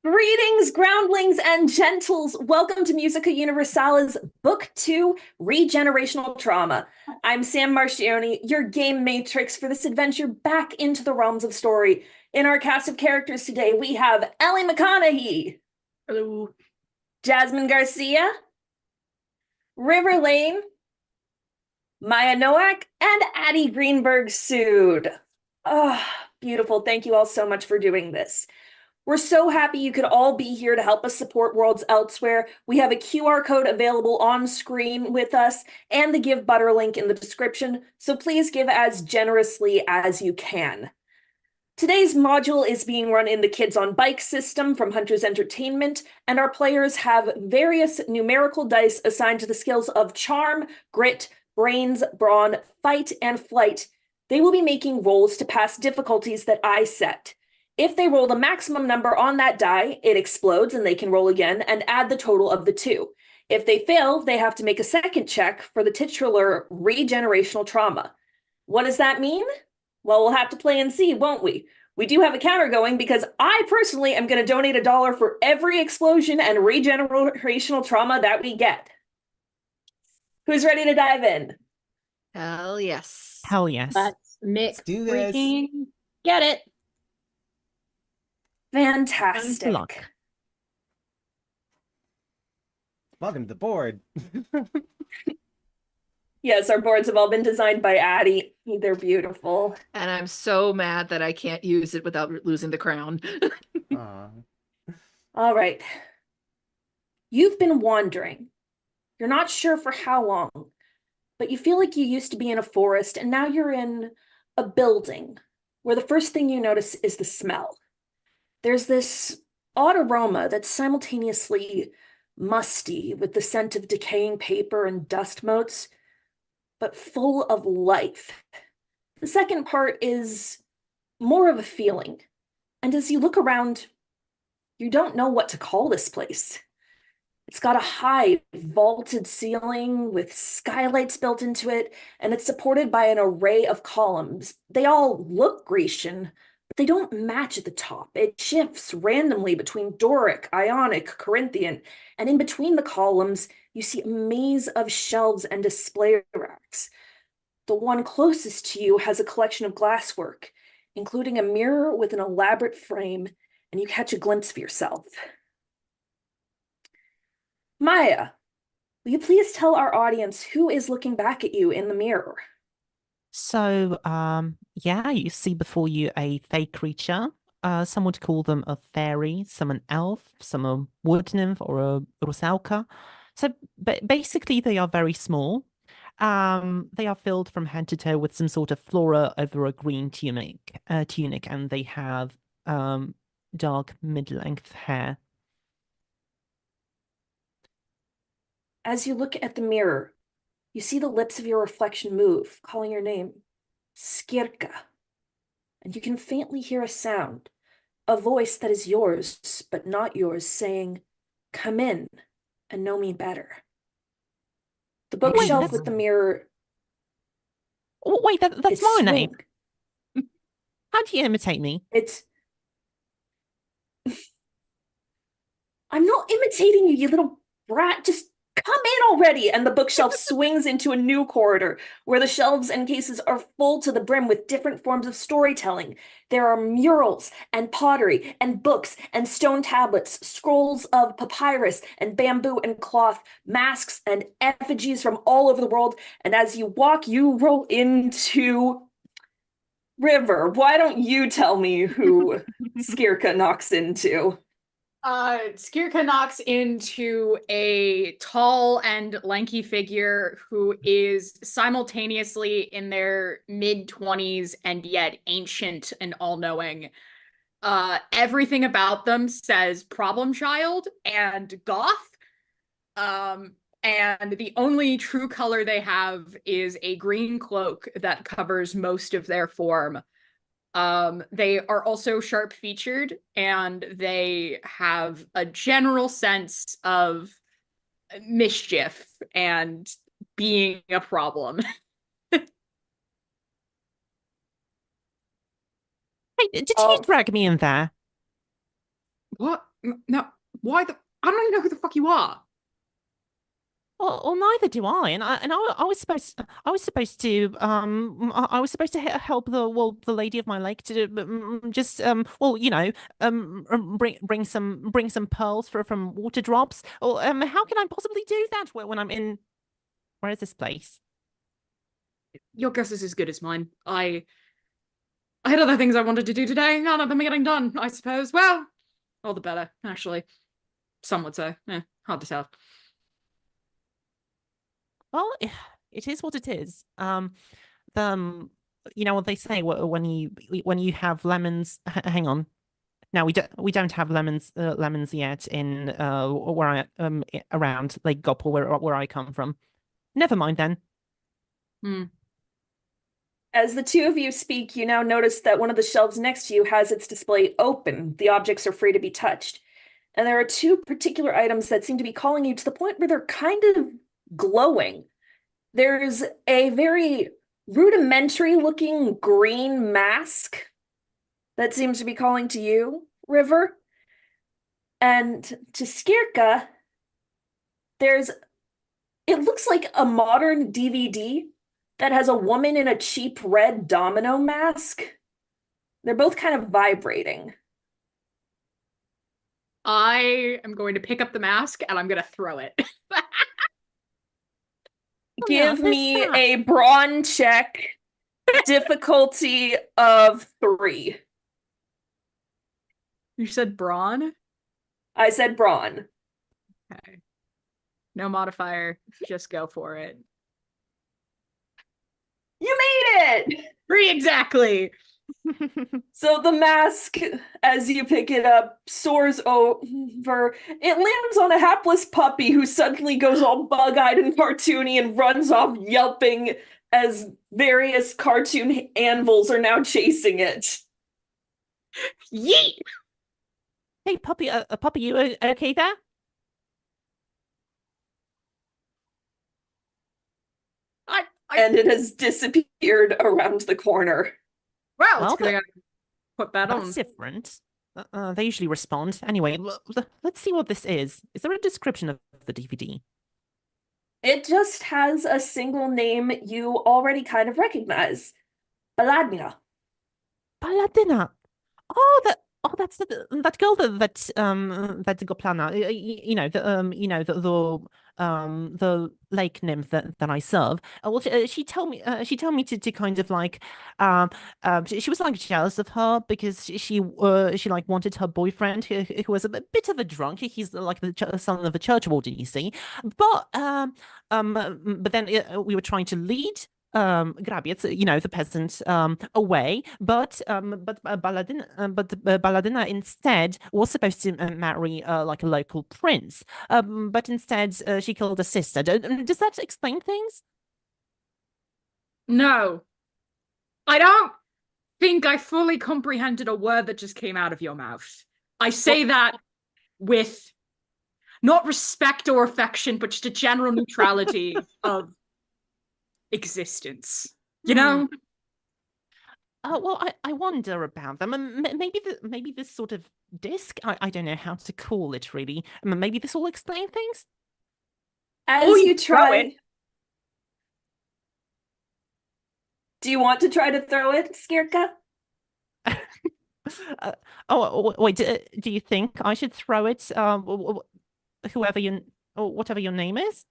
Greetings, groundlings and gentles. Welcome to Musica Universalis, Book 2, Regenerational Trauma. I'm Sam Marchiony, your game matrix for this adventure back into the realms of story. In our cast of characters today, we have Ellie McConnaughy. Hello. Jasmine Garcia. River Lane. Maeya Nowak, and Addie Greenberg-Sud. Oh, beautiful. Thank you all so much for doing this. We're so happy you could all be here to help us support Worlds Elsewhere. We have a QR code available on screen with us and the Give Butter link in the description, so please give as generously as you can. Today's module is being run in the Kids on Bike system from Hunter's Entertainment, and our players have various numerical dice assigned to the skills of Charm, Grit, Brains, Brawn, Fight, and Flight. They will be making rolls to pass difficulties that I set. If they roll the maximum number on that die, it explodes and they can roll again and add the total of the two. If they fail, they have to make a second check for the titular regenerational trauma. What does that mean? Well, we'll have to play and see, won't we? We do have a counter going because I personally am going to donate $1 for every explosion and regenerational trauma that we get. Who's ready to dive in? Hell yes. Hell yes. Let's do this. Get it. Fantastic. Welcome to the board. Yes, our boards have all been designed by Addie. They're beautiful. And I'm so mad that I can't use it without losing the crown. All right. You've been wandering. You're not sure for how long, but you feel like you used to be in a forest and now you're in a building where the first thing you notice is the smell. There's this odd aroma that's simultaneously musty with the scent of decaying paper and dust motes, but full of life. The second part is more of a feeling. And as you look around, you don't know what to call this place. It's got a high vaulted ceiling with skylights built into it, and it's supported by an array of columns. They all look Grecian, but they don't match at the top. It shifts randomly between Doric, Ionic, Corinthian, and in between the columns, you see a maze of shelves and display racks. The one closest to you has a collection of glasswork, including a mirror with an elaborate frame, and you catch a glimpse of yourself. Maeya, will you please tell our audience who is looking back at you in the mirror? So, yeah, you see before you a fey creature. Some would call them a fairy, some an elf, some a wood nymph or a rusalka. So, basically, they are very small. They are filled from head to toe with some sort of flora over a green tunic, and they have dark mid-length hair. As you look at the mirror, you see the lips of your reflection move, calling your name, Skirka. And you can faintly hear a sound, a voice that is yours, but not yours, saying, "Come in and know me better." The bookshelf with the mirror. Oh, wait, that's my name. How do you imitate me? I'm not imitating you, you little brat. Just come in already. And the bookshelf swings into a new corridor where the shelves and cases are full to the brim with different forms of storytelling. There are murals and pottery and books and stone tablets, scrolls of papyrus and bamboo and cloth, masks and effigies from all over the world. And as you walk, you roll into River. Why don't you tell me who Skirka knocks into? Skirka knocks into a tall and lanky figure who is simultaneously in their mid-20s and yet ancient and all-knowing. Everything about them says problem child and goth. And the only true color they have is a green cloak that covers most of their form. They are also sharp-featured, and they have a general sense of mischief and being a problem. Hey, did you drag me in there? What? No, why the... I don't even know who the fuck you are. Well, neither do I. I was supposed to I was supposed to help the lady of my lake to just well, bring some pearls from water drops. Or how can I possibly do that when I'm in, where is this place? Your guess is as good as mine. I had other things I wanted to do today. None of them are getting done, I suppose. Well, all the better, actually. Some would say. Hard to tell. Well, it is what it is. You know what they say when you have lemons. Hang on. Now we don't have lemons yet in where I around Lake Gopal where I come from. Never mind then. As the two of you speak, you now notice that one of the shelves next to you has its display open. The objects are free to be touched. And there are two particular items that seem to be calling you to the point where they're kind of glowing. There's a very rudimentary looking green mask that seems to be calling to you, River. And to Skirka, it looks like a modern DVD that has a woman in a cheap red domino mask. They're both kind of vibrating. I am going to pick up the mask and I'm going to throw it. Give me a brawn check, difficulty of 3. You said brawn? I said brawn. Okay. No modifier. Just go for it. You made it! 3 exactly! So the mask, as you pick it up, soars over. It lands on a hapless puppy who suddenly goes all bug-eyed and cartoony and runs off yelping as various cartoon anvils are now chasing it. Yeet! Hey, puppy, puppy, you okay there? And it has disappeared around the corner. Well, it's gonna put that on. That's different. They usually respond. Anyway, let's see what this is. Is there a description of the DVD? It just has a single name you already kind of recognize. Belinda. Baladina. That's that girl that Goplana. The lake nymph that I serve. Well, she told me to kind of like she was like jealous of her because she like wanted her boyfriend who was a bit of a drunk. He's like the son of a church warden, you see. But then we were trying to lead Grabiec, the peasant, away, but Baladina instead was supposed to marry like a local prince, but instead she killed her sister. Does that explain things? No. I don't think I fully comprehended a word that just came out of your mouth. I say that with not respect or affection, but just a general neutrality of existence, you know? Well, I wonder about them. Maybe this sort of disc. I don't know how to call it really. Maybe this will explain things. As you try, do you want to try to throw it, Skirka? Wait. Do you think I should throw it? Whatever your name is.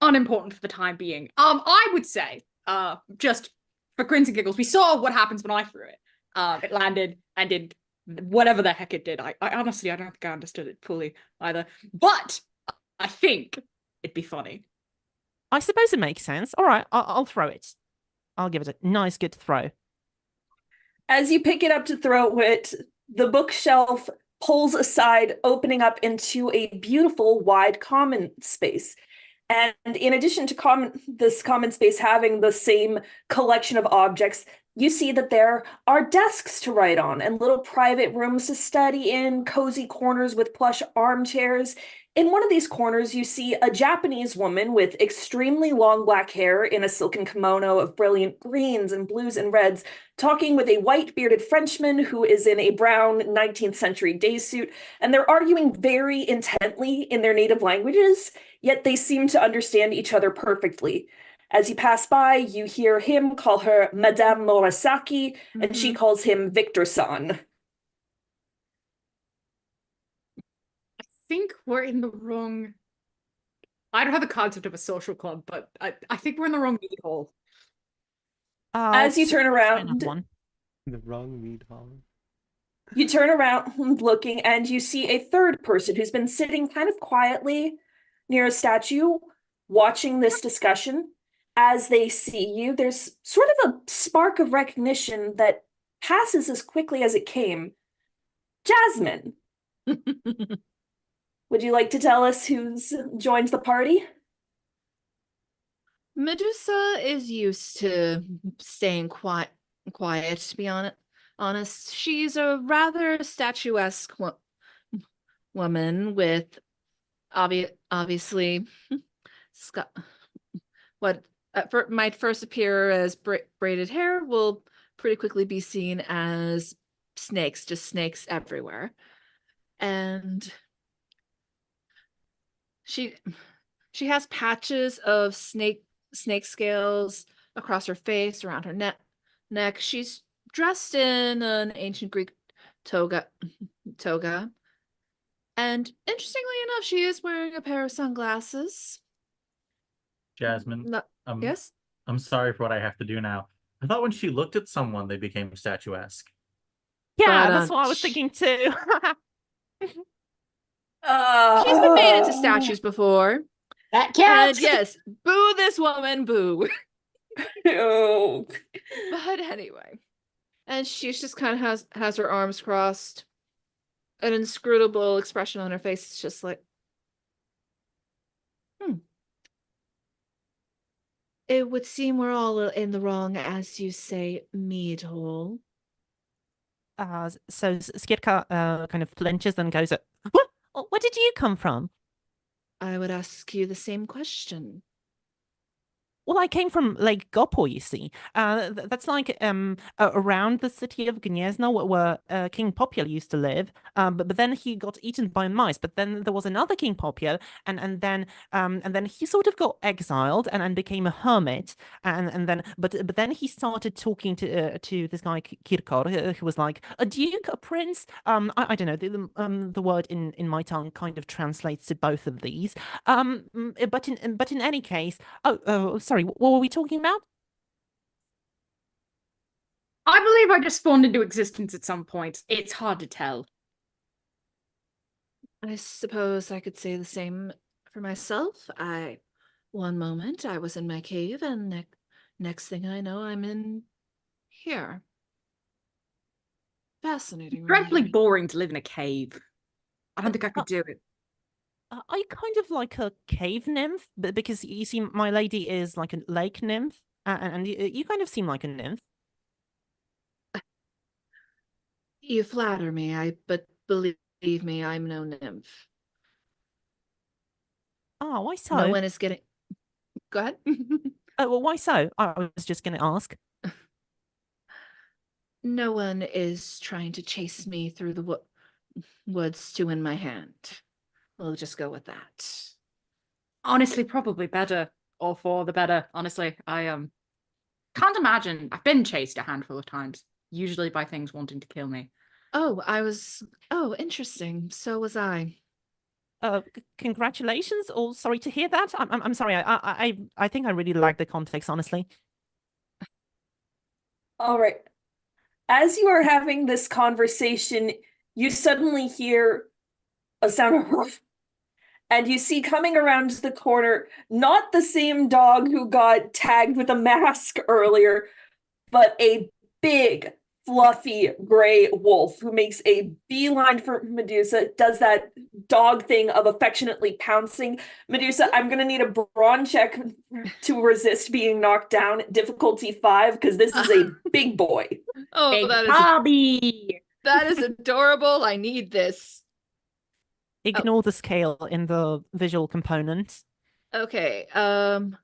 Unimportant for the time being. I would say, just for grins and giggles, we saw what happens when I threw it. It landed and did whatever the heck it did. I honestly, I don't think I understood it fully either. But I think it'd be funny. I suppose it makes sense. All right, I'll throw it. I'll give it a nice, good throw. As you pick it up to throw it, the bookshelf pulls aside, opening up into a beautiful, wide common space. And in addition to this common space having the same collection of objects, you see that there are desks to write on and little private rooms to study in, cozy corners with plush armchairs. In one of these corners, you see a Japanese woman with extremely long black hair in a silken kimono of brilliant greens and blues and reds, talking with a white bearded Frenchman who is in a brown 19th century day suit, and they're arguing very intently in their native languages, yet they seem to understand each other perfectly. As you pass by, you hear him call her Madame Murasaki, and she calls him Victor-san. I think we're in the wrong. I don't have the concept of a social club, but I think we're in the wrong meet hall. As you turn around, The wrong meat hall. you turn around looking, and you see a third person who's been sitting kind of quietly near a statue, watching this discussion. As they see you, there's sort of a spark of recognition that passes as quickly as it came. Jasmine, would you like to tell us who's joins the party? Medusa is used to staying quiet, to be honest. She's a rather statuesque woman with obviously what might first appear as braided hair will pretty quickly be seen as snakes, just snakes everywhere. And she has patches of snake scales across her face, around her neck. She's dressed in an ancient Greek toga. And interestingly enough, she is wearing a pair of sunglasses. Jasmine, Yes? I'm sorry for what I have to do now. I thought when she looked at someone, they became statuesque. Yeah, But, that's what I was thinking too. She's been made into statues before. That And counts. yes, boo this woman, boo. Oh. But anyway. And she's just kind of has her arms crossed. An inscrutable expression on her face. It's just like, It would seem we're all in the wrong, as you say, mead hall. So Skirka kind of flinches and goes, "What? Where did you come from?" I would ask you the same question. Well, I came from Lake Gopo, you see. That's like around the city of Gniezno, where King Popiel used to live. But then he got eaten by mice. But then there was another King Popiel, and then he sort of got exiled and became a hermit. But then he started talking to this guy Kirkor, who was like a duke, a prince. I don't know. The word in my tongue kind of translates to both of these. But in any case, sorry, what were we talking about? I believe I just spawned into existence at some point. It's hard to tell. I suppose I could say the same for myself. One moment I was in my cave, and next thing I know, I'm in here. Fascinating. Dreadfully Really. boring to live in a cave. I don't think I could do it. Are you kind of like a cave nymph? Because you see, my lady is like a lake nymph, and you kind of seem like a nymph. You flatter me, but believe me, I'm no nymph. Oh, why so? No one is getting. Go ahead. Oh, well, why so? I was just going to ask. No one is trying to chase me through the woods to win my hand. We'll just go with that. Honestly, probably better. All for the better. Honestly, I can't imagine. I've been chased a handful of times, usually by things wanting to kill me. Oh, interesting. So was I. Congratulations, or sorry to hear that. I'm sorry. I think I really like the context, honestly. All right. As you are having this conversation, you suddenly hear a sound of hoof, and you see coming around the corner, not the same dog who got tagged with a mask earlier, but a big, fluffy gray wolf who makes a beeline for Medusa, does that dog thing of affectionately pouncing. Medusa, I'm going to need a brawn check to resist being knocked down. Difficulty 5, because this is a big boy. Oh, Big hobby. that is adorable. I need this. Ignore the scale in the visual component. Okay. I'm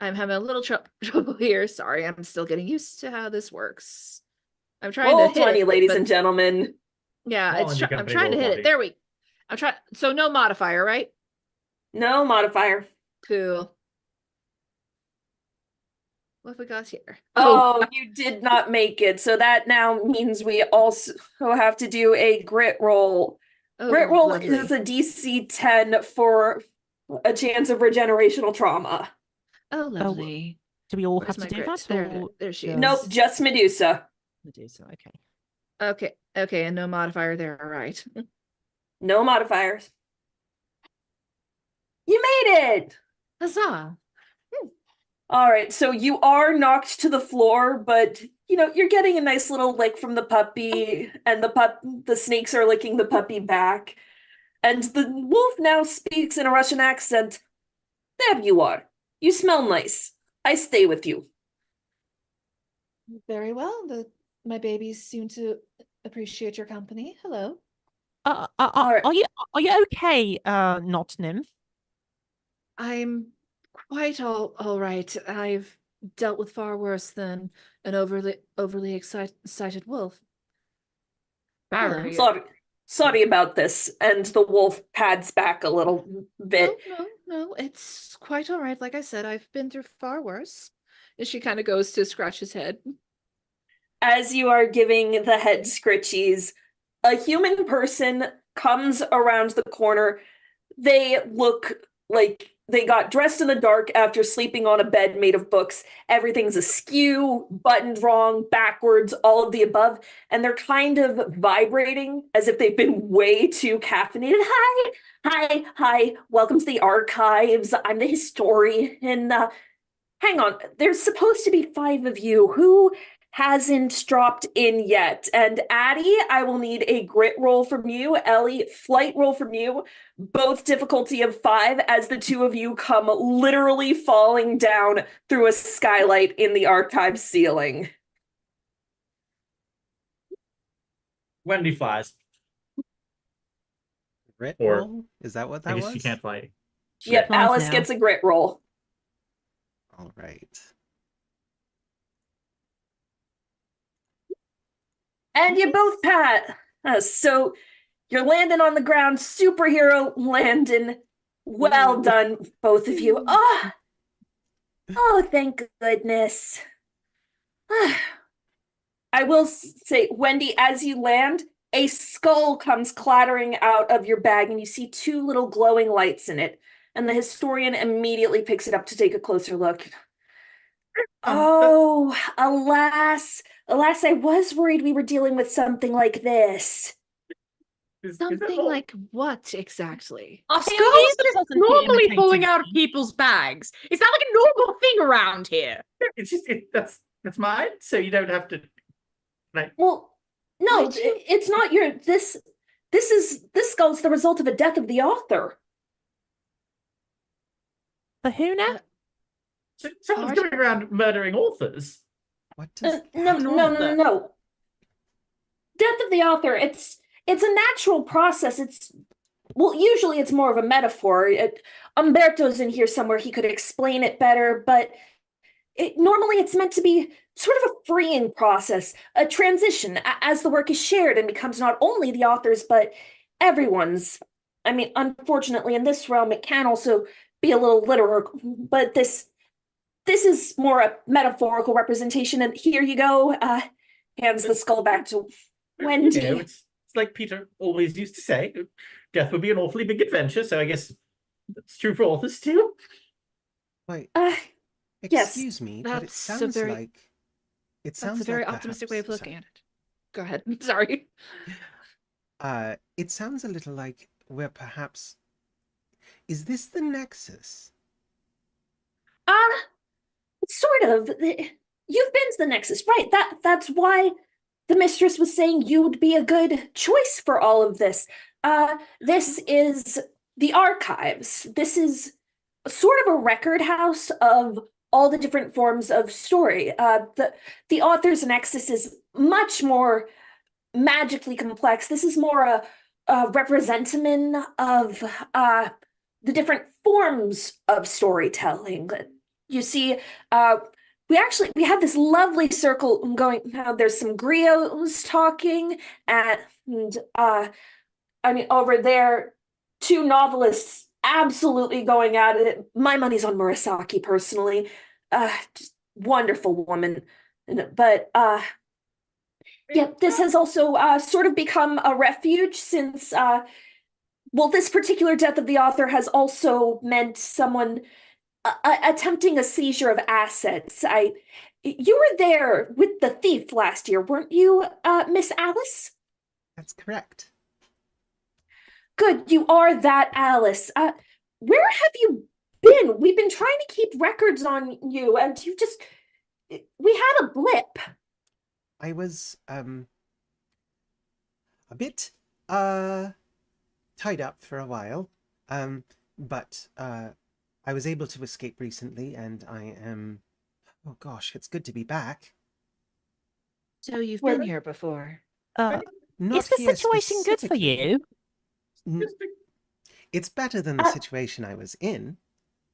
having a little trouble here. Sorry, I'm still getting used to how this works. I'm trying to Roll hit 20, it, ladies but and gentlemen. yeah, Come on, you I'm company trying to roll hit body. it. There we. I'm trying. So no modifier, right? No modifier. Cool. What have we got here? Oh, you did not make it. So that now means we also have to do a grit roll. Grit roll lovely. is a DC 10 for a chance of regenerational trauma. Oh, lovely. Do we all Where's have to my do grit? that? There, or there she is. Nope, just Medusa. Medusa, okay. Okay, okay, and no modifier there. All right. No modifiers. You made it! Huzzah! All right, so you are knocked to the floor, but you're getting a nice little lick from the puppy, and the snakes are licking the puppy back. And the wolf now speaks in a Russian accent. There you are. You smell nice. I stay with you. Very well. My babies seem to appreciate your company. Hello. right. Are you okay, not nymph? I'm quite all right. I've dealt with far worse than an overly excited wolf. Barry. Sorry about this. And the wolf pads back a little bit. No, it's quite all right. Like I said, I've been through far worse. And she kind of goes to scratch his head. As you are giving the head scritchies, a human person comes around the corner. They look like they got dressed in the dark after sleeping on a bed made of books. Everything's askew, buttoned wrong, backwards, all of the above. And they're kind of vibrating as if they've been way too caffeinated. Hi. Welcome to the archives. I'm the historian. Hang on. There's supposed to be 5 of you. Who hasn't dropped in yet? And Addie, I will need a grit roll from you. Ellie, flight roll from you. Both difficulty of 5 as the 2 of you come literally falling down through a skylight in the archive ceiling. Wendy flies. Grit Or- roll? Is that what I that guess was? she can't fly. Yep, flies Alice now. gets a grit roll. All right. And you both pat. So you're landing on the ground, superhero landing. Well done, both of you. Oh, thank goodness. I will say, Wendy, as you land, a skull comes clattering out of your bag, and you see 2 little glowing lights in it. And the historian immediately picks it up to take a closer look. Oh, alas, I was worried we were dealing with something like this. Something like what exactly? Are Hey, skulls these just doesn't normally imitate falling me. out of people's bags? Is that like a normal thing around here? It's just that's mine, so you don't have to. Like, Well, no, Why do you- it's not your this skull's the result of a death of the author. The who now? someone's going around murdering authors. What does No. Death of the author, it's a natural process. Usually it's more of a metaphor. Umberto's in here somewhere, he could explain it better, but normally it's meant to be sort of a freeing process, a transition as the work is shared and becomes not only the author's, but everyone's. I mean, unfortunately, in this realm, it can also be a little literal, but this is more a metaphorical representation. And here you go. Hands the skull back to Wendy. It's like Peter always used to say, death would be an awfully big adventure, so I guess that's true for authors too. Wait, yes. excuse me, but it That's a sounds very- like it sounds That's a very like optimistic way of perhaps- looking at it. Go ahead. Sorry. It sounds a little like we're perhaps. Is this the Nexus? Sort of. You've been to the Nexus, right? That's why the mistress was saying you'd be a good choice for all of this. This is the archives. This is sort of a record house of all the different forms of story. The author's Nexus is much more magically complex. This is more representative of the different forms of storytelling. You see, we have this lovely circle going now. There's some griots talking, and I mean, over there, two novelists absolutely going at it. My money's on Murasaki personally. Just wonderful woman. But yeah, this has also sort of become a refuge since well, this particular death of the author has also meant someone attempting a seizure of assets. You were there with the thief last year, weren't you, Miss Alice? That's correct. Good, you are that Alice. Where have you been? We've been trying to keep records on you, and we had a blip. I was a bit tied up for a while, but I was able to escape recently, and I am, oh gosh, it's good to be back. So you've been here before. Not Is the here situation good for specifically. you? It's better than the situation I was in.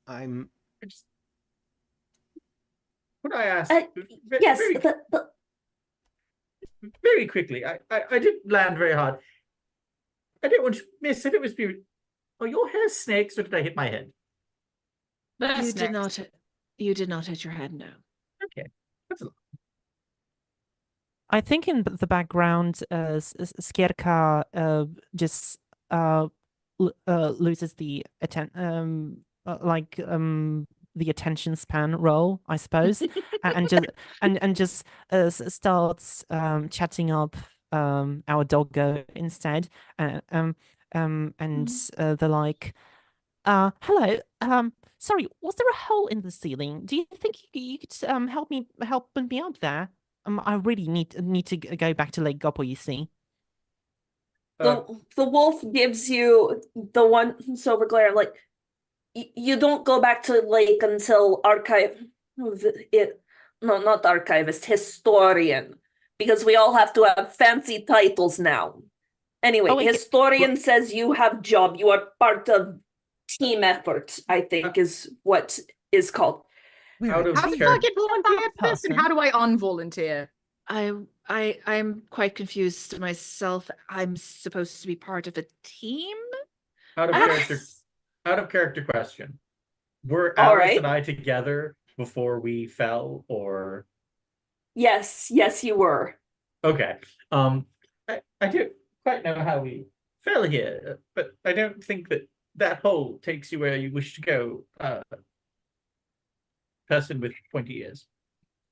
Could I ask? Yes, Very quickly. I did land very hard. I didn't want to miss it. It was beautiful. Oh, your hair snakes, or did I hit my head? You did not. You did not hit your head. No. Okay, that's a lot. I think in the background, Skierka just loses the the attention span role, I suppose, and just starts chatting up our doggo instead, and they're like, hello, sorry, was there a hole in the ceiling? Do you think you could help me up there? I really need to go back to Lake Goppo, you see. the wolf gives you the one silver glare, like, you don't go back to Lake until not archivist, historian, because we all have to have fancy titles now. Anyway, historian says you have job. You are part of team effort, I think, is what is called. How do How do I get volunteer for this, and how do I unvolunteer? I'm quite confused myself. I'm supposed to be part of a team? Out of character question. Were All Alice right. and I together before we fell, or? Yes, you were. Okay. I don't quite know how we fell here, but I don't think that hole takes you where you wish to go. Person with pointy ears.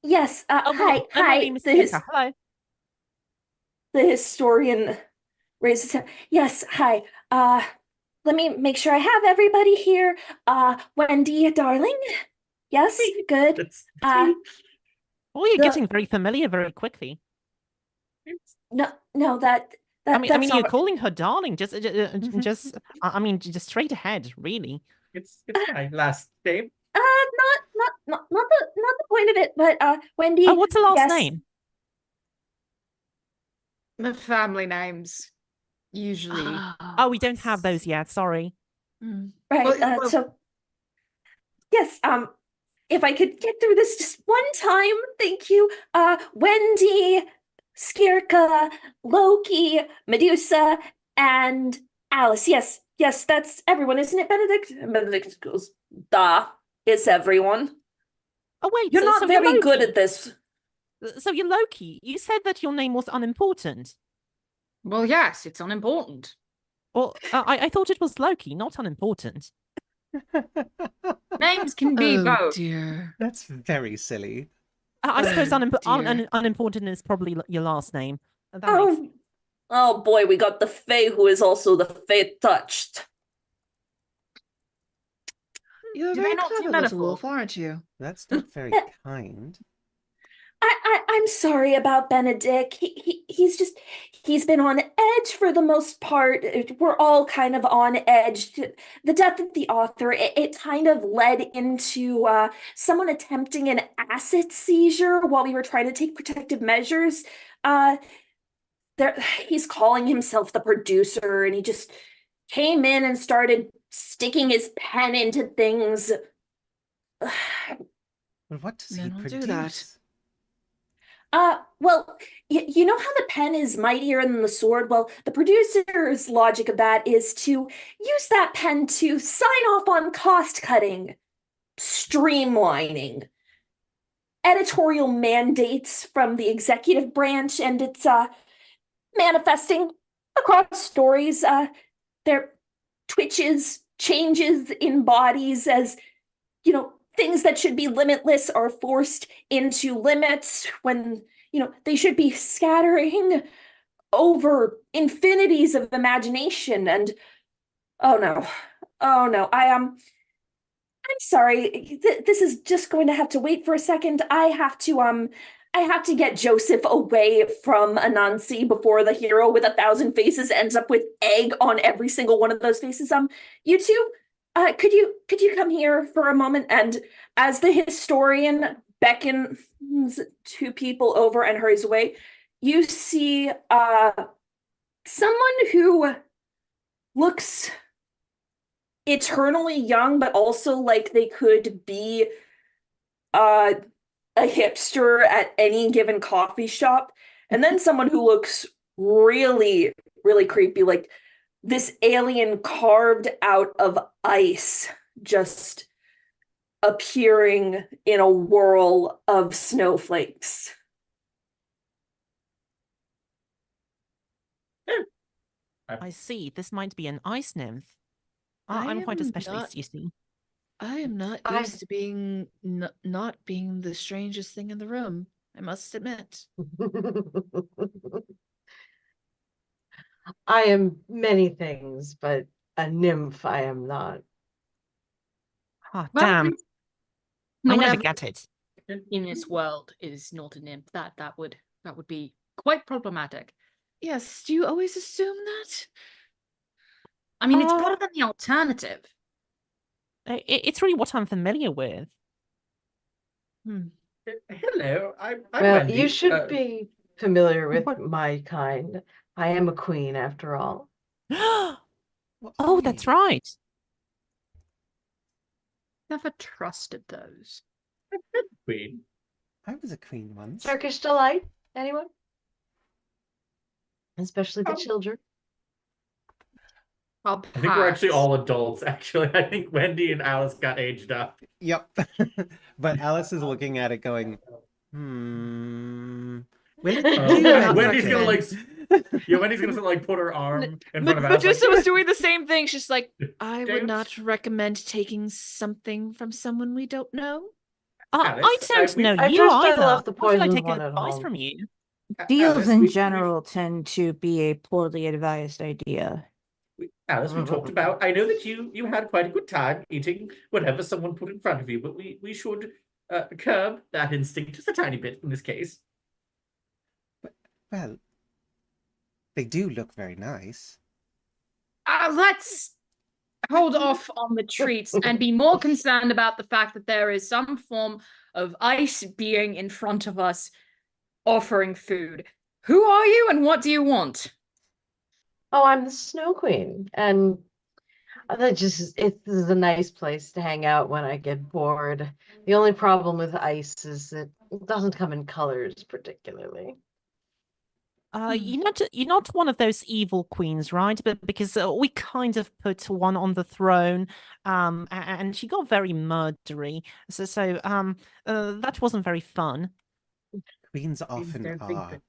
Yes, hi. My name is Skierka. Hello. The historian raises his hand. Yes, hi. Let me make sure I have everybody here. Wendy, darling. Yes, good. That's Uh, Oh, you're getting very familiar very quickly. No, that I mean, that's you're not... calling her darling. Just straight ahead, really. it's my last name. Not the point of it, but Wendy. Oh, what's the last yes. name? The family names, usually. Oh, we don't have those yet. Sorry. Right. Well, So yes. If I could get through this just one time, thank you. Wendy, Skierka, Loki, Medusa, and Alice. Yes, that's everyone, isn't it, Benedict? And Benedict goes, "Duh, it's everyone." Oh, wait. You're not very good at this. So you're Loki. You said that your name was unimportant. Well, yes, it's unimportant. Well, I thought it was Loki, not unimportant. Names can be Oh both. dear. That's very silly. I suppose dear. unimportant is probably your last name. That makes- Oh boy, we got the Fae, who is also the Fae touched. You're Do very they not do clever, metaphor? little wolf, aren't you? That's not very kind. I'm sorry about Benedict. He's been on edge for the most part. We're all kind of on edge. The death of the author, it kind of led into someone attempting an asset seizure while we were trying to take protective measures. he's calling himself the producer, and he just came in and started sticking his pen into things. Well, what does he Men will do that. produce? Well, you know how the pen is mightier than the sword? Well, the producer's logic of that is to use that pen to sign off on cost cutting, streamlining, editorial mandates from the executive branch, and it's manifesting across stories. Their twitches, changes in bodies as, things that should be limitless are forced into limits when, they should be scattering over infinities of imagination. And oh no, I'm sorry. This is just going to have to wait for a second. I have to get Joseph away from Anansi before the hero with 1,000 faces ends up with egg on every single one of those faces. You two, could you come here for a moment? And as the historian beckons two people over and hurries away, you see someone who looks eternally young, but also like they could be a hipster at any given coffee shop, and then someone who looks really, really creepy, like this alien carved out of ice, just appearing in a whirl of snowflakes. I see. This might be an ice nymph. I I'm quite a am specialist, not- you see. I am not used to being not being the strangest thing in the room, I must admit. I am many things, but a nymph I am not. Ah, Well, damn. I not never every- get it. in this world is not a nymph. That would be quite problematic. Yes, do you always assume that? I mean, it's better than the alternative. It's really what I'm familiar with. Hello, I'm Well, Wendy. you should be familiar with my kind. I am a queen after all. Oh, What are that's you? right. Never trusted those. Queen. I was a queen once. Turkish delight, anyone? Especially the Oh. children. I'll I think we're actually pass. all adults, actually. I think Wendy and Alice got aged up. Yep. But Alice is looking at it going, will it do And Wendy's gonna anything? Wendy's gonna like put her arm in The front of Alice. producer Like, was doing the same thing. She's like, I would Don't- not recommend taking something from someone we don't know. I Alice, don't know I you trust I either. left the Why should I poisoned take one at advice home. from you? Deals Alice, in we've- general tend to be a poorly advised idea. Alice, we talked about. I know that you had quite a good time eating whatever someone put in front of you, but we should curb that instinct just a tiny bit in this case. Well, they do look very nice. Let's hold off on the treats and be more concerned about the fact that there is some form of ice being in front of us offering food. Who are you and what do you want? Oh, I'm the Snow Queen, and this is a nice place to hang out when I get bored. The only problem with ice is that it doesn't come in colors particularly. You're not one of those evil queens, right? But because we kind of put one on the throne, and she got very murdery. So that wasn't very fun. Queens often don't think are. that-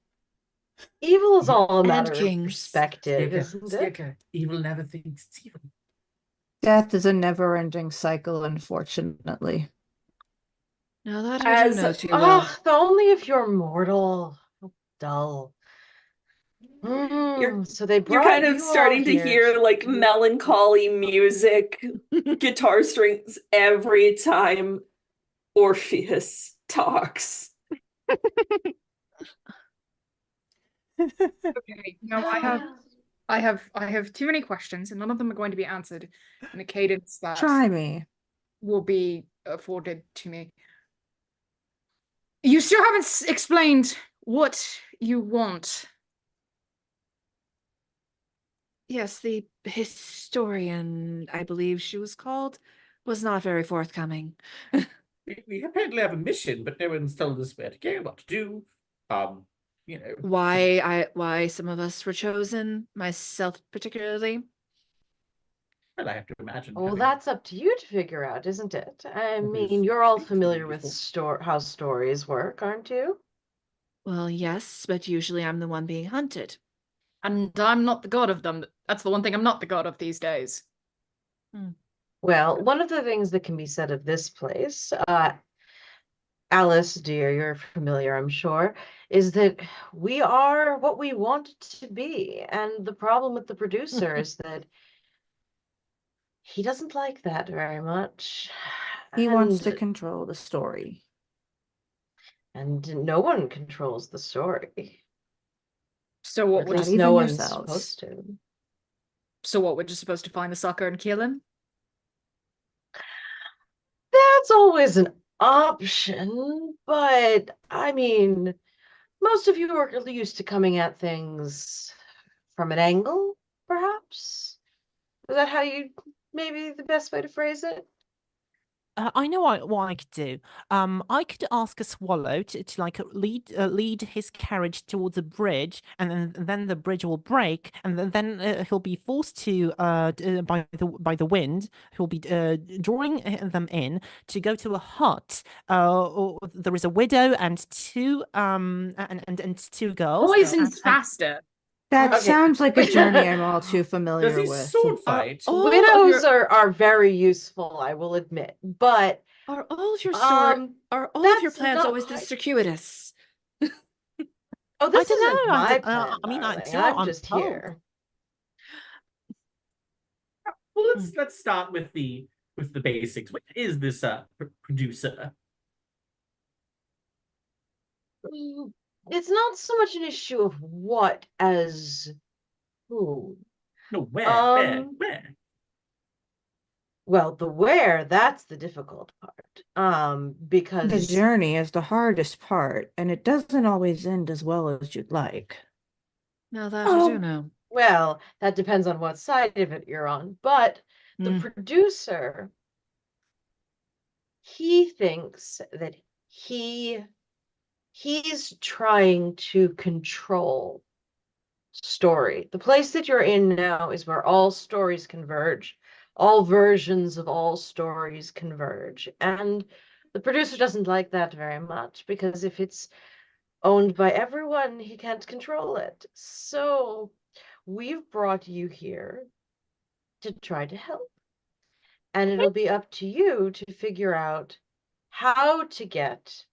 Evil is all a And matter of kings. perspective, isn't it? Evil never thinks it's evil. Death is a never-ending cycle, unfortunately. Now that I do As- know too well. Oh, only if you're mortal. How dull. You're- So they You're brought kind of you all starting to here hear like melancholy music, guitar strings every time Orpheus talks. Okay, no, I have too many questions, and none of them are going to be answered in a cadence that Try me. will be afforded to me. You still haven't explained what you want. Yes, the historian, I believe she was called, was not very forthcoming. We apparently have a mission, but no one's told us where to go, what to do. You know. Why some of us were chosen, myself particularly. Well, I have to imagine. Well, having that's up to you to figure out, isn't it? I Well, mean, there's you're all speak to me familiar with before. how stories work, aren't you? Well, yes, but usually I'm the one being hunted. And I'm not the god of them. That's the one thing I'm not the god of these days. Well, one of the things that can be said of this place, Alice, dear, you're familiar, I'm sure, is that we are what we want to be. And the problem with the producer is that he doesn't like that very much. He wants to And control the story. no one controls the story. So Or what at we're least just even no one's yourselves. supposed to. so what we're just supposed to find the sucker and kill him? That's always an option, but I mean, most of you are used to coming at things from an angle, perhaps? Is that how you, maybe the best way to phrase it? I know what I could do. I could ask a swallow to like lead his carriage towards a bridge, and then the bridge will break, and then he'll be forced to by the wind. He'll be drawing them in to go to a hut. Or there is a widow and two and two girls. Poison's and- faster. That Okay. sounds like a journey I'm all too Does familiar he with. sword fight? Widows are very useful, I will admit, but Are all of your Um, are all of your that's plans not always this quite- circuitous? oh, I this don't isn't know. my plan, I mean, darling. do you know what I'm just told? here. Well, let's start with the basics. What is this producer? It's not so much an issue of what as who. No, where? Um, Well, the where, that's the difficult part. The Because journey is the hardest part, and it doesn't always end as well as you'd like. Now that you do know. well, that depends on what side of it you're on. But the Mm. producer, he thinks that he's trying to control story. The place that you're in now is where all stories converge, all versions of all stories converge. And the producer doesn't like that very much because if it's owned by everyone, he can't control it. So we've brought you here to try to help. And it'll be up to you to figure out how to get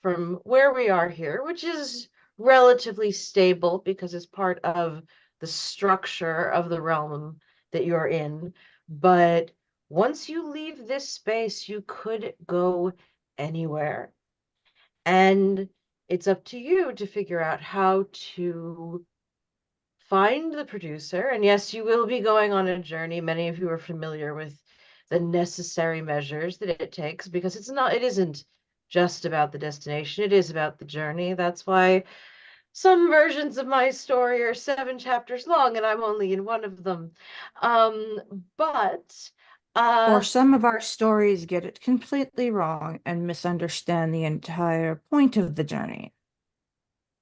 from where we are here, which is relatively stable because it's part of the structure of the realm that you're in. But once you leave this space, you could go anywhere. And it's up to you to figure out how to find the producer. And yes, you will be going on a journey. Many of you are familiar with the necessary measures that it takes because it isn't just about the destination, it is about the journey. That's why some versions of my story are 7 chapters long and I'm only in one of them. But Or some of our stories get it completely wrong and misunderstand the entire point of the journey.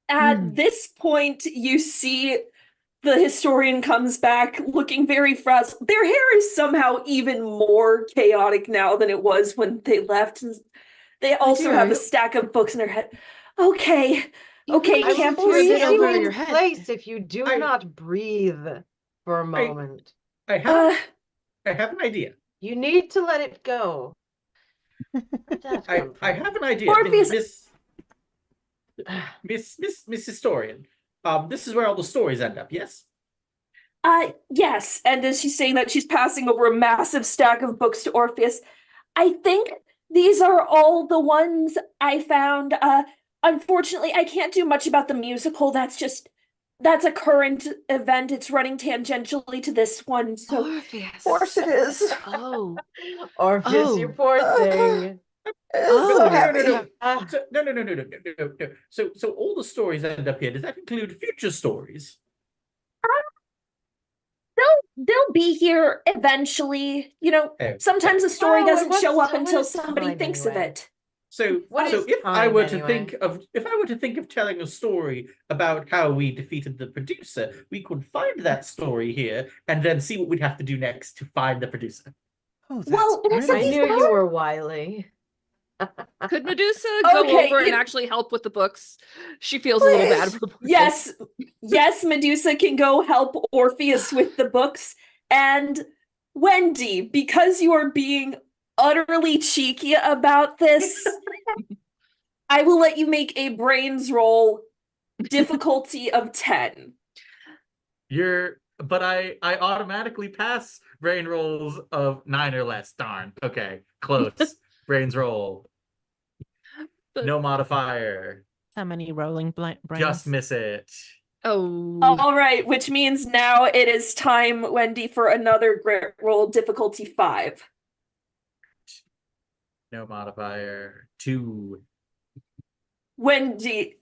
At this point, you see the historian comes back looking very frazzled. Their hair is somehow even more chaotic now than it was when they left. They also dear, have a you- stack of books in their head. Okay, You okay, really I can't will pour freeze this breathe. you over in your head. place if you do I- not breathe for a moment. I have an idea. You need to let it go. Where'd that come I from? have an idea. Morpheus- Miss Historian. This is where all the stories end up, yes? Yes, and as she's saying that, she's passing over a massive stack of books to Orpheus. I think these are all the ones I found. Unfortunately, I can't do much about the musical. That's a current event. It's running tangentially to this one. So Orpheus. course it is. Oh. Orpheus, you poor thing. Oh. Ah, No. So all the stories end up here. Does that include future stories? No, I'll be here eventually. Oh. Sometimes a story Well, doesn't what's show up what until is somebody time thinks of anyway? it. So, What so is if I time were to anyway? think of telling a story about how we defeated the producer, we could find that story here and then see what we'd have to do next to find the producer. Oh, that's Well, I brilliant. knew you were wily. Could Medusa go Okay, over and actually help with the books? She feels a little bad for the books. Yes, Medusa can go help Orpheus with the books. And Wendy, because you are being utterly cheeky about this, I will let you make a brains roll, difficulty of 10. But I automatically pass brain rolls of 9 or less. Darn. Okay, close. Brains roll. No modifier. How many rolling brains? Just miss it. Oh. All right, which means now it is time, Wendy, for another grit roll, difficulty 5. No modifier. 2. Wendy,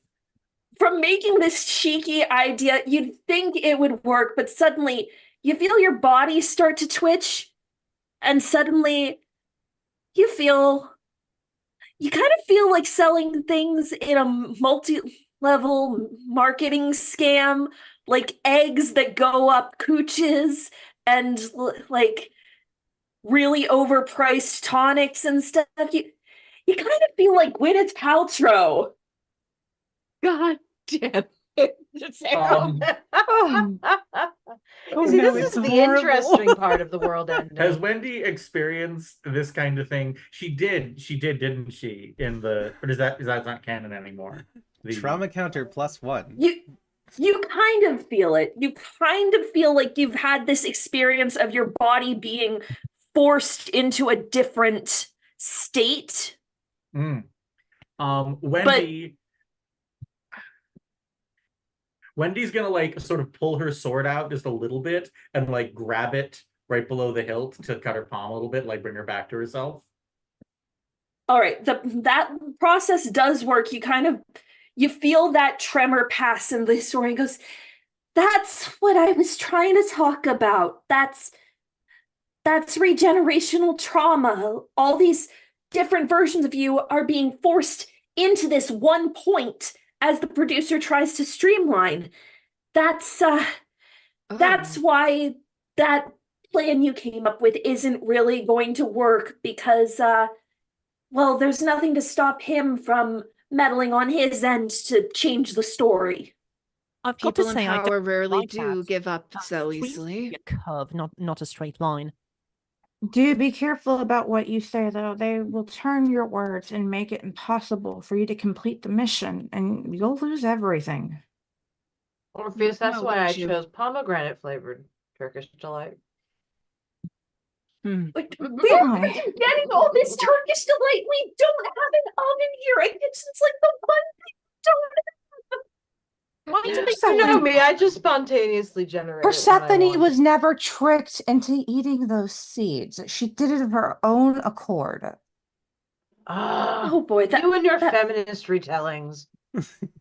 from making this cheeky idea, you'd think it would work, but suddenly you feel your body start to twitch, and suddenly you kind of feel like selling things in a multi-level marketing scam, like eggs that go up cooches and like really overpriced tonics and stuff. You kind of feel like Gwyneth Paltrow. God damn it. Oh, See, no, this it's is the horrible. interesting part of the world ending. Has Wendy experienced this kind of thing? She did, didn't she? Or is that not canon anymore? Trauma counter +1. You kind of feel it. You kind of feel like you've had this experience of your body being forced into a different state. Wendy's gonna like sort of pull her sword out just a little bit and like grab it right below the hilt to cut her palm a little bit, like bring her back to herself. All right, that process does work. You feel that tremor pass in the story and goes, that's what I was trying to talk about. That's regenerational trauma. All these different versions of you are being forced into this one point as the producer tries to streamline. That's why that plan you came up with isn't really going to work, because well, there's nothing to stop him from meddling on his end to change the story. I've got to People in say, I power don't rarely like do that. give up That so seems to easily. be a curve, not a straight line. Do be careful about what you say, though. They will turn your words and make it impossible for you to complete the mission, and you'll lose everything. Orpheus, that's No, why I wouldn't you? chose pomegranate flavored Turkish delight. But where are you getting all this Turkish delight? We don't have an oven here. I guess it's like the one thing we don't have. Why do they You say know that? me, I just spontaneously generate it when I Persephone want was it. never tricked into eating those seeds. She did it of her own accord. Ah, Oh boy, you and your feminist retellings.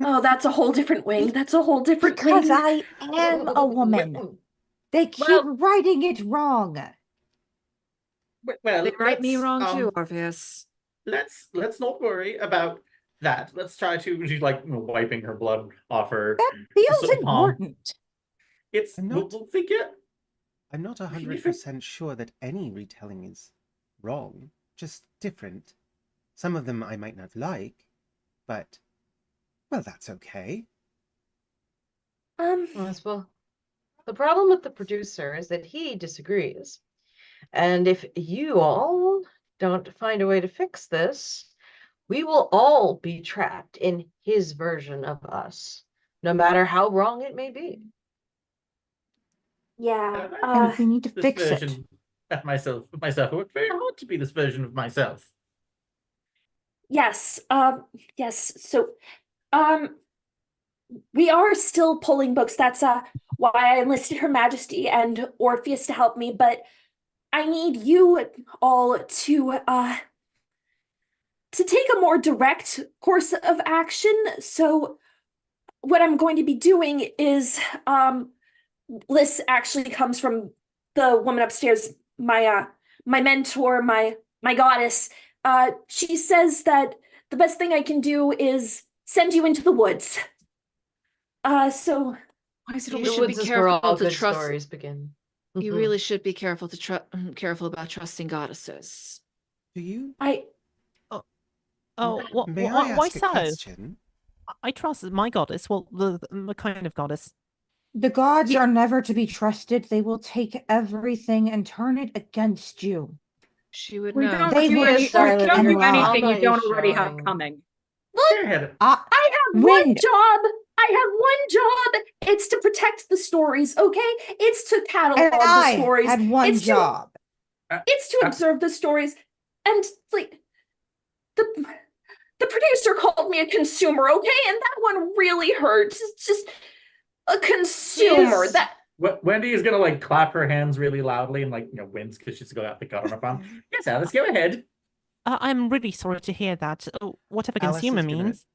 Oh, that's a whole different wing. That's a whole different Because wing. I am a woman. They keep writing it wrong. Well, They write me let's, wrong too, Orpheus. Let's not worry about that. Let's try to. She's like wiping her blood off her. That feels palm. important. It's I'm not- we'll think it. I'm not 100% sure that any retelling is wrong, just different. Some of them I might not like, but, well, that's okay. Yes, well, the problem with the producer is that he disagrees. And if you all don't find a way to fix this, we will all be trapped in his version of us, no matter how wrong it may be. Yeah. And we need to This fix it. version of myself. I worked very hard to be this version of myself. Yes. Yes. So, we are still pulling books. That's why I enlisted Her Majesty and Orpheus to help me. But I need you all to take a more direct course of action. So, what I'm going to be doing is, this actually comes from the woman upstairs, my mentor, my goddess, she says that the best thing I can do is send you into the woods. So Why is it You always should should be be Woods is where all careful to good trust. stories begin. You Mhm. really should be careful careful about trusting goddesses. Do you? Oh, May I why ask a so? question? I trust my goddess. Well, the kind of goddess. The gods Ye- are never to be trusted. They will take everything and turn it against you. She would We know. don't They do will any, silent don't and do lie. anything you Trauma don't is already have showing. coming. Go ahead. Ah, I have Wind. one job. I have one job. It's to protect the stories, okay? It's to and catalog the I stories. had one It's to job. it's to observe the stories. And like the producer called me a consumer, okay? And that one really hurts. It's just a consumer. Yes. That Wendy is gonna like clap her hands really loudly and like wins because she's got the gun on her palm. Yes, Alice, go ahead. I'm really sorry to hear that. Whatever Alice consumer is gonna- means.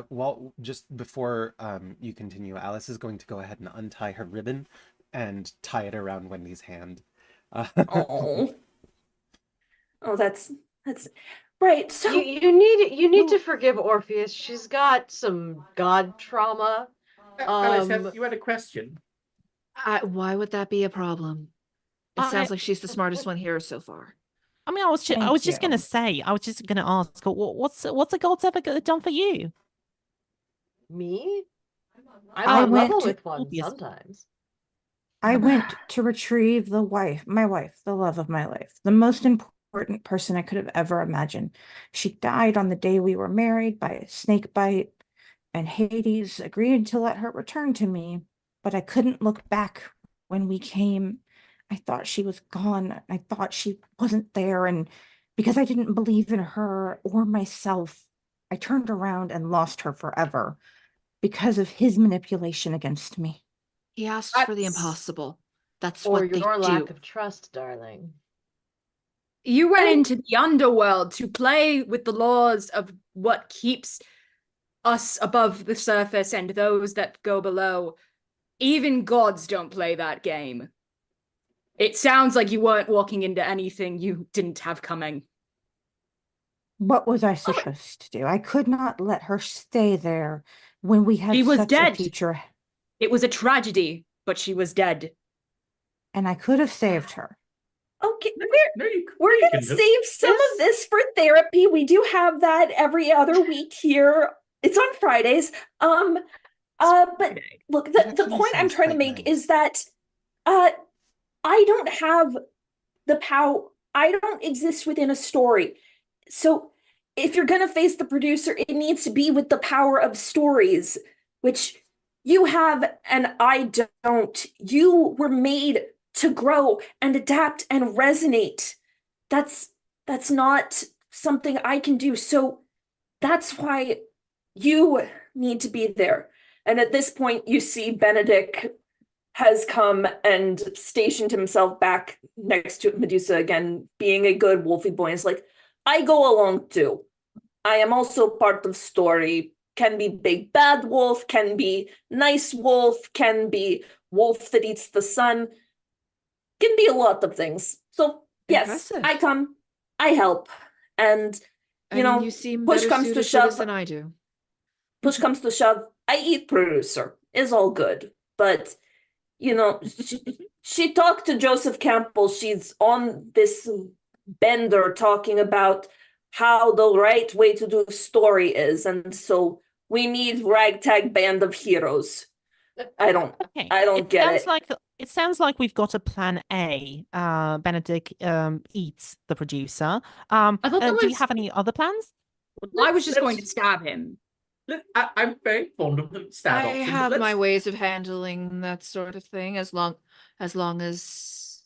Well, just before you continue, Alice is going to go ahead and untie her ribbon and tie it around Wendy's hand. oh. Oh, that's right. So You need to forgive Orpheus. She's got some god trauma. Alice, you had a question. Why would that be a problem? It sounds like she's the smartest one here so far. I mean, I was just gonna say, I was just gonna ask, what's a god's ever done for you? Me? I'm I on went level to- with one Obvious. sometimes. I went to retrieve my wife, the love of my life, the most important person I could have ever imagined. She died on the day we were married by a snake bite, and Hades agreed to let her return to me, but I couldn't look back when we came. I thought she was gone. I thought she wasn't there, and because I didn't believe in her or myself, I turned around and lost her forever because of his manipulation against me. He asks for the That's- impossible. That's Or what they your do. lack of trust, darling. You went into the underworld to play with the laws of what keeps us above the surface and those that go below. Even gods don't play that game. It sounds like you weren't walking into anything you didn't have coming. What was I supposed to do? I could not let her stay there when we had She was such dead. a future, It was a tragedy, but she was dead. and I could have saved her. okay, No, you we're gonna couldn't have. save some of this for therapy. We do have that every other week here. It's on Fridays. But look, the actually point I'm sounds trying to quite make nice. is that I don't have the power. I don't exist within a story. So if you're gonna face the producer, it needs to be with the power of stories, which you have and I don't. You were made to grow and adapt and resonate. That's not something I can do. So that's why you need to be there. And at this point, you see Benedict has come and stationed himself back next to Medusa again, being a good wolfy boy. It's like, I go along too. I am also part of story. Can be big bad wolf, can be nice wolf, can be wolf that eats the sun. Can be a lot of things. So yes, Impressive. I come, I help, and I you mean, know, you seem push better comes to suited for this shove. than I do. Push comes to shove, I eat producer. Is all good, but you know, she talked to Joseph Campbell. She's on this bender talking about how the right way to do story is, and so we need ragtag band of heroes. I don't Okay. get sounds it. like it sounds like we've got a plan A. Benedict eats the producer. I thought that Do you was- have any other plans? I was just going to Let's- stab him. I'm very fond of the stab I option. but have my let's- ways of handling that sort of thing as long as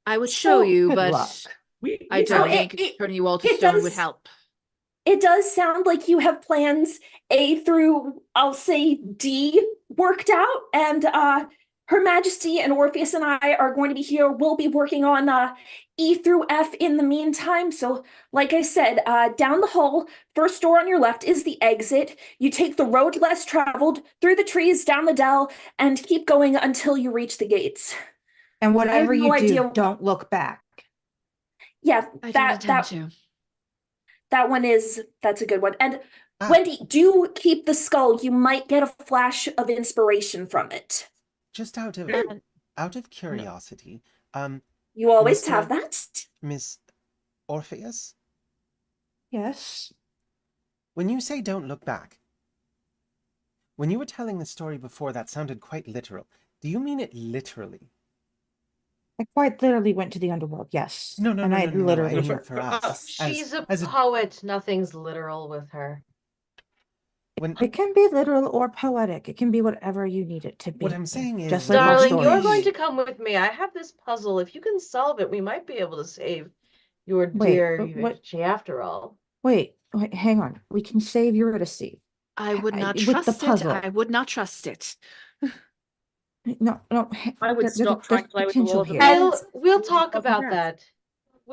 I would show So, you, good luck. luck. I So don't think turning you all to it stone does- would help. It does sound like you have plans A through, I'll say, D worked out, and Her Majesty and Orpheus and I are going to be here. We'll be working on E through F in the meantime. So, like I said, down the hall, first door on your left is the exit. You take the road less traveled, through the trees, down the dell, and keep going until you reach the gates. And whatever no you do, idea- don't look back. Yeah, I don't that intend to. that one that's a good one. And Ah. Wendy, do keep the skull. You might get a flash of inspiration from it. Just out of curiosity, You always Mr. have that. Miss Orpheus, Yes. when you say don't look back, when you were telling the story before, that sounded quite literal. Do you mean it literally? I quite literally went to the underworld, yes. No, no, and no, I no, no, no. literally I mean For for us. us. She's a as poet. Nothing's literal with her. when It can be literal or poetic. It can be whatever you need it to be. What I'm saying is, just like our Darling, you're stories. going to come with me. I have this puzzle. If you can solve it, we might be able to save your Wait, dear but what- Yuichi after all. Wait, hang on. We can save Eurydice. I would not with the trust it. puzzle. I would not trust it. No, I would stop trying to play with the potential walls of here. the- We'll talk Welcome about back. that.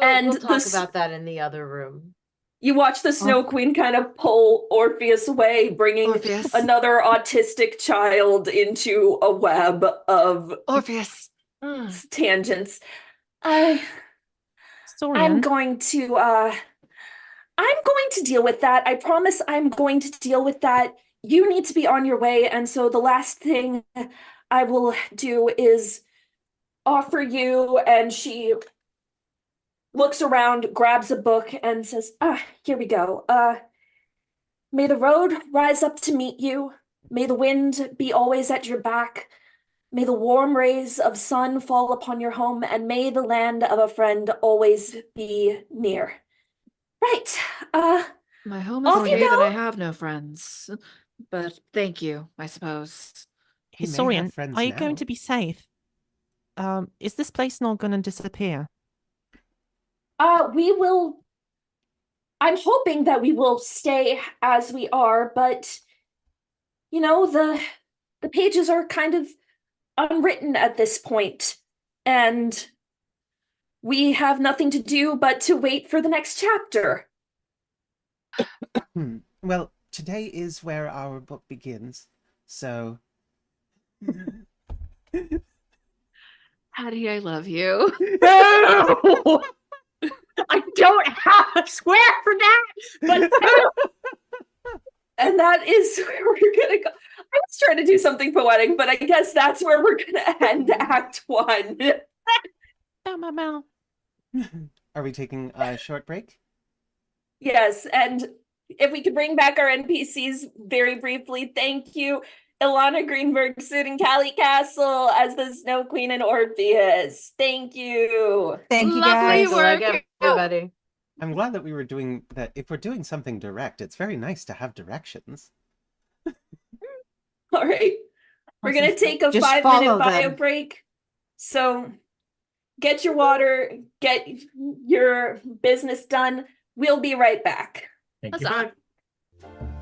And We'll talk this- about that in the other room. You watch the Snow Queen kind of pull Orpheus away, bringing Orpheus. another autistic child into a web of Orpheus. tangents. I'm Saurian, going to deal with that. I promise I'm going to deal with that. You need to be on your way, and so the last thing I will do is offer you, and she looks around, grabs a book, and says, here we go. May the road rise up to meet you. May the wind be always at your back. May the warm rays of sun fall upon your home, and may the land of a friend always be near. Right. My home is Off you here that go. I have no friends. But thank you, I suppose. He may have Saurian, friends are you now. going to be safe? Is this place not going to disappear? We will. I'm hoping that we will stay as we are, but you know, the pages are kind of unwritten at this point, and we have nothing to do but to wait for the next chapter. Well, today is where our book begins, so Addie, I love you. No! I don't have a square for that, but And that is where we're gonna go. I was trying to do something poetic, but I guess that's where we're gonna end Act 1. Bow, bow, bow. are we taking a short break? Yes, and if we could bring back our NPCs very briefly, thank you. Ilana Greenberg-Sud and Callie Castle as the Snow Queen and Orpheus. Thank you. Thank you, Lovely guys. Good luck, work. everybody. I'm glad that we were doing that. If we're doing something direct, it's very nice to have directions. All right. We're Awesome. going to take a Just 5-minute follow bio them. break. So get your water, get your business done. We'll be right back. Thank you. Huzzah. Bye.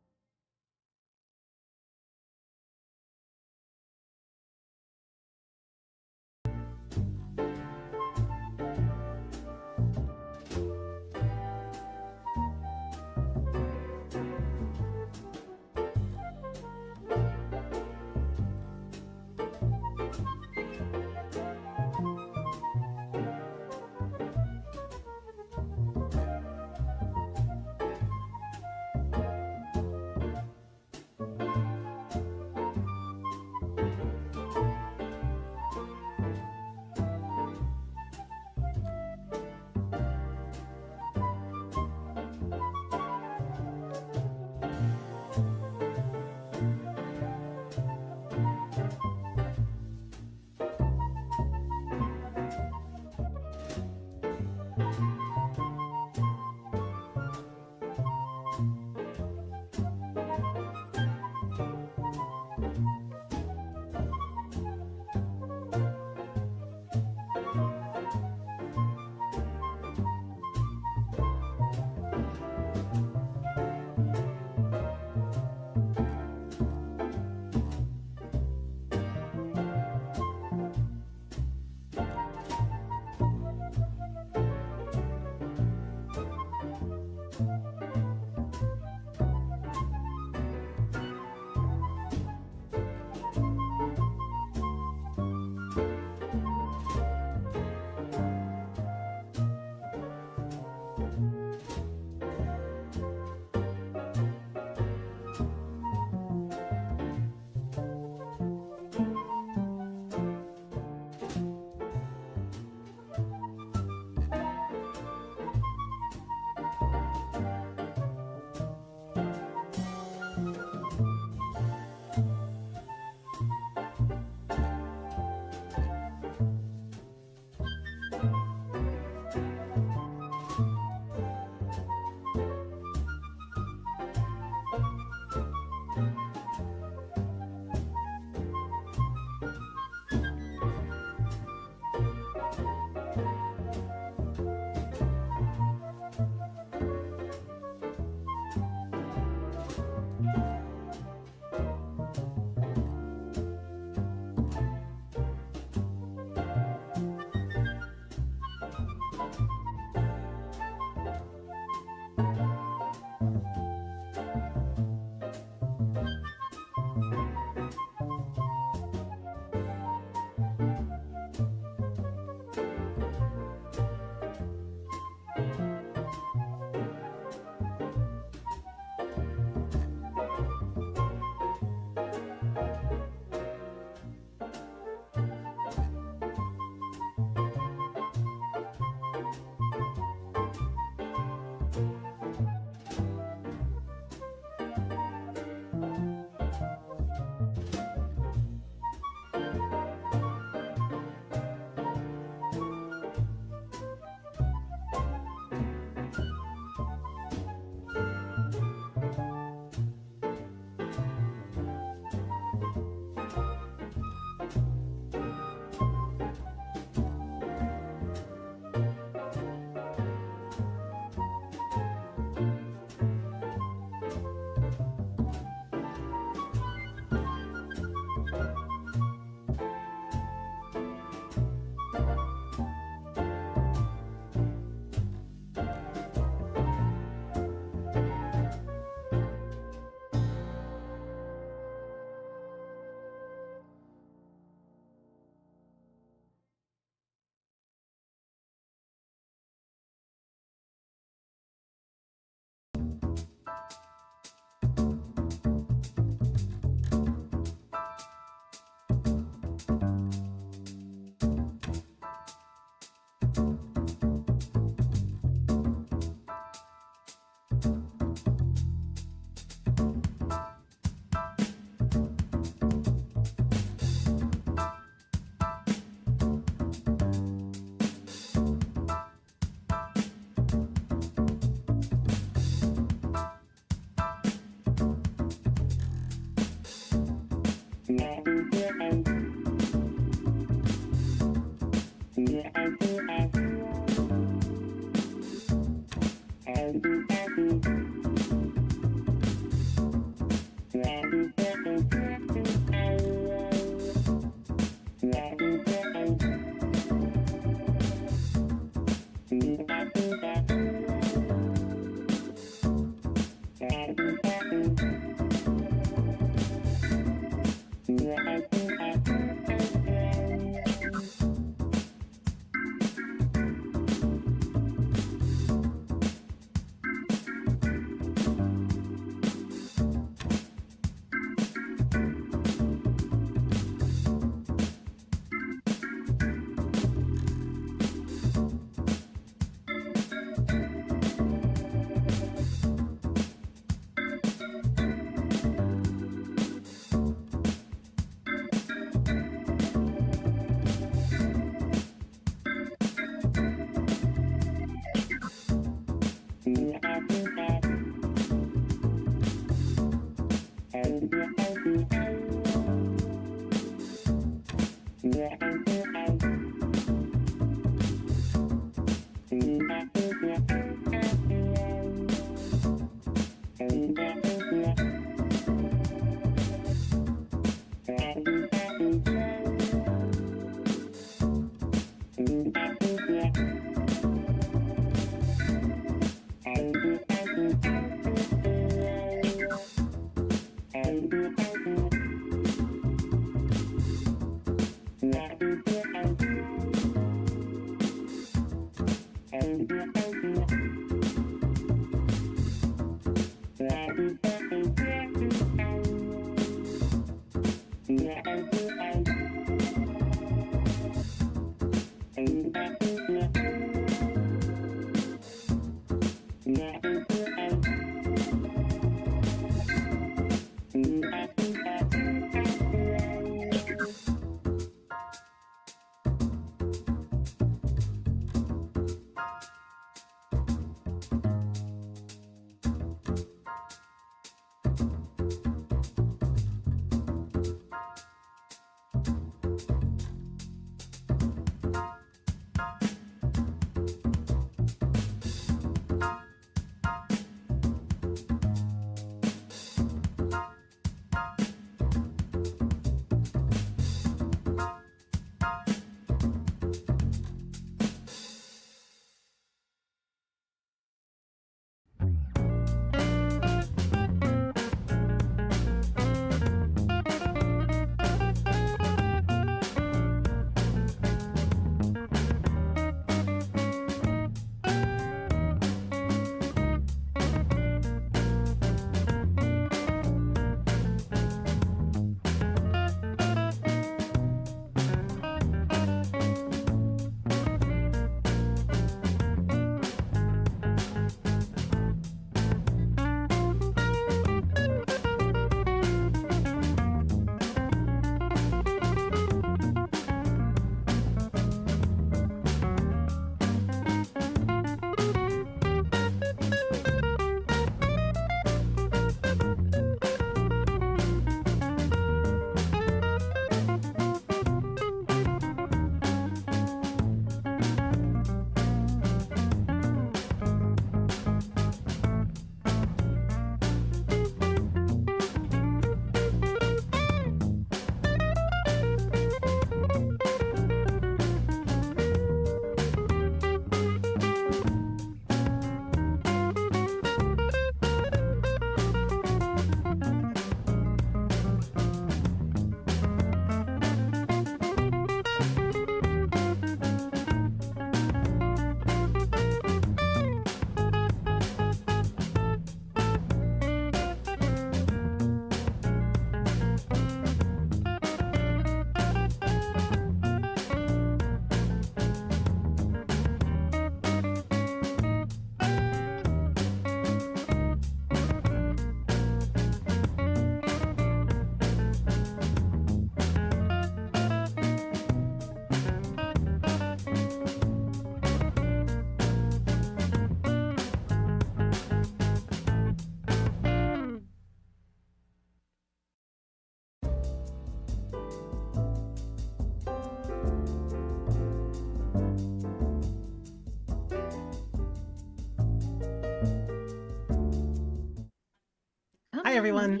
Hi, everyone.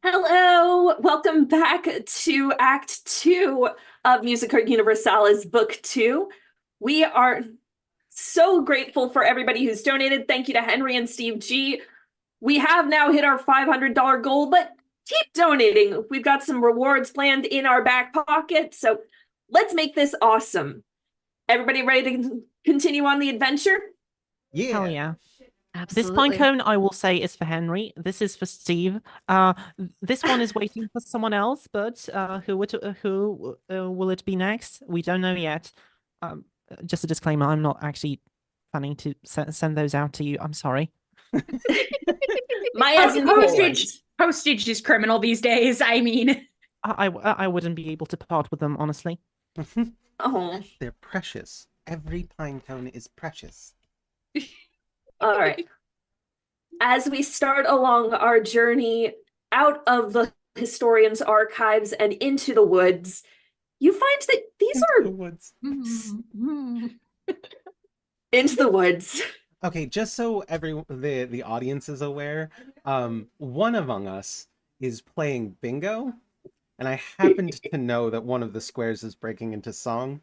Hello, welcome back to Act 2 of Musica Universalis Book 2. We are so grateful for everybody who's donated. Thank you to Henry and Steve G we have now hit our $500 goal, but keep donating. We've got some rewards planned in our back pocket, so let's make this awesome. Everybody ready to continue on the adventure? Yeah. Hell yeah. This Absolutely. pine cone, I will say, is for Henry. This is for Steve. This one is waiting for someone else, but who will it be next? We don't know yet. Just a disclaimer, I'm not actually planning to send those out to you. I'm sorry. Maeya's in Poland. Postage is criminal these days. I mean, I wouldn't be able to part with them, honestly. Oh, They're precious. Every pine cone is precious. all right. As we start along our journey out of the historian's archives and into the woods, you find that these Into are the woods. into the woods. Okay, just so the audience is aware, one among us is playing bingo, and I happened to know that one of the squares is breaking into song.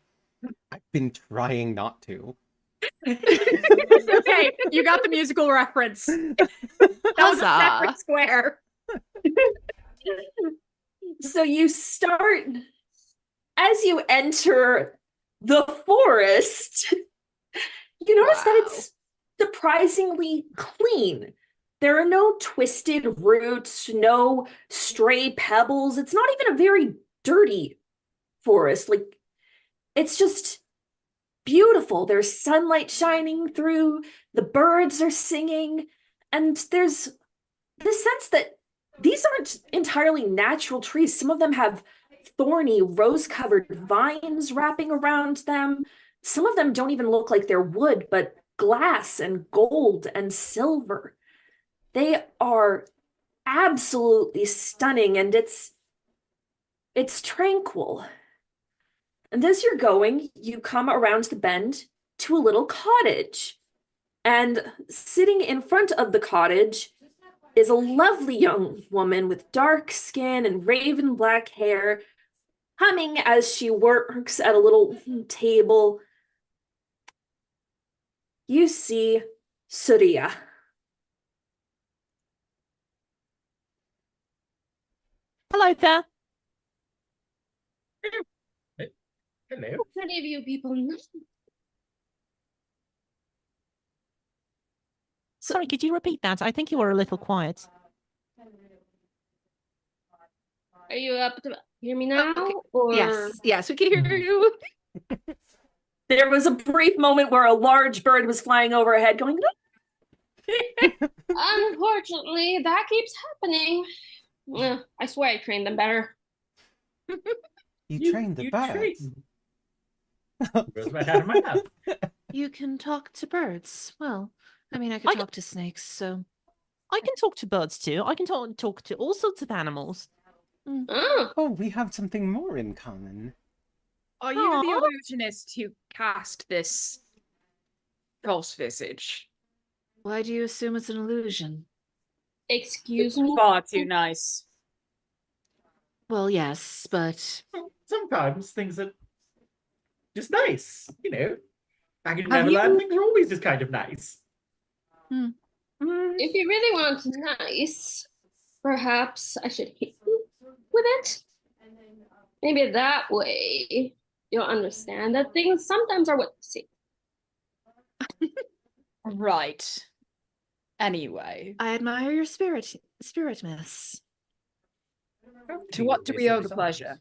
I've been trying not to. okay, you got the musical reference. That was a separate Huzzah. square. So you start, as you enter the forest, you notice that it's surprisingly clean. There are no twisted roots, no stray pebbles. It's not even a very dirty forest. Like, it's just beautiful. There's sunlight shining through, the birds are singing, and there's this sense that these aren't entirely natural trees. Some of them have thorny, rose-covered vines wrapping around them. Some of them don't even look like they're wood, but glass and gold and silver. They are absolutely stunning, and it's tranquil. And as you're going, you come around the bend to a little cottage. And sitting in front of the cottage is a lovely young woman with dark skin and raven black hair, humming as she works at a little table. You see Surya. Hello there. Hello. How many of you people know? Sorry, could you repeat that? I think you were a little quiet. Are you up to hear me now? Okay. Or Yes, we can hear you. There was a brief moment where a large bird was flying overhead going, unfortunately, that keeps happening. I swear I trained them better. You trained the birds. trained. Goes right out of my mouth. You can talk to birds. Well, I mean, I could talk to snakes, so. I can talk to birds too. I can talk to all sorts of animals. Oh, Oh, we have something more in common. Are you Aw. the illusionist who cast this false visage? Why do you assume it's an illusion? excuse me. Far too nice. Well, yes, but Sometimes things are just nice, you know. Back in Have Neverland, you- things are always just kind of nice. If you really want nice, perhaps I should hit you with it. Maybe that way you'll understand that things sometimes are what you see. Right. Anyway, I admire your spirit, miss. to what do we owe the pleasure?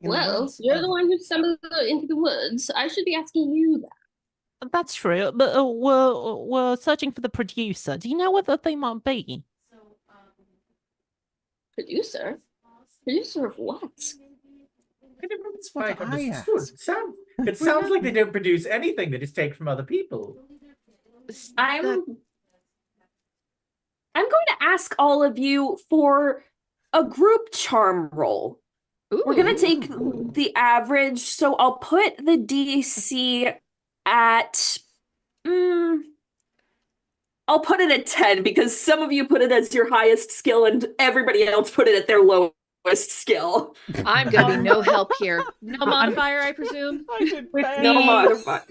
In the Well, words you're of- the one who stumbled into the woods. I should be asking you that. That's true, but we're searching for the producer. Do you know whether they might be? Producer? Producer of what? I never That's what quite I understood. It sounds like they don't produce anything that is taken from other people. I'm going to ask all of you for a group charm roll. We're going to take the average, so I'll put the DC at I'll put it at 10 because some of you put it as your highest skill and everybody else put it at their lowest skill. I'm gonna be no help here. No modifier, I presume. With no modifier.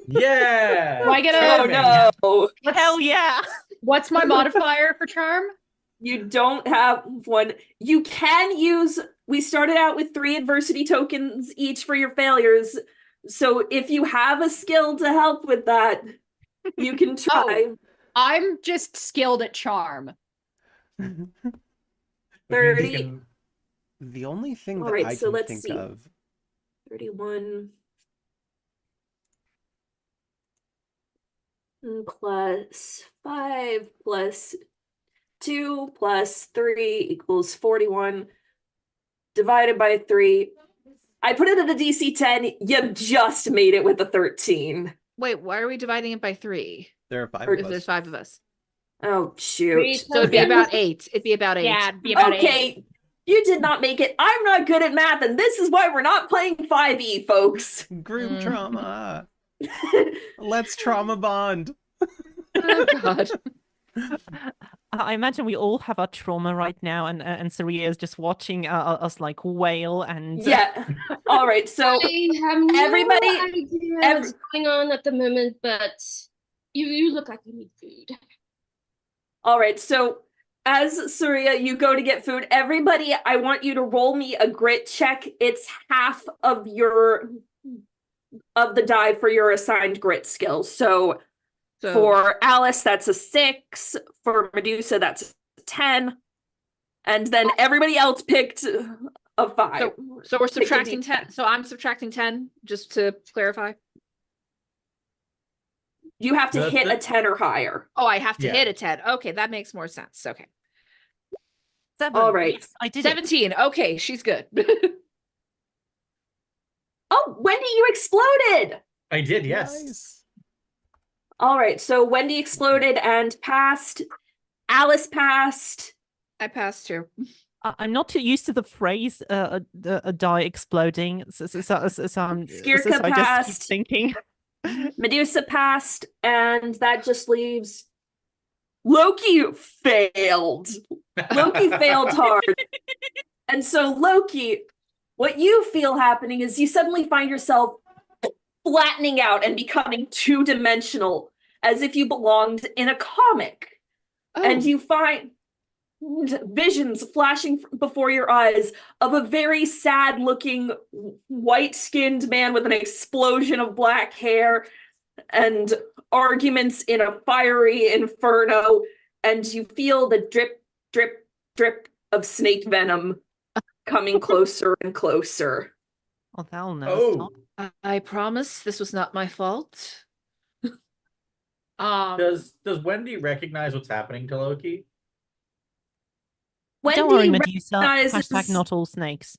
Yeah. Do I get a- Charming. Oh no, Hell yeah! What's my modifier for charm? you don't have one. You can use, we started out with 3 adversity tokens each for your failures. So if you have a skill to help with that, you can try. I'm just skilled at charm. 30. The only thing All that right, I so can let's think see. of 31 plus 5 plus 2 plus 3 equals 41 divided by 3. I put it at a DC 10. You just made it with a 13. Wait, why are we dividing it by 3? there are 5 Or of If us. there's 5 of us. Oh, Three shoot. So it'd be Yeah. about 8. It'd be about 8. Yeah, it'd be about Okay, you did not make it. I'm not good at math, and this is why we're not playing 5e, folks. Group Mm. trauma. Let's trauma bond. Oh god. I imagine we all have our trauma right now, and Saria is just watching us like wail and Yeah. All right, so I have no everybody- idea what's going on at the moment, but you look like you need food. all right, so as Surya, you go to get food. Everybody, I want you to roll me a grit check. It's half of the die for your assigned grit skill. So for Alice, that's a 6. For Medusa, that's a 10. And then everybody else picked a 5. So we're Pick a subtracting D10. 10. So I'm subtracting 10, just to clarify. You have to That's hit the- a 10 or higher. Oh, I have to Yeah. hit a 10. Okay, that makes more sense. Okay. 7. All right. Yes, I did it. 17. Okay, she's good. Oh, Wendy, you exploded! I did, yes. Nice. All right, so Wendy exploded and passed. Alice passed. I passed too. I'm not too used to the phrase a die exploding, so I'm Skirka I just keep passed. thinking. Medusa passed, and that just leaves Loki failed. Loki failed hard. And so Loki, what you feel happening is you suddenly find yourself flattening out and becoming 2-dimensional, as if you belonged in a comic. Oh, And you find visions flashing before your eyes of a very sad looking white-skinned man with an explosion of black hair and arguments in a fiery inferno, and you feel the drip drip drip of snake venom coming closer and closer. Oh, that'll never Oh, stop. I promise this was not my fault. does Wendy recognize what's happening to Loki? Don't worry, Wendy Medusa. recognizes- Hashtag not all snakes.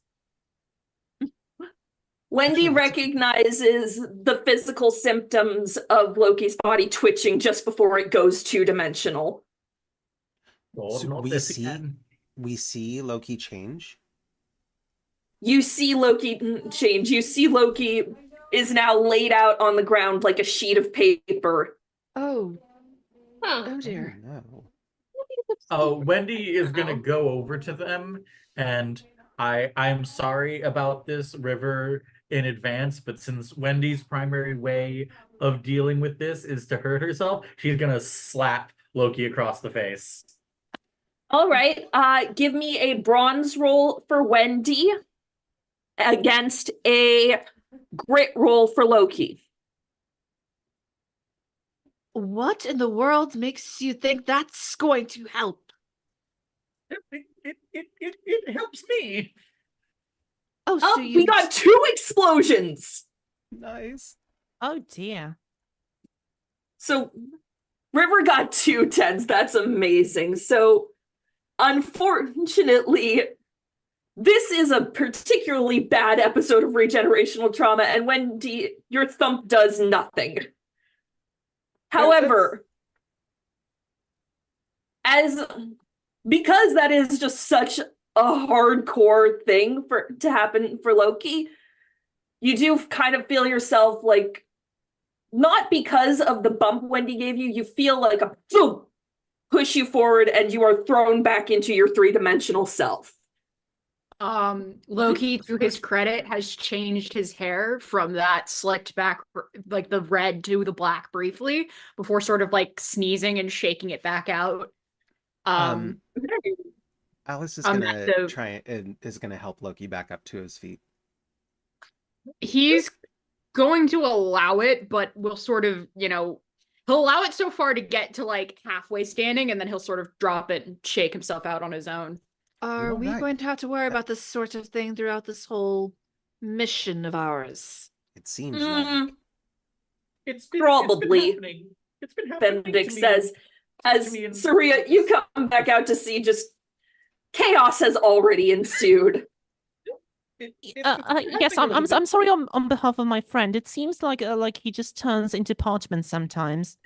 Wendy recognizes the physical symptoms of Loki's body twitching just before it goes 2-dimensional. Oh, So not we this see- again. We see Loki change. You see Loki change. You see Loki is now laid out on the ground like a sheet of paper. Oh, Huh. oh dear. Oh, no. Oh, Wendy is gonna go over to them, and I'm sorry about this, River, in advance, but since Wendy's primary way of dealing with this is to hurt herself, she's gonna slap Loki across the face. All right, give me a bronze roll for Wendy against a grit roll for Loki. What in the world makes you think that's going to help? It helps me. Oh, Oh, so we got 2 explosions. Nice. Oh dear. So River got 2 10s. That's amazing. So unfortunately, this is a particularly bad episode of regenerational trauma, and Wendy, your thump does nothing. However, because that is just such a hardcore thing to happen for Loki, you do kind of feel yourself like, not because of the bump Wendy gave you, you feel like a boom, push you forward and you are thrown back into your 3-dimensional self. Loki, to his credit, has changed his hair from that slicked back, like the red to the black briefly, before sort of like sneezing and shaking it back out. Alice is um, gonna so- try and is gonna help Loki back up to his feet. He's going to allow it, but will sort of, he'll allow it so far to get to like halfway standing, and then he'll sort of drop it and shake himself out on his own. Are we Alright. going to have to worry about this sort of thing throughout this whole mission of ours? It seems like It's been Probably. happening. It's been happening. Benedict to me. says, as me in- Saria, you come back out to see just chaos has already ensued. Yes, I'm sorry on behalf of my friend. It seems like he just turns into parchment sometimes.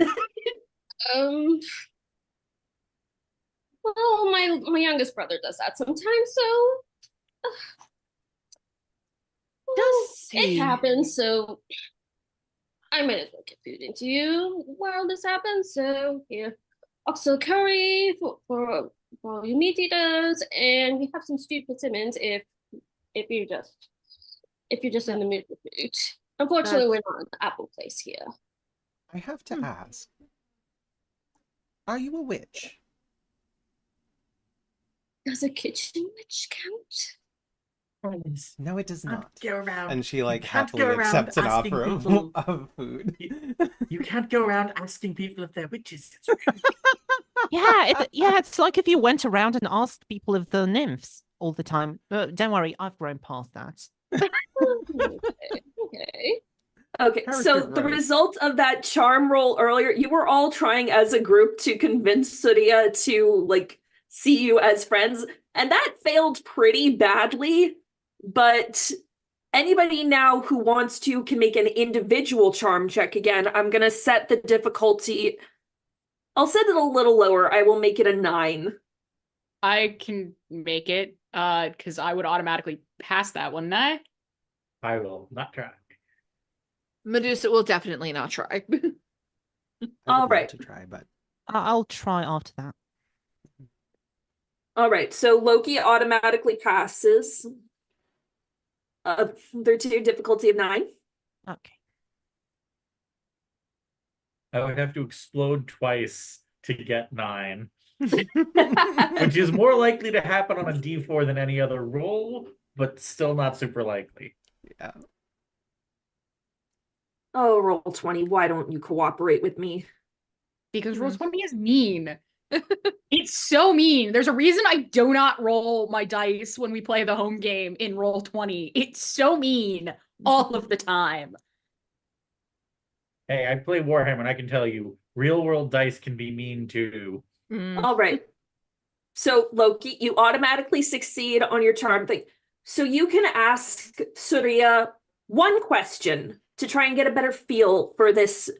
Well, my youngest brother does that sometimes, so Does it he? happens. So I might as well get food into you while this happens. So here, oxtail curry for your meat eaters, and we have some stewed persimmons if you're just in the mood for food. Unfortunately, we're not in the apple place here. I have to ask. Are you a witch? Does a kitchen witch count? No, it does not. Go around. And she like You can't happily go around accepts an asking offer people- of food. You can't go around asking people if they're witches. It's like if you went around and asked people if they're nymphs all the time. Don't worry, I've grown past that. Okay. Okay, so Character the growth. result of that charm roll earlier, you were all trying as a group to convince Surya to like see you as friends, and that failed pretty badly. But anybody now who wants to can make an individual charm check again. I'm gonna set the difficulty. I'll set it a little lower. I will make it a 9. I can make it, because I would automatically pass that, wouldn't I? I will not try. Medusa will definitely not try. I would All love right. to try, but I'll try after that. All right, so Loki automatically passes. They're to difficulty of 9. Okay. I would have to explode twice to get 9, which is more likely to happen on a D4 than any other roll, but still not super likely. yeah. Oh, roll 20. Why don't you cooperate with me? Because roll 20 is mean. It's so mean. There's a reason I do not roll my dice when we play the home game in roll 20. It's so mean all of the time. Hey, I play Warhammer, and I can tell you, real-world dice can be mean too. All right. So, Loki, you automatically succeed on your charm thing. So you can ask Surya one question to try and get a better feel for this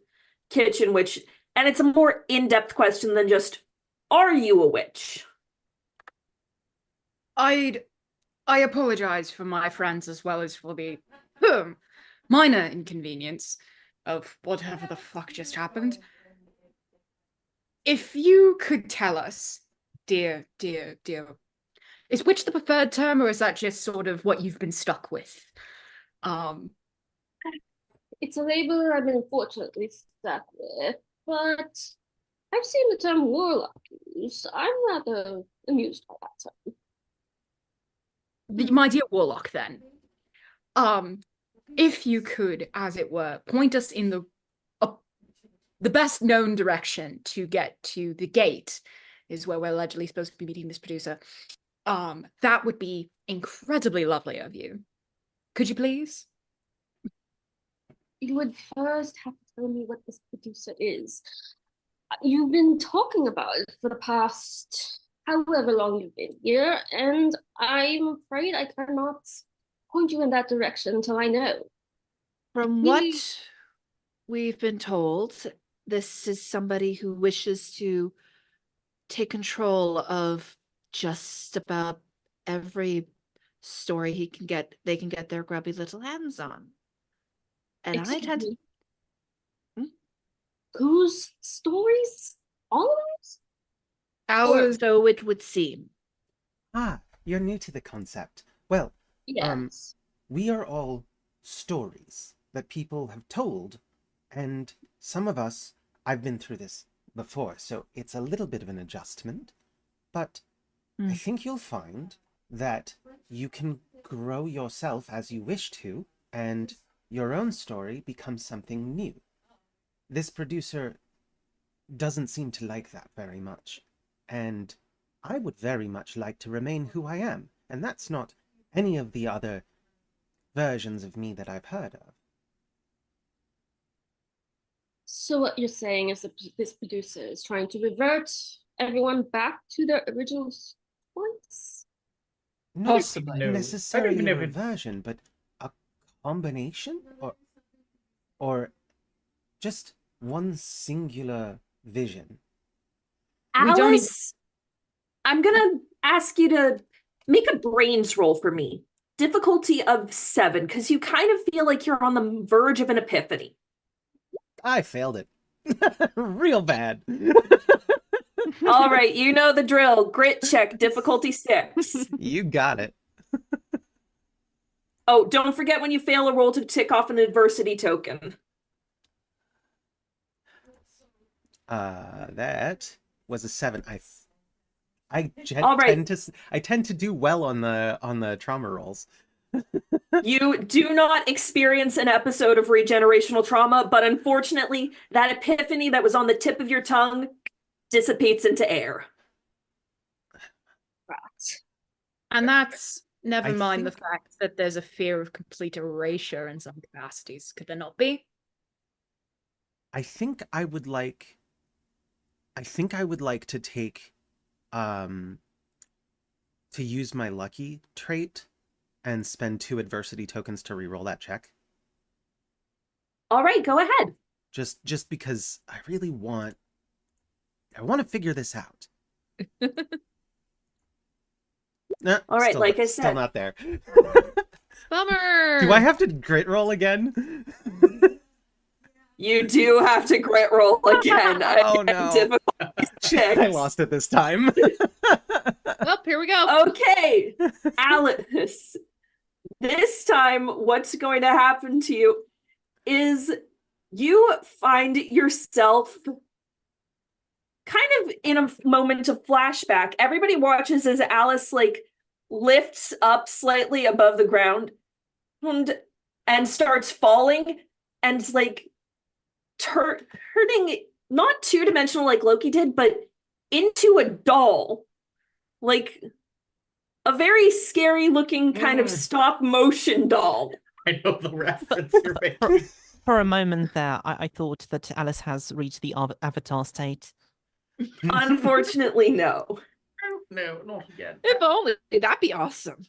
kitchen witch. And it's a more in-depth question than just, are you a witch? I apologize for my friends as well as for the minor inconvenience of whatever the fuck just happened. If you could tell us, dear, is witch the preferred term, or is that just sort of what you've been stuck with? It's a label I've been unfortunately stuck with, but I've seen the term warlock used. I'm rather amused by that term. My dear warlock, then, if you could, as it were, point us in the best known direction to get to the gate, is where we're allegedly supposed to be meeting this producer. That would be incredibly lovely of you. Could you please? You would first have to tell me what this producer is. You've been talking about it for the past however long you've been here, and I'm afraid I cannot point you in that direction until I know. From Maybe- what we've been told, this is somebody who wishes to take control of just about every story they can get their grubby little hands on. And I tend to... Whose stories? All of ours? Ours, so it would seem. Ah, you're new to the concept. Well, Yes. we are all stories that people have told, and some of us, I've been through this before, so it's a little bit of an adjustment, but I think you'll find that you can grow yourself as you wish to, and your own story becomes something new. This producer doesn't seem to like that very much, and I would very much like to remain who I am, and that's not any of the other versions of me that I've heard of. So what you're saying is that this producer is trying to revert everyone back to their original points? Not Possibly. No. I don't necessarily even a know if it's- reversion, but a combination, or just one singular vision. We don't even- Alice, I'm gonna ask you to make a brains roll for me. Difficulty of 7, because you kind of feel like you're on the verge of an epiphany. I failed it. Real bad. All right, you know the drill. Grit check, difficulty 6. You got it. Oh, don't forget when you fail a roll to tick off an adversity token. That was a 7. All right. I tend to do well on the trauma rolls. You do not experience an episode of regenerational trauma, but unfortunately, that epiphany that was on the tip of your tongue dissipates into air. Right. And that's never I mind the think- fact that there's a fear of complete erasure in some capacities. Could there not be? I think I would like to take to use my lucky trait and spend 2 adversity tokens to reroll that check. All right, go ahead. Just because I really want to figure this out. Nah, All right, still like I still said. not there. Bummer. Do I have to grit roll again? You do have to grit roll again. Oh, Again, no. difficulty 6. I lost it this time. Well, here we go. Okay, Alice. This time, what's going to happen to you is you find yourself kind of in a moment of flashback. Everybody watches as Alice lifts up slightly above the ground and starts falling and turning not 2-dimensional like Loki did, but into a doll. Like a very scary looking kind of stop motion doll. I know the reference you're making. For a moment there, I thought that Alice has reached the avatar state. Unfortunately, no. No, not again. If only, that'd be awesome.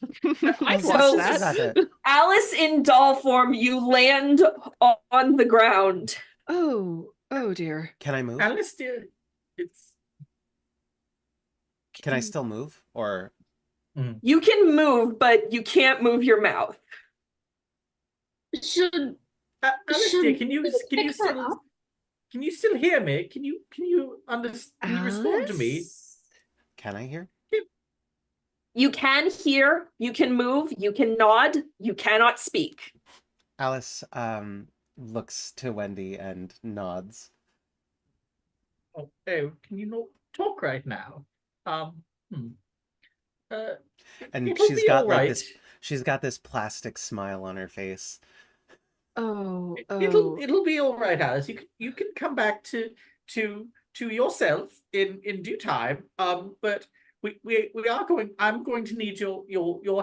I'd So- watch that. Alice in doll form, you land on the ground. Oh dear. Can I move? Alice, dear, it's Can I still move? Or You can move, but you can't move your mouth. Should Alice, should dear, can you we pick her still up? can you still hear me? Can you respond to me? Alice? can I hear? You can hear, you can move, you can nod, you cannot speak. Alice looks to Wendy and nods. Oh, can you not talk right now? And it'll she's be got all like right. this she's got this plastic smile on her face. Oh. It'll be all right, Alice. You can come back to yourself in due time. But we are going. I'm going to need your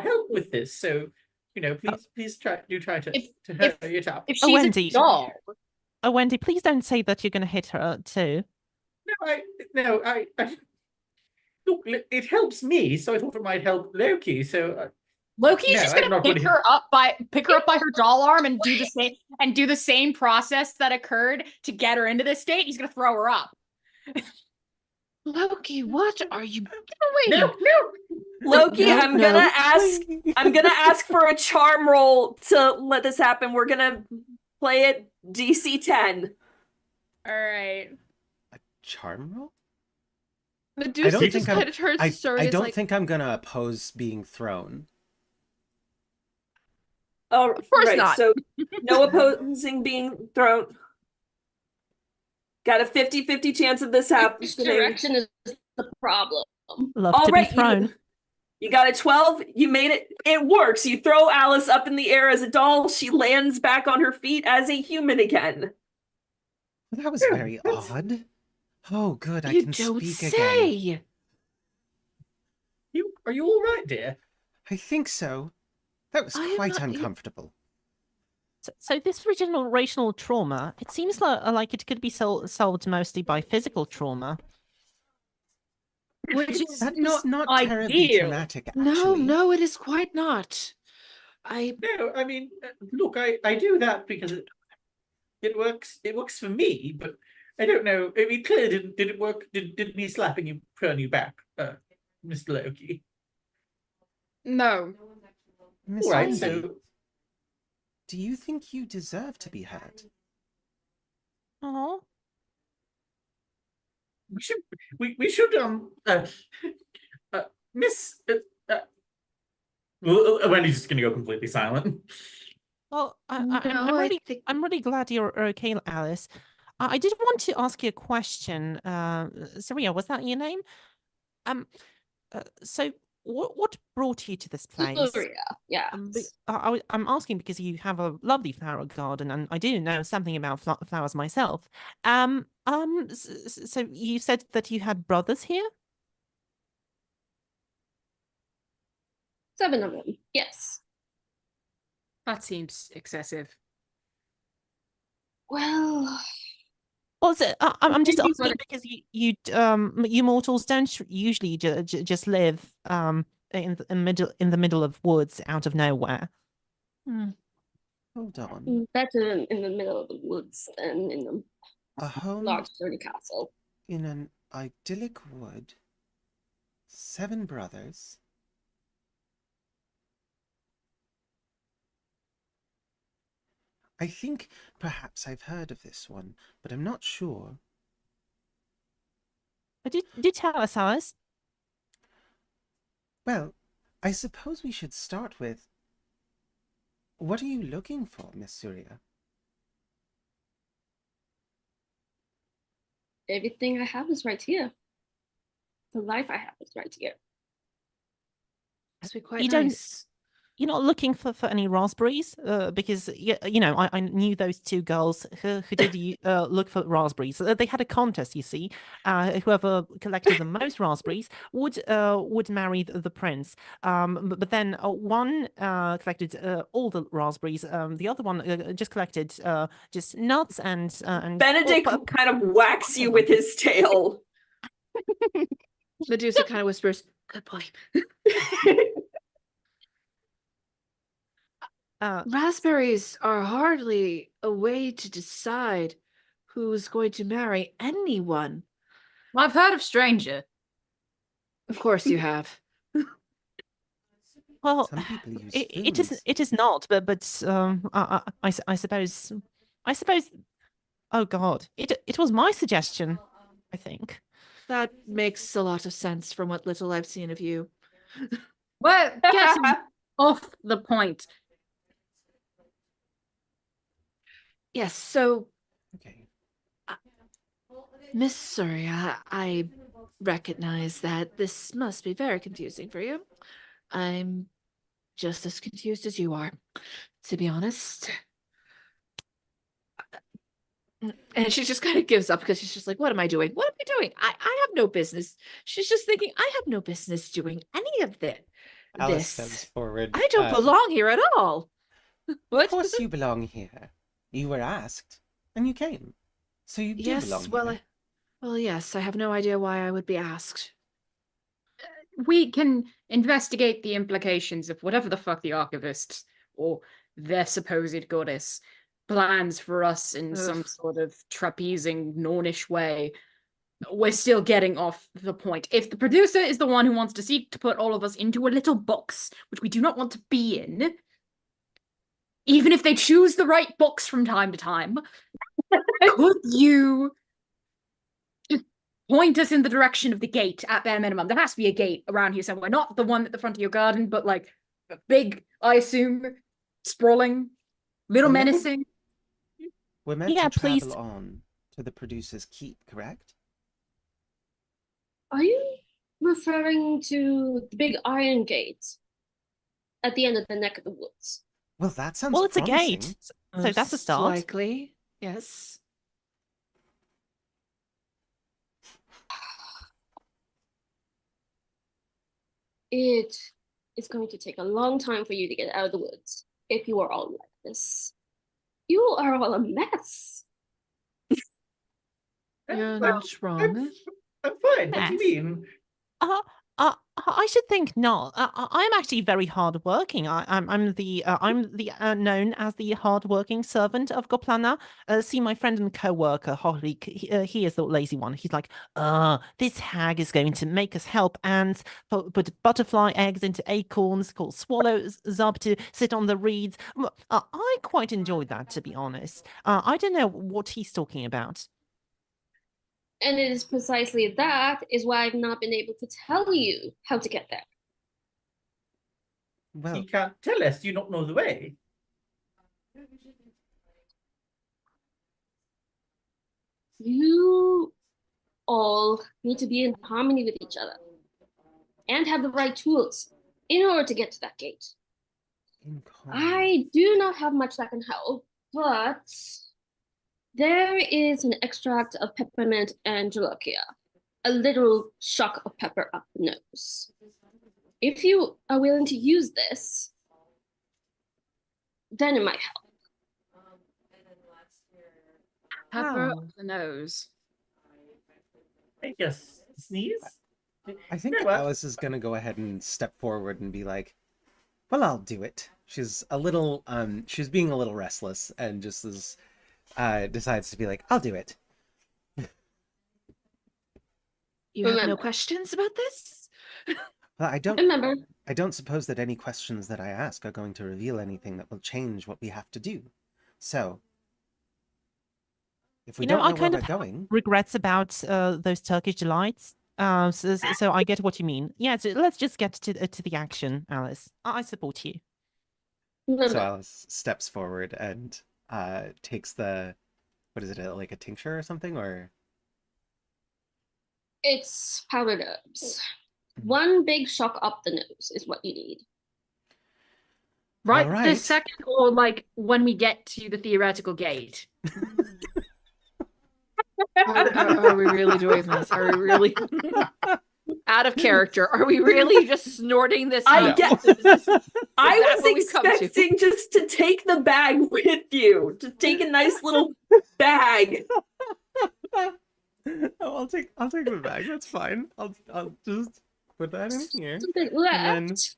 help with this. So please try to hurry it up. If Oh, she's Wendy. a doll, Oh, Wendy, please don't say that you're going to hit her too. No, I look. It helps me, so I thought it might help Loki. So Loki's No, just I'm gonna not pick gonna- her up by her doll arm and do the same process that occurred to get her into this state. He's gonna throw her up. Loki, what are you doing? no. Loki, No, I'm no, gonna ask for a charm roll to let this happen. We're gonna play it DC 10. All right. Charm roll? Medusa don't just think I'm- kind of turns to Suri I and is don't like, think I'm gonna oppose being thrown. Oh, Of course right. not. So no opposing being thrown. Got a 50-50 chance of this Which happening. direction is the problem? Love All to right, be thrown. you got a 12. You made it. It works. You throw Alice up in the air as a doll. She lands back on her feet as a human again. That was very odd. Oh, good, I You can don't speak say. again. Are you all right, dear? I think so. That was I am quite not- uncomfortable. So this regenerational trauma, it seems like it could be solved mostly by physical trauma. Which is That is not terribly ideal. traumatic, No, actually. no, it is quite not. No, I mean, look, I do that because it works. It works for me, but I don't know. I mean, clearly, did it work? Did me slapping you turn you back, Mr. Loki? No. Miss All right, Wendy, so do you think you deserve to be hurt? Oh, we should Miss Wendy's just gonna go completely silent. well, No, I think I'm really glad you're okay, Alice. I did want to ask you a question. Saria, was that your name? So what brought you to this place? Gloria, yeah. I'm asking because you have a lovely flower garden, and I do know something about flowers myself. So you said that you had brothers here? 7 of them, yes. That seems excessive. Well, Well, I'm just Maybe asking what- because you mortals don't usually just live in the middle of woods out of nowhere. Hold on. better in the middle of the woods than in A a home large sturdy castle. in an idyllic wood. 7 brothers. I think perhaps I've heard of this one, but I'm not sure. Do tell us, Alice. Well, I suppose we should start with... What are you looking for, Miss Surya? Everything I have is right here. The life I have is right here. must be quite You don't- nice. You're not looking for any raspberries, because I knew those 2 girls who did look for raspberries. They had a contest, you see. Whoever collected the most raspberries would marry the prince. But then one collected all the raspberries. The other one just collected just nuts and Benedict kind of whacks you with his tail. Medusa kind of whispers, "Good boy." Raspberries are hardly a way to decide who's going to marry anyone. Well, I've heard of stranger. Of course you have. Well, Some people use it is spoons. it is not, but I suppose. Oh God, it was my suggestion, I think. That makes a lot of sense from what little I've seen of you. Well, getting off the point. Yes, so Okay. Miss Surya, I recognize that this must be very confusing for you. I'm just as confused as you are, to be honest. And she just kind of gives up because she's just like, what am I doing? What am I doing? I have no business. She's just thinking, I have no business doing any of this. Alice steps forward. I don't belong here at all. What? Of course you belong here. You were asked, and you came. So you do belong Yes, here. well, yes, I have no idea why I would be asked. We can investigate the implications of whatever the fuck the archivists or their supposed goddess plans for us in some Ugh. sort of trapezing Nornish way. We're still getting off the point. If the producer is the one who wants to seek to put all of us into a little box, which we do not want to be in, even if they choose the right box from time to time, could you just point us in the direction of the gate at bare minimum? There has to be a gate around here somewhere, not the one at the front of your garden, but like a big, I assume, sprawling, little We're meant- menacing. We're meant Yeah, to travel please. on to the producer's keep, correct? Are you referring to the big iron gate at the end of the neck of the woods? Well, that sounds Well, it's promising. a gate, so that's a Most start. likely, yes. It is going to take a long time for you to get out of the woods if you are all like this. You are all a mess. You're I'm- not wrong. I'm fine. What do you Mess. mean? I should think not. I'm actually very hardworking. I'm the known as the hardworking servant of Goplana. See, my friend and co-worker Holly, he is the lazy one. He's like, this hag is going to make us help ants put butterfly eggs into acorns, call swallows up to sit on the reeds. I quite enjoyed that, to be honest. I don't know what he's talking about. And it is precisely that is why I've not been able to tell you how to get there. Well, You can't tell us. You don't know the way. You all need to be in harmony with each other and have the right tools in order to get to that gate. in common. I do not have much that can help, but there is an extract of peppermint and jolokia, a little shock of pepper up the nose. If you are willing to use this, then it might help. Pepper Ow. up the nose. I guess sneeze. I think Yeah, well- Alice is gonna go ahead and step forward and be like, "Well, I'll do it." She's a little, she's being a little restless and just decides to be like, "I'll do it." You have no Remember. questions about this? Well, I Remember, don't suppose that any questions that I ask are going to reveal anything that will change what we have to do. So, if we You know, don't I know where kind we're of going, regrets about those Turkish delights. So I get what you mean. Yeah, so let's just get to the action, Alice. I support you. so remember, Alice steps forward and takes the, what is it, like a tincture or something, or it's powdered herbs. One big shock up the nose is what you need. Right, All right. this second, or like when we get to the theoretical gate. Are we really doing this? Are we really out of character? Are we really just snorting this? I up? get- Is this- I that was what we've come to? expecting just to take the bag with you. Just take a nice little bag. oh, I'll take the bag. That's fine. I'll just put that in here. Something And left.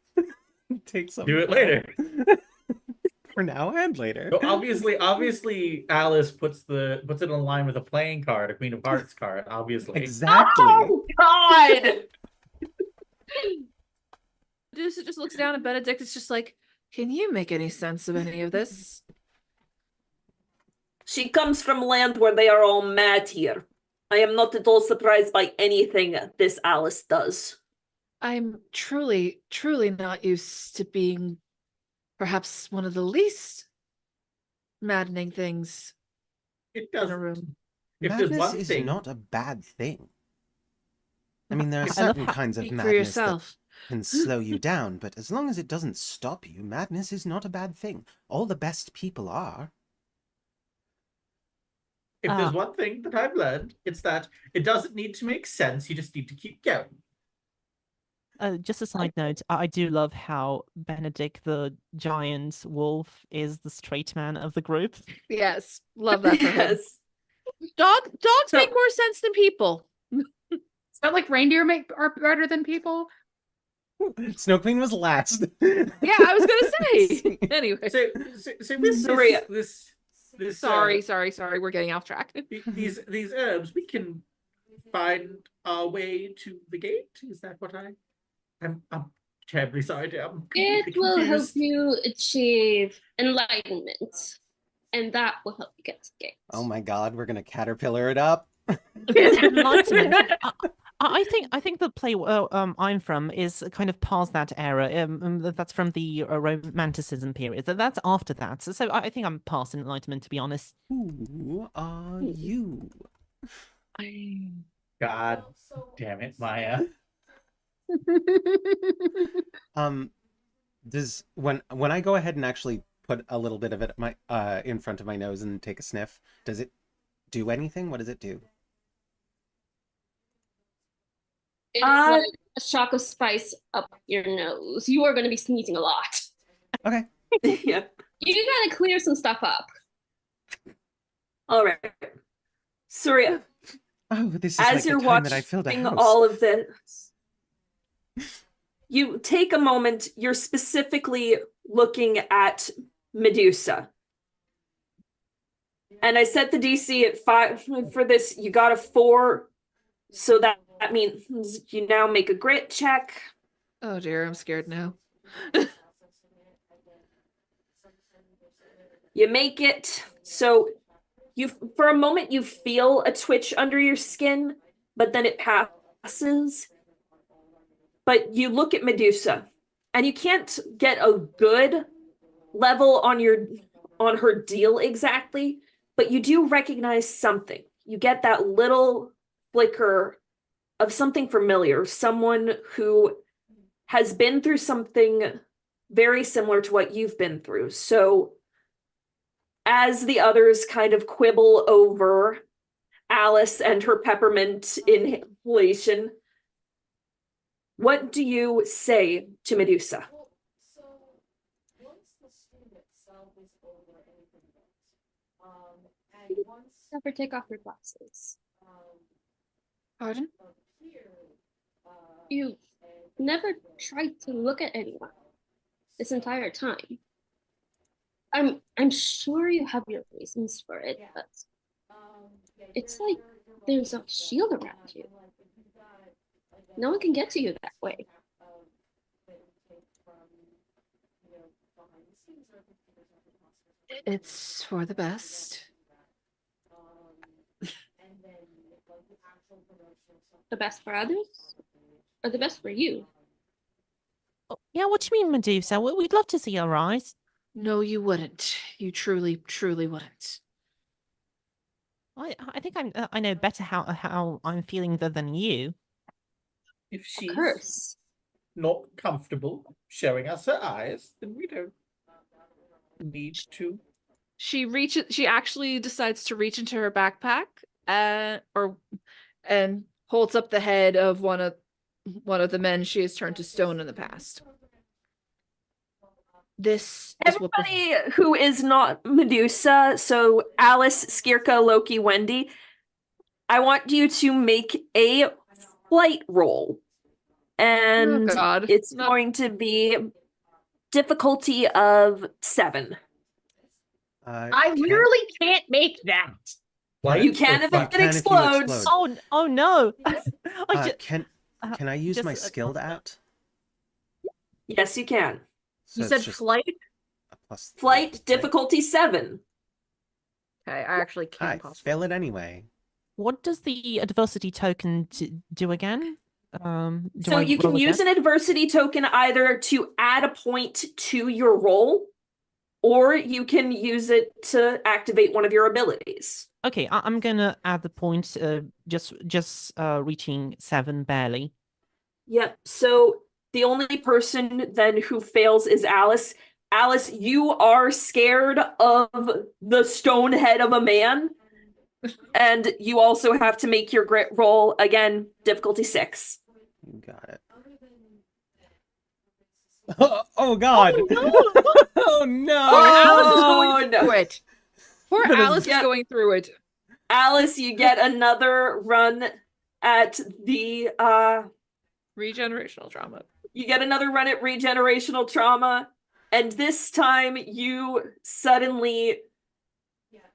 Take some. Do it later. For now and later. So obviously, Alice puts it in line with a playing card, a Queen of Hearts card. Obviously, Exactly. Oh God! Medusa just looks down at Benedict. It's just like, can you make any sense of any of this? She comes from land where they are all mad here. I am not at all surprised by anything this Alice does. I'm truly, truly not used to being perhaps one of the least maddening things it in a does. room. If there's Madness one is thing, not a bad thing. I mean, there are I love certain how- kinds of Speak for madness that yourself. can slow you down, but as long as it doesn't stop you, madness is not a bad thing. All the best people are. if Ah. there's one thing that I've learned, it's that it doesn't need to make sense. You just need to keep going. Just a side note, I do love how Benedict the giant wolf is the straight man of the group. Yes, love that for him. Yes. Dogs So- make more sense than people. Is that like reindeer are better than people? Snow Queen was last. Yeah, I was gonna say. Anyway, So with Sorry. this sorry. We're getting off track. these herbs, we can find our way to the gate. Is that what I'm terribly sorry. I'm It completely will help confused. you achieve enlightenment, and that will help you get to the gate. Oh my god, we're gonna caterpillar it up. Enlightenment. I think the play I'm from is kind of past that era. That's from the Romanticism period. That's after that. So I think I'm past Enlightenment, to be honest. Who are you? God damn it, Maeya. Does when I go ahead and actually put a little bit of it in front of my nose and take a sniff, does it do anything? What does it do? It's like a shock of spice up your nose. You are going to be sneezing a lot. Okay. Yeah. You gotta clear some stuff up. All right. Surya, Oh, this is as like you're the time that I filled a watching house. all of this, you take a moment, you're specifically looking at Medusa. And I set the DC at 5 for this. You got a 4. So that means you now make a grit check. Oh dear, I'm scared now. You make it. So you, for a moment, you feel a twitch under your skin, but then it passes. But you look at Medusa, and you can't get a good level on her deal exactly, but you do recognize something. You get that little flicker of something familiar, someone who has been through something very similar to what you've been through. So as the others kind of quibble over Alice and her peppermint inhalation, what do you say to Medusa? Never take off your glasses. Pardon? You never tried to look at anyone this entire time. I'm sure you have your reasons for it, but it's like there's a shield around you. No one can get to you that way. It's for the best. The best for others? Or the best for you? Oh, yeah, what do you mean, Medusa? We'd love to see her rise. No, you wouldn't. You truly, truly wouldn't. I think I know better how I'm feeling than you. If A she's curse. not comfortable showing us her eyes, then we don't need to. She actually decides to reach into her backpack and holds up the head of one of the men she has turned to stone in the past. This is what Everybody who is not Medusa, so Alice, Skirka, Loki, Wendy, I want you to make a flight roll. And God. it's going to be difficulty of 7. I literally can't make that. You can if it explodes. Oh no! Can I use my skilled at? Yes, you can. So You it's said just flight? a plus 3, Flight right? difficulty 7. Okay, I actually I can't possibly. fail it anyway. What does the adversity token do again? So you can use an adversity token either to add a point to your roll, or you can use it to activate one of your abilities. Okay, I'm gonna add the point. Just reaching 7 barely. Yep. So the only person then who fails is Alice. Alice, you are scared of the stone head of a man. And you also have to make your grit roll. Again, difficulty 6. Got it. Oh God! Oh no! Alice is Oh, going through it. Poor Alice is Yeah. going through it. Alice, you get another run at the Regenerational trauma. you get another run at regenerational trauma, and this time you suddenly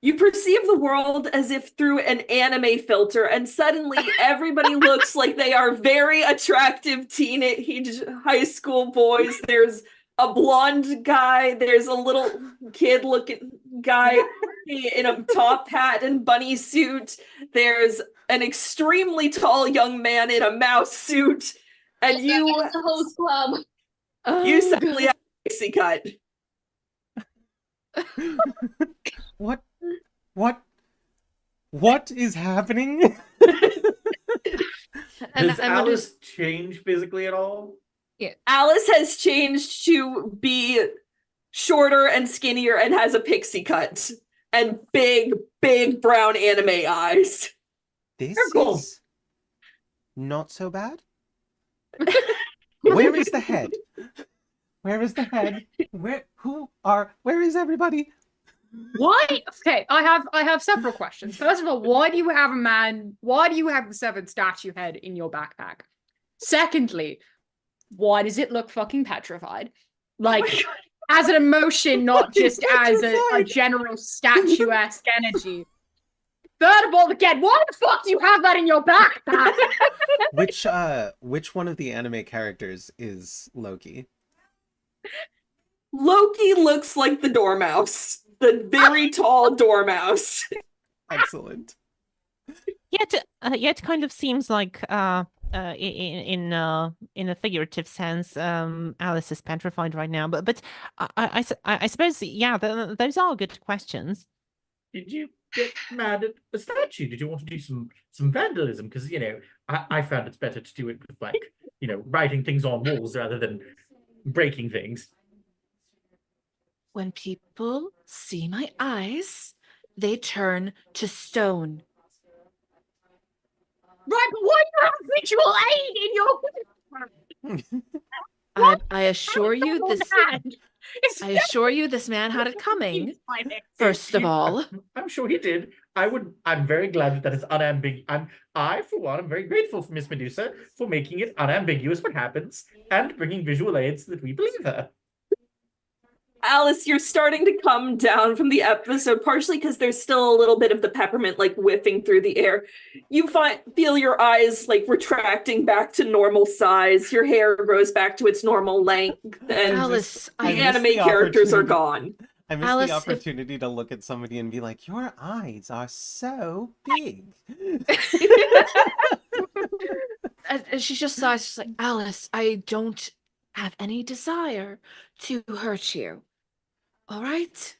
you perceive the world as if through an anime filter, and suddenly everybody looks like they are very attractive teenage high school boys. There's a blonde guy, there's a little kid looking guy, in a top hat and bunny suit. There's an extremely tall young man in a mouse suit, and you the host club. you suddenly have a pixie cut. What is happening? Does Alice change physically at all? Yeah. Alice has changed to be shorter and skinnier and has a pixie cut and big brown anime eyes. This is not so bad. Where is the head? Where is the head? Where is everybody? Why? Okay, I have several questions. First of all, why do you have the severed statue head in your backpack? Secondly, why does it look fucking petrified? Like, as an emotion, not just as a general statuesque energy. Third of all, again, why the fuck do you have that in your backpack? Which one of the anime characters is Loki? Loki looks like the dormouse. The very tall dormouse. Excellent. It kind of seems like in a figurative sense, Alice is petrified right now. But I suppose those are good questions. Did you get mad at the statue? Did you want to do some vandalism? Because I found it's better to do it with writing things on walls rather than breaking things. When people see my eyes, they turn to stone. Right, but why do you have visual aid in your... I assure you this man had it coming. First of all, I'm sure he did. I'm very glad that it's unambiguous. For one, I'm very grateful for Miss Medusa for making it unambiguous what happens and bringing visual aids so that we believe her. Alice, you're starting to come down from the episode, partially because there's still a little bit of the peppermint whiffing through the air. You feel your eyes retracting back to normal size. Your hair grows back to its normal length, and Alice, the anime characters are gone. I missed the opportunity to look at somebody and be like, "Your eyes are so big." And she just sighs. She's like, "Alice, I don't have any desire to hurt you. All right?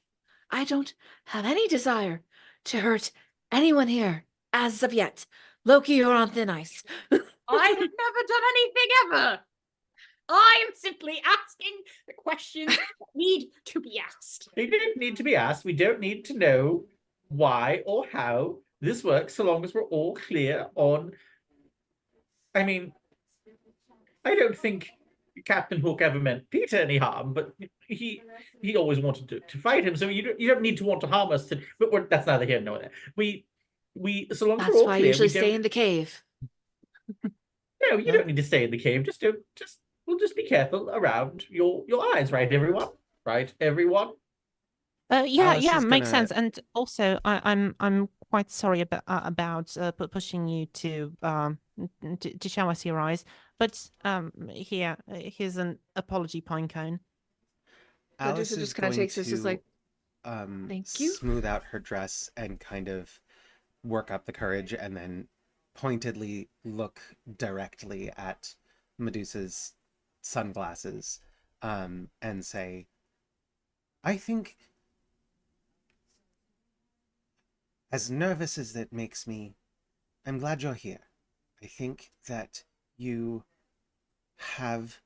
I don't have any desire to hurt anyone here as of yet. Loki, you're on thin ice." I have never done anything ever. I am simply asking the questions that need to be asked. They don't need to be asked. We don't need to know why or how this works, so long as we're all clear on... I mean, I don't think Captain Hook ever meant Peter any harm, but he always wanted to fight him. So you don't need to want to harm us. But that's neither here nor there. We so long as we're all clear. That's why I usually stay in the cave. No, you don't need to stay in the cave. We'll just be careful around your eyes, right, everyone? Right, everyone? Makes sense. And also, I'm quite sorry about pushing you to show us your eyes. But here's an apology pine cone. Alice just kind of takes this as thank you. Smooth out her dress and kind of work up the courage, and then pointedly look directly at Medusa's sunglasses, and say, "I think, as nervous as that makes me, I'm glad you're here. I think that you have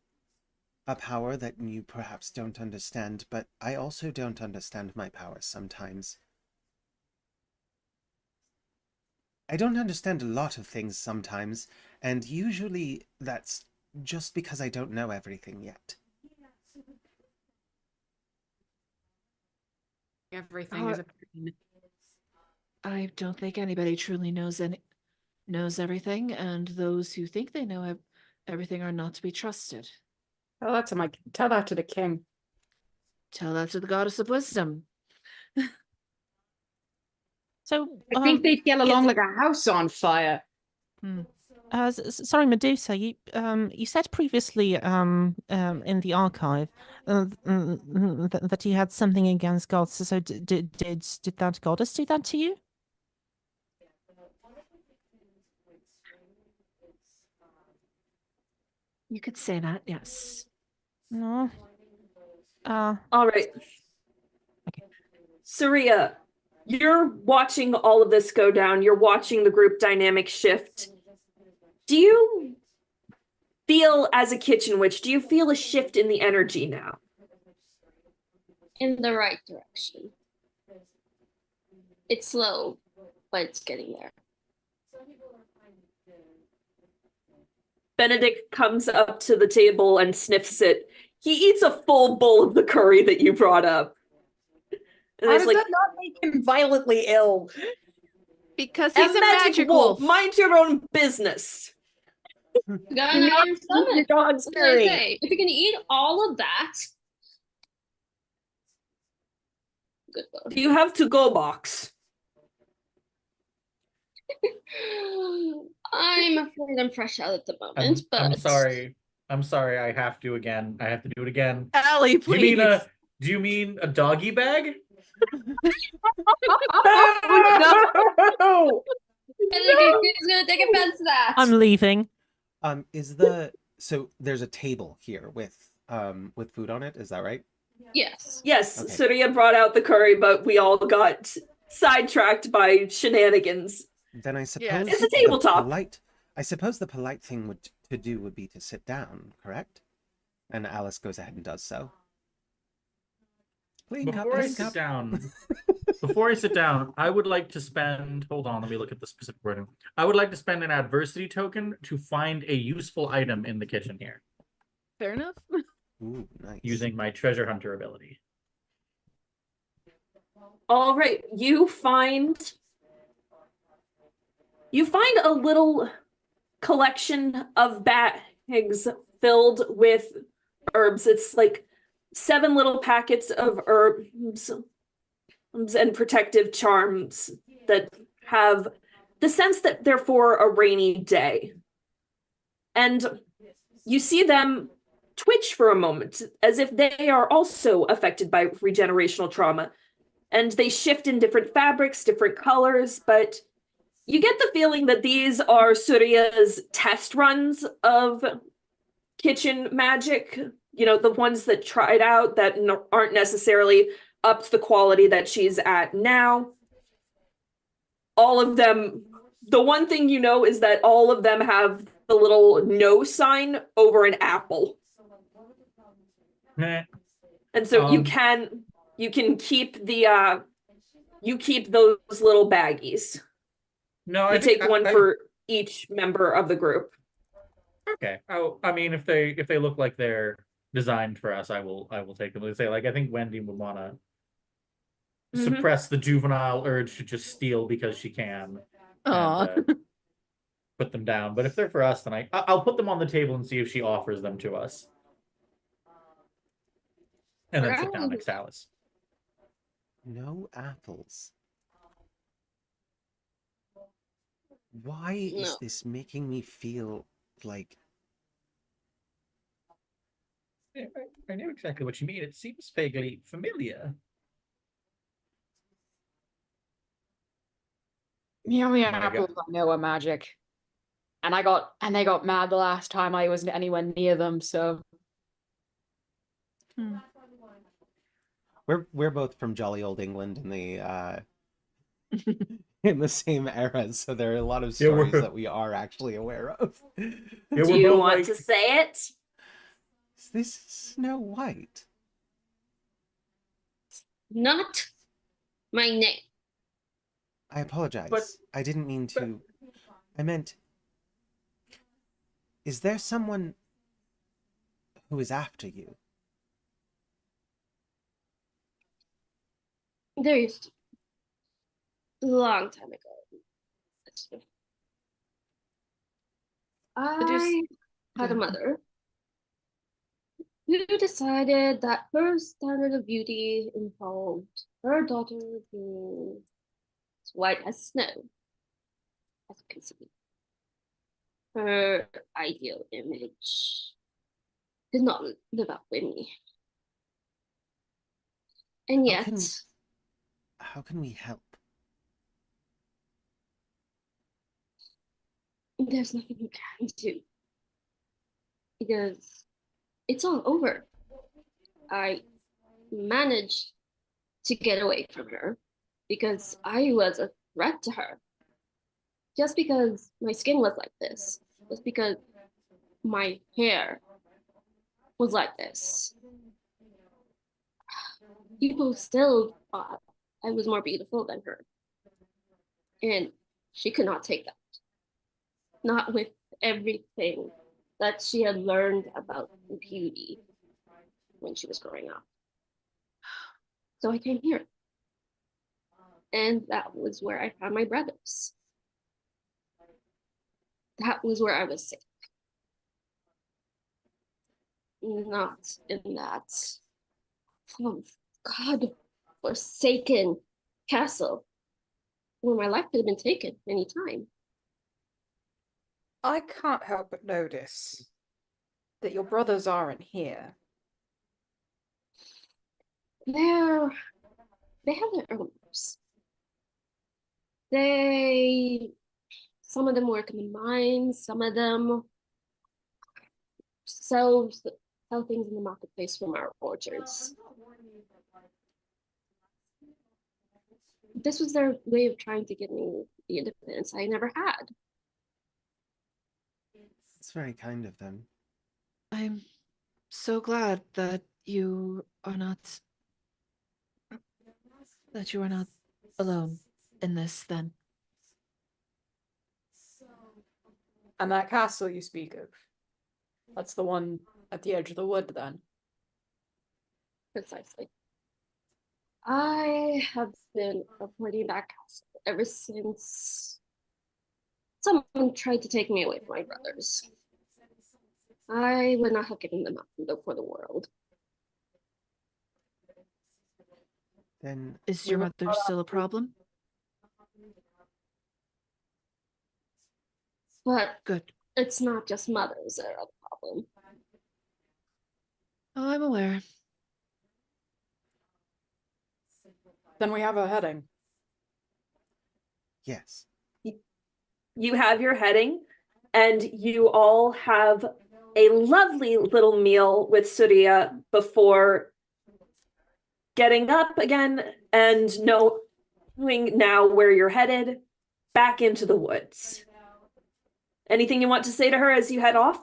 a power that you perhaps don't understand, but I also don't understand my powers sometimes. I don't understand a lot of things sometimes, and usually that's just because I don't know everything yet." Everything is a pain. I don't think anybody truly knows everything, and those who think they know everything are not to be trusted. Tell that to the king. Tell that to the goddess of wisdom. So I think they'd get along like a house on fire. Sorry, Medusa. You said previously in the archive that you had something against gods. So did that goddess do that to you? You could say that, yes. No. All right. Okay. Surya, you're watching all of this go down. You're watching the group dynamic shift. Do you feel, as a kitchen witch, do you feel a shift in the energy now? In the right direction. It's slow, but it's getting there. Benedict comes up to the table and sniffs it. He eats a full bowl of the curry that you brought up. And How it's does like, that not make him violently ill? Because he's a magic wolf. Mind your own business. You got an iron stomach. Dog's What can I say? If you can eat all of that, good luck. Do you have to-go box? I'm afraid I'm fresh out at the moment, but I'm sorry. I'm sorry. I have to again. I have to do it again. Ellie, Do you mean a doggy bag? No! Who's gonna take offense to that? I'm leaving. So there's a table here with food on it, is that right? Yes. Yes, Okay. Surya brought out the curry, but we all got sidetracked by shenanigans. Then I suppose Yes. It's a tabletop. I suppose the polite thing to do would be to sit down, correct? And Alice goes ahead and does so. Before I sit down, I would like to spend, hold on, let me look at the specific wording. I would like to spend an adversity token to find a useful item in the kitchen here. Fair enough. Ooh, nice. Using my treasure hunter ability. All right, you find a little collection of bags filled with herbs. It's like 7 little packets of herbs and protective charms that have the sense that they're for a rainy day. And you see them twitch for a moment as if they are also affected by regenerational trauma. And they shift in different fabrics, different colors, but you get the feeling that these are Surya's test runs of kitchen magic. You know, the ones that tried out that aren't necessarily up to the quality that she's at now. All of them, the one thing you know is that all of them have the little no sign over an apple. Meh. And so you can keep the you keep those little baggies. No, You take one for each member of the group. Okay. Oh, I mean, if they look like they're designed for us, I will take them. Let's say, like, I think Wendy would want to suppress the juvenile urge to just steal because she can. And, put them down. But if they're for us, then I'll put them on the table and see if she offers them to us. And then sit down next to Alice. No apples. Why is this making me feel like... Yeah, I know exactly what you mean. It seems vaguely familiar. The only Oh my apples I know are magic. And they got mad the last time I was anywhere near them, so We're both from jolly old England in the in the same era, so there are a lot of stories that we are actually aware of. Do you want to say it? Is this Snow White? Not my name. I apologize. But- I didn't mean to. I meant, is there someone who is after you? There used to be. A long time ago. I had a mother who decided that her standard of beauty involved her daughter being as white as snow, as you can see. her ideal image did not live up with me. And How yet, how can we help? there's nothing you can do. Because it's all over. I managed to get away from her because I was a threat to her. Just because my skin was like this, just because my hair was like this. People still thought I was more beautiful than her. And she could not take that. Not with everything that she had learned about beauty when she was growing up. So I came here. And that was where I found my brothers. That was where I was safe. Not in that, oh God, forsaken castle where my life could have been taken any time. I can't help but notice that your brothers aren't here. They have their own lives. Some of them work in the mines, some of them sell things in the marketplace from our orchards. This was their way of trying to give me the independence I never had. It's very kind of them. I'm so glad that you are not alone in this then. And that castle you speak of, that's the one at the edge of the wood then? Precisely. I have been avoiding that castle ever since someone tried to take me away from my brothers. I would not have given them up for the world. Then Is your mother still a problem? But Good. it's not just mothers that are the problem. Oh, I'm aware. Then we have a heading. yes. You have your heading, and you all have a lovely little meal with Surya before getting up again and knowing now where you're headed, back into the woods. Anything you want to say to her as you head off?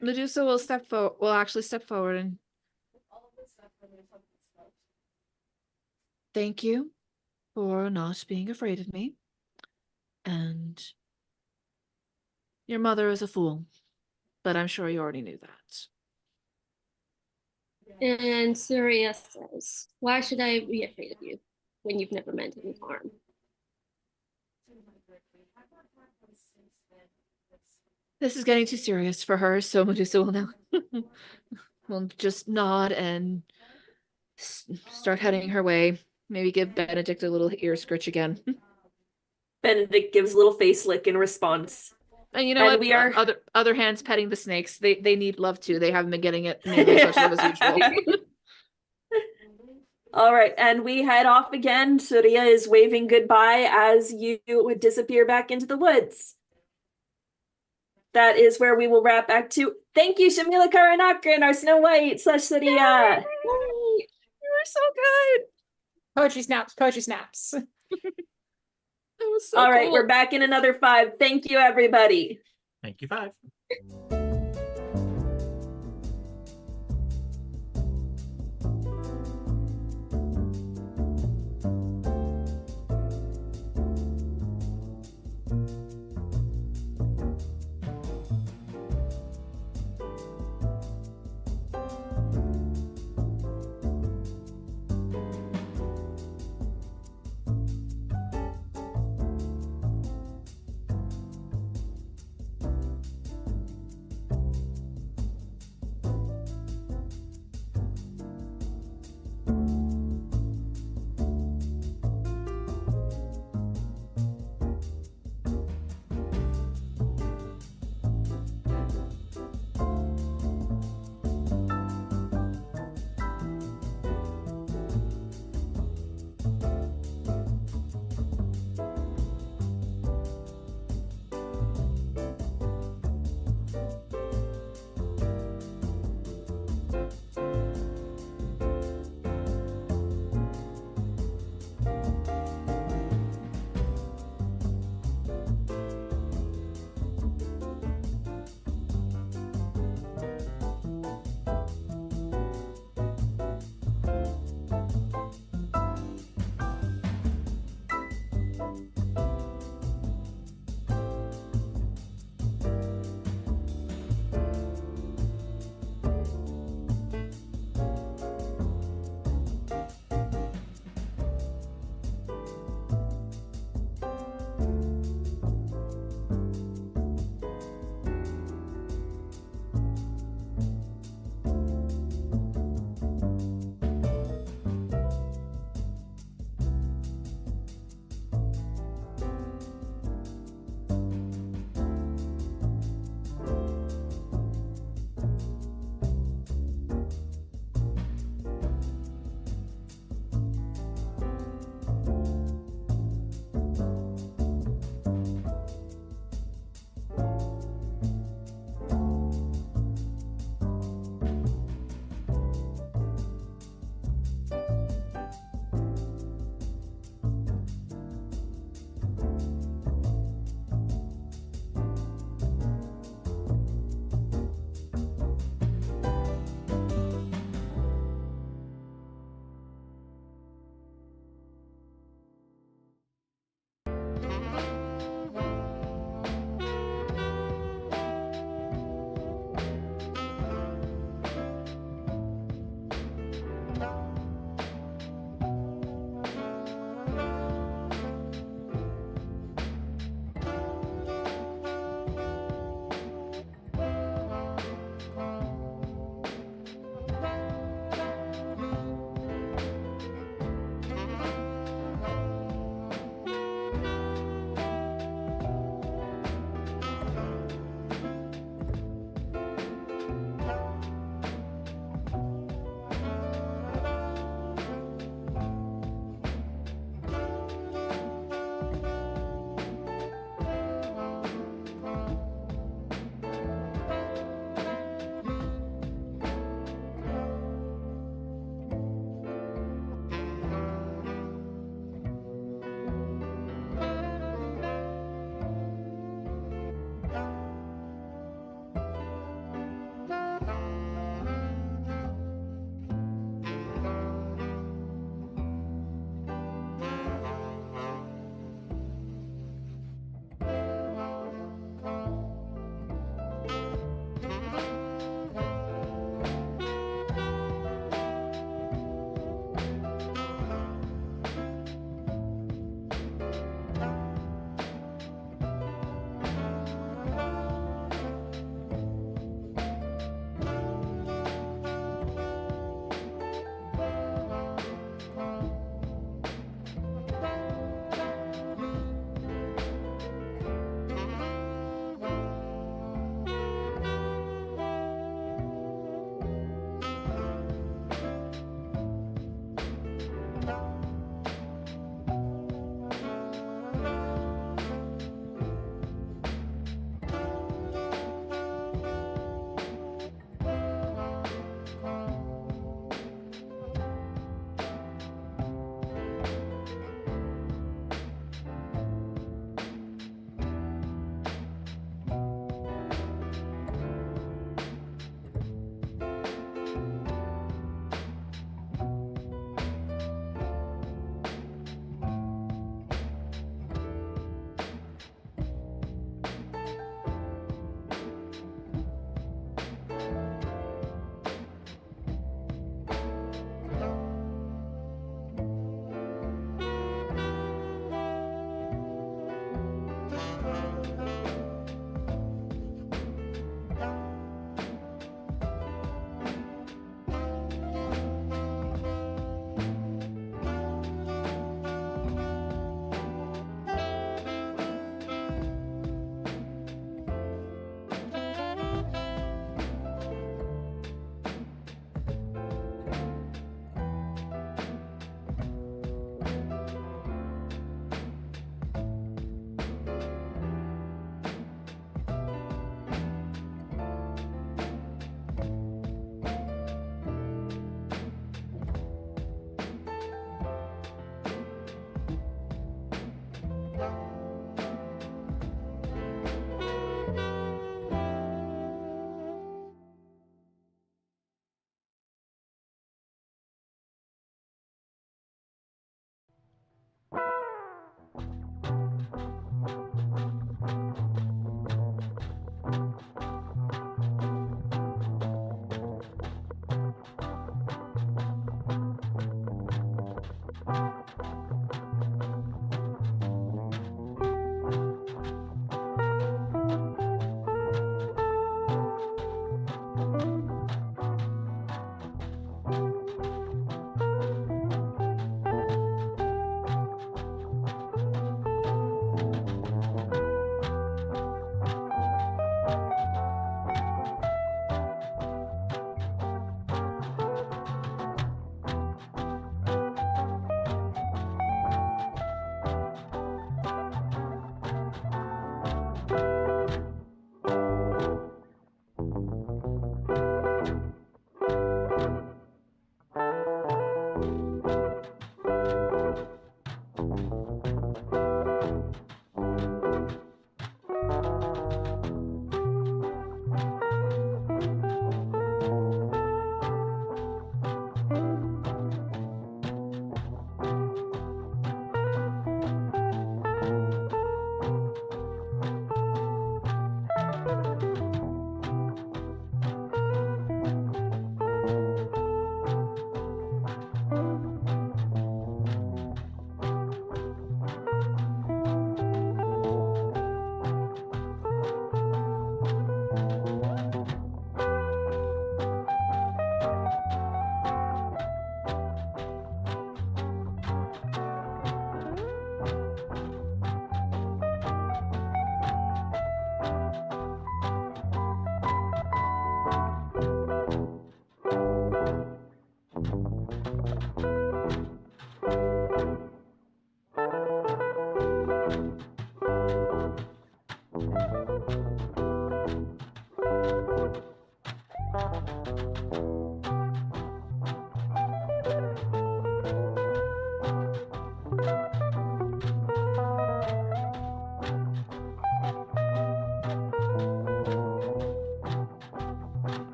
Medusa will actually step forward and thank you for not being afraid of me. And your mother is a fool, but I'm sure you already knew that. And Surya says, why should I be afraid of you when you've never meant any harm? This is getting too serious for her, so Medusa will now will just nod and start heading her way. Maybe give Benedict a little ear scritch again. Benedict gives a little face lick in response. And you know And what? we are- Other hands petting the snakes. They need love too. They haven't been getting it nearly as much love as usual. All right, and we head off again. Surya is waving goodbye as you would disappear back into the woods. That is where we will wrap back to. Thank you, Shamila Karunakaran, our Snow White / Surya. You were so good. Poetry snaps, poetry snaps. That was so All right, cool. we're back in another 5. Thank you, everybody. Thank you, 5.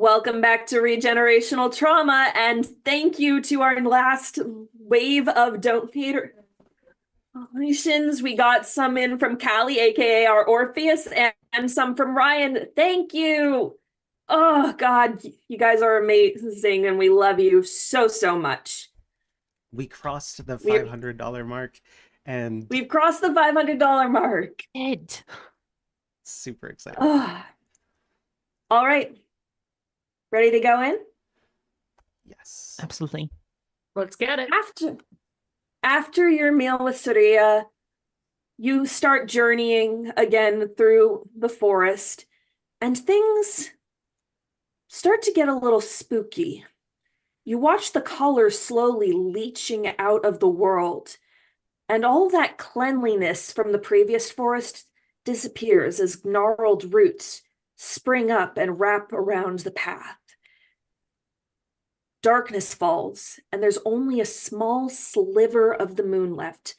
Welcome back to Regenerational Trauma, and thank you to our last wave of donations. We got some in from Callie, aka our Orpheus, and some from Ryan. Thank you. Oh God, you guys are amazing, and we love you so, so much. We crossed the $500 mark, and we've crossed the $500 mark. Ed. Super excited. Oh. All right. Ready to go in? Yes. Absolutely. Let's get it. After your meal with Surya, you start journeying again through the forest, and things start to get a little spooky. You watch the colors slowly leaching out of the world, and all that cleanliness from the previous forest disappears as gnarled roots spring up and wrap around the path. Darkness falls, and there's only a small sliver of the moon left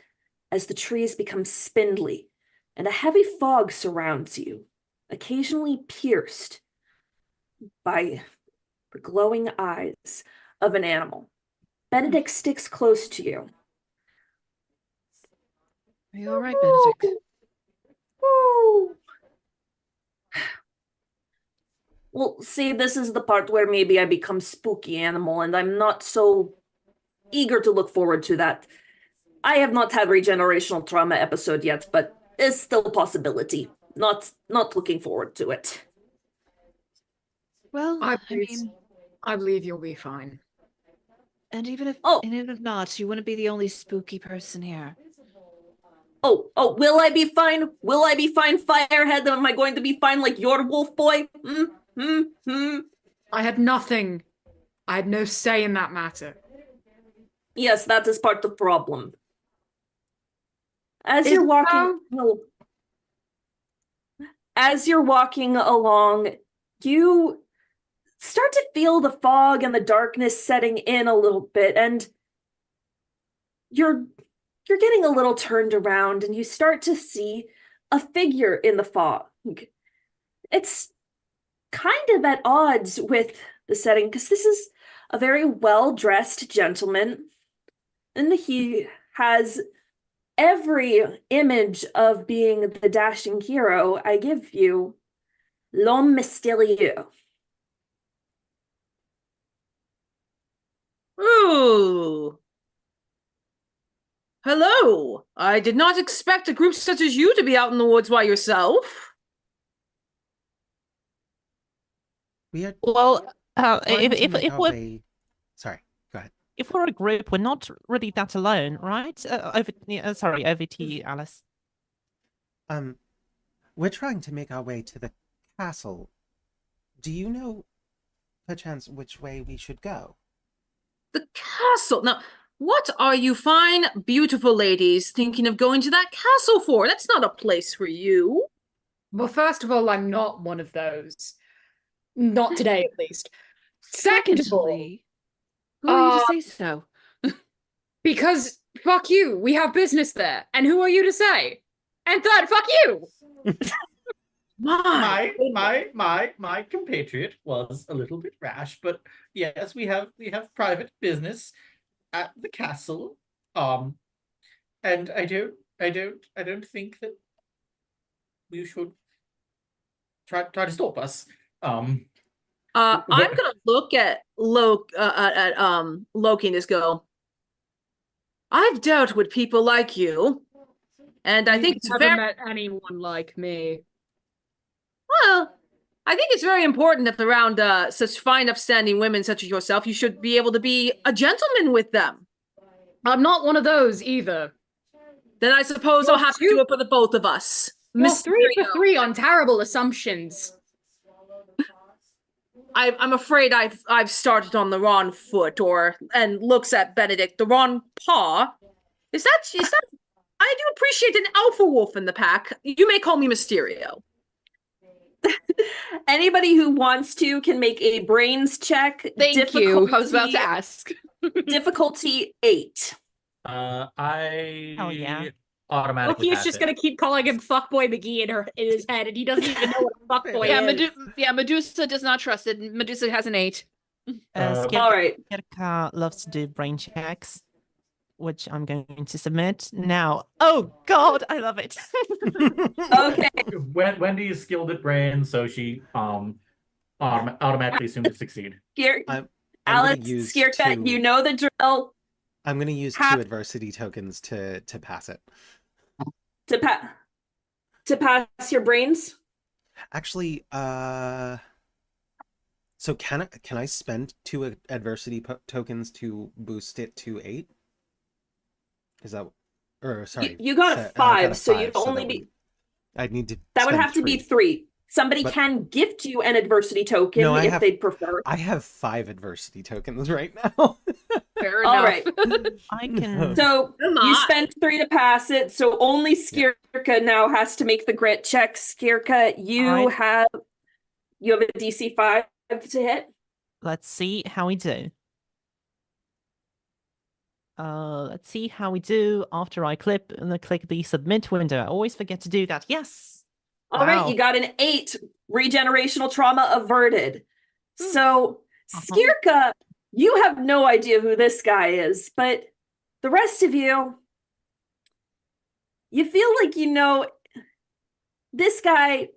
as the trees become spindly, and a heavy fog surrounds you, occasionally pierced by the glowing eyes of an animal. Benedict sticks close to you. Are you all right, Benedict? Ooh. Well, see, this is the part where maybe I become spooky animal, and I'm not so eager to look forward to that. I have not had regenerational trauma episode yet, but it's still a possibility. Not looking forward to it. Well, I mean, I believe you'll be fine. and even if not, you wouldn't be the only spooky person here. Oh, will I be fine? Will I be fine, Firehead? Am I going to be fine like your wolf boy? I had nothing. I had no say in that matter. Yes, that is part of the problem. As you're walking along, you start to feel the fog and the darkness setting in a little bit, and you're getting a little turned around, and you start to see a figure in the fog. It's kind of at odds with the setting, because this is a very well-dressed gentleman, and he has every image of being the dashing hero I give you. L'homme mystérieux. Ooh. Hello. I did not expect a group such as you to be out in the woods by yourself. We are Well, if we're sorry, go ahead. If we're a group, we're not really that alone, right? Over to you, Alice. We're trying to make our way to the castle. Do you know, perchance, which way we should go? The castle. Now, what are you fine, beautiful ladies thinking of going to that castle for? That's not a place for you. Well, first of all, I'm not one of those. Not today, at least. Second of all, who are you to say so? Because fuck you, we have business there, and who are you to say? And third, fuck you. My compatriot was a little bit rash, but yes, we have private business at the castle. And I don't think that you should try to stop us. I'm gonna look at Loki and just go, I've dealt with people like you, and I think it's never met anyone like me. Well, I think it's very important that around such fine, upstanding women such as yourself, you should be able to be a gentleman with them. I'm not one of those either. Then I suppose I'll have to do it for the both of us. Well, 3 for 3 on terrible assumptions. I'm afraid I've started on the wrong foot, and looks at Benedict, the wrong paw. Is that? I do appreciate an alpha wolf in the pack. You may call me Mysterio. Anybody who wants to can make a brains check. Thank you. I was about to ask. Difficulty 8. I automatically Loki's pass just it. gonna keep calling him fuckboy McGee in his head, and he doesn't even know what a fuckboy is. Medusa does not trust it. Medusa has an 8. All right. Skirka loves to do brain checks, which I'm going to submit now. Oh God, I love it. Okay. Wendy is skilled at brain, so she automatically assumed to succeed. I'm Alice, gonna use Skirka, two- you know the drill. I'm going to use Have- 2 adversity tokens to pass it. To pass your brains. Actually, so can I spend 2 adversity tokens to boost it to 8? Is that, or sorry, You got a 5, so you'd only be. I'd need to. That would spend have to be 3. 3. Somebody But- can gift you an adversity token No, if they'd prefer. I have 5 adversity tokens right now. Fair All enough. right. I can. So Come you on. spent 3 to pass it, so only Skirka now has to make the grit check. Skirka, you Alright. have a DC 5 to hit. Let's see how we do. Let's see how we do after I click the submit window. I always forget to do that. Yes. All right, Wow. you got an 8. Regenerational trauma averted. So, Skirka, you have no idea who this guy is, but the rest of you feel like you know this guy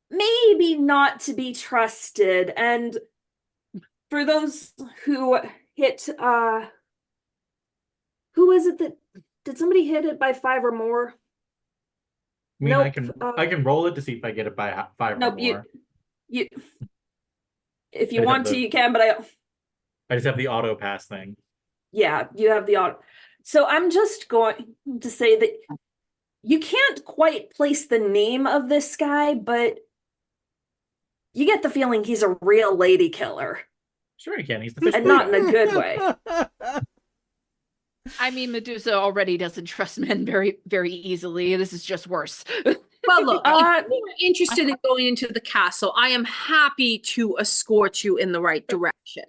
maybe not to be trusted. And for those who hit, who is it that did somebody hit it by 5 or more? I mean, Nope, I can roll it to see if I get it by 5 or Nope, more. you if you I want have to, you can, but I just have the auto pass thing. yeah, you have the auto. So I'm just going to say that you can't quite place the name of this guy, but you get the feeling he's a real lady killer. Sure, you can. He's the fish And boy not in guy. a good way. I mean, Medusa already doesn't trust men very, very easily. This is just worse. Well, look, Uh, if you're interested in going into the castle, I am happy to escort you in the right direction.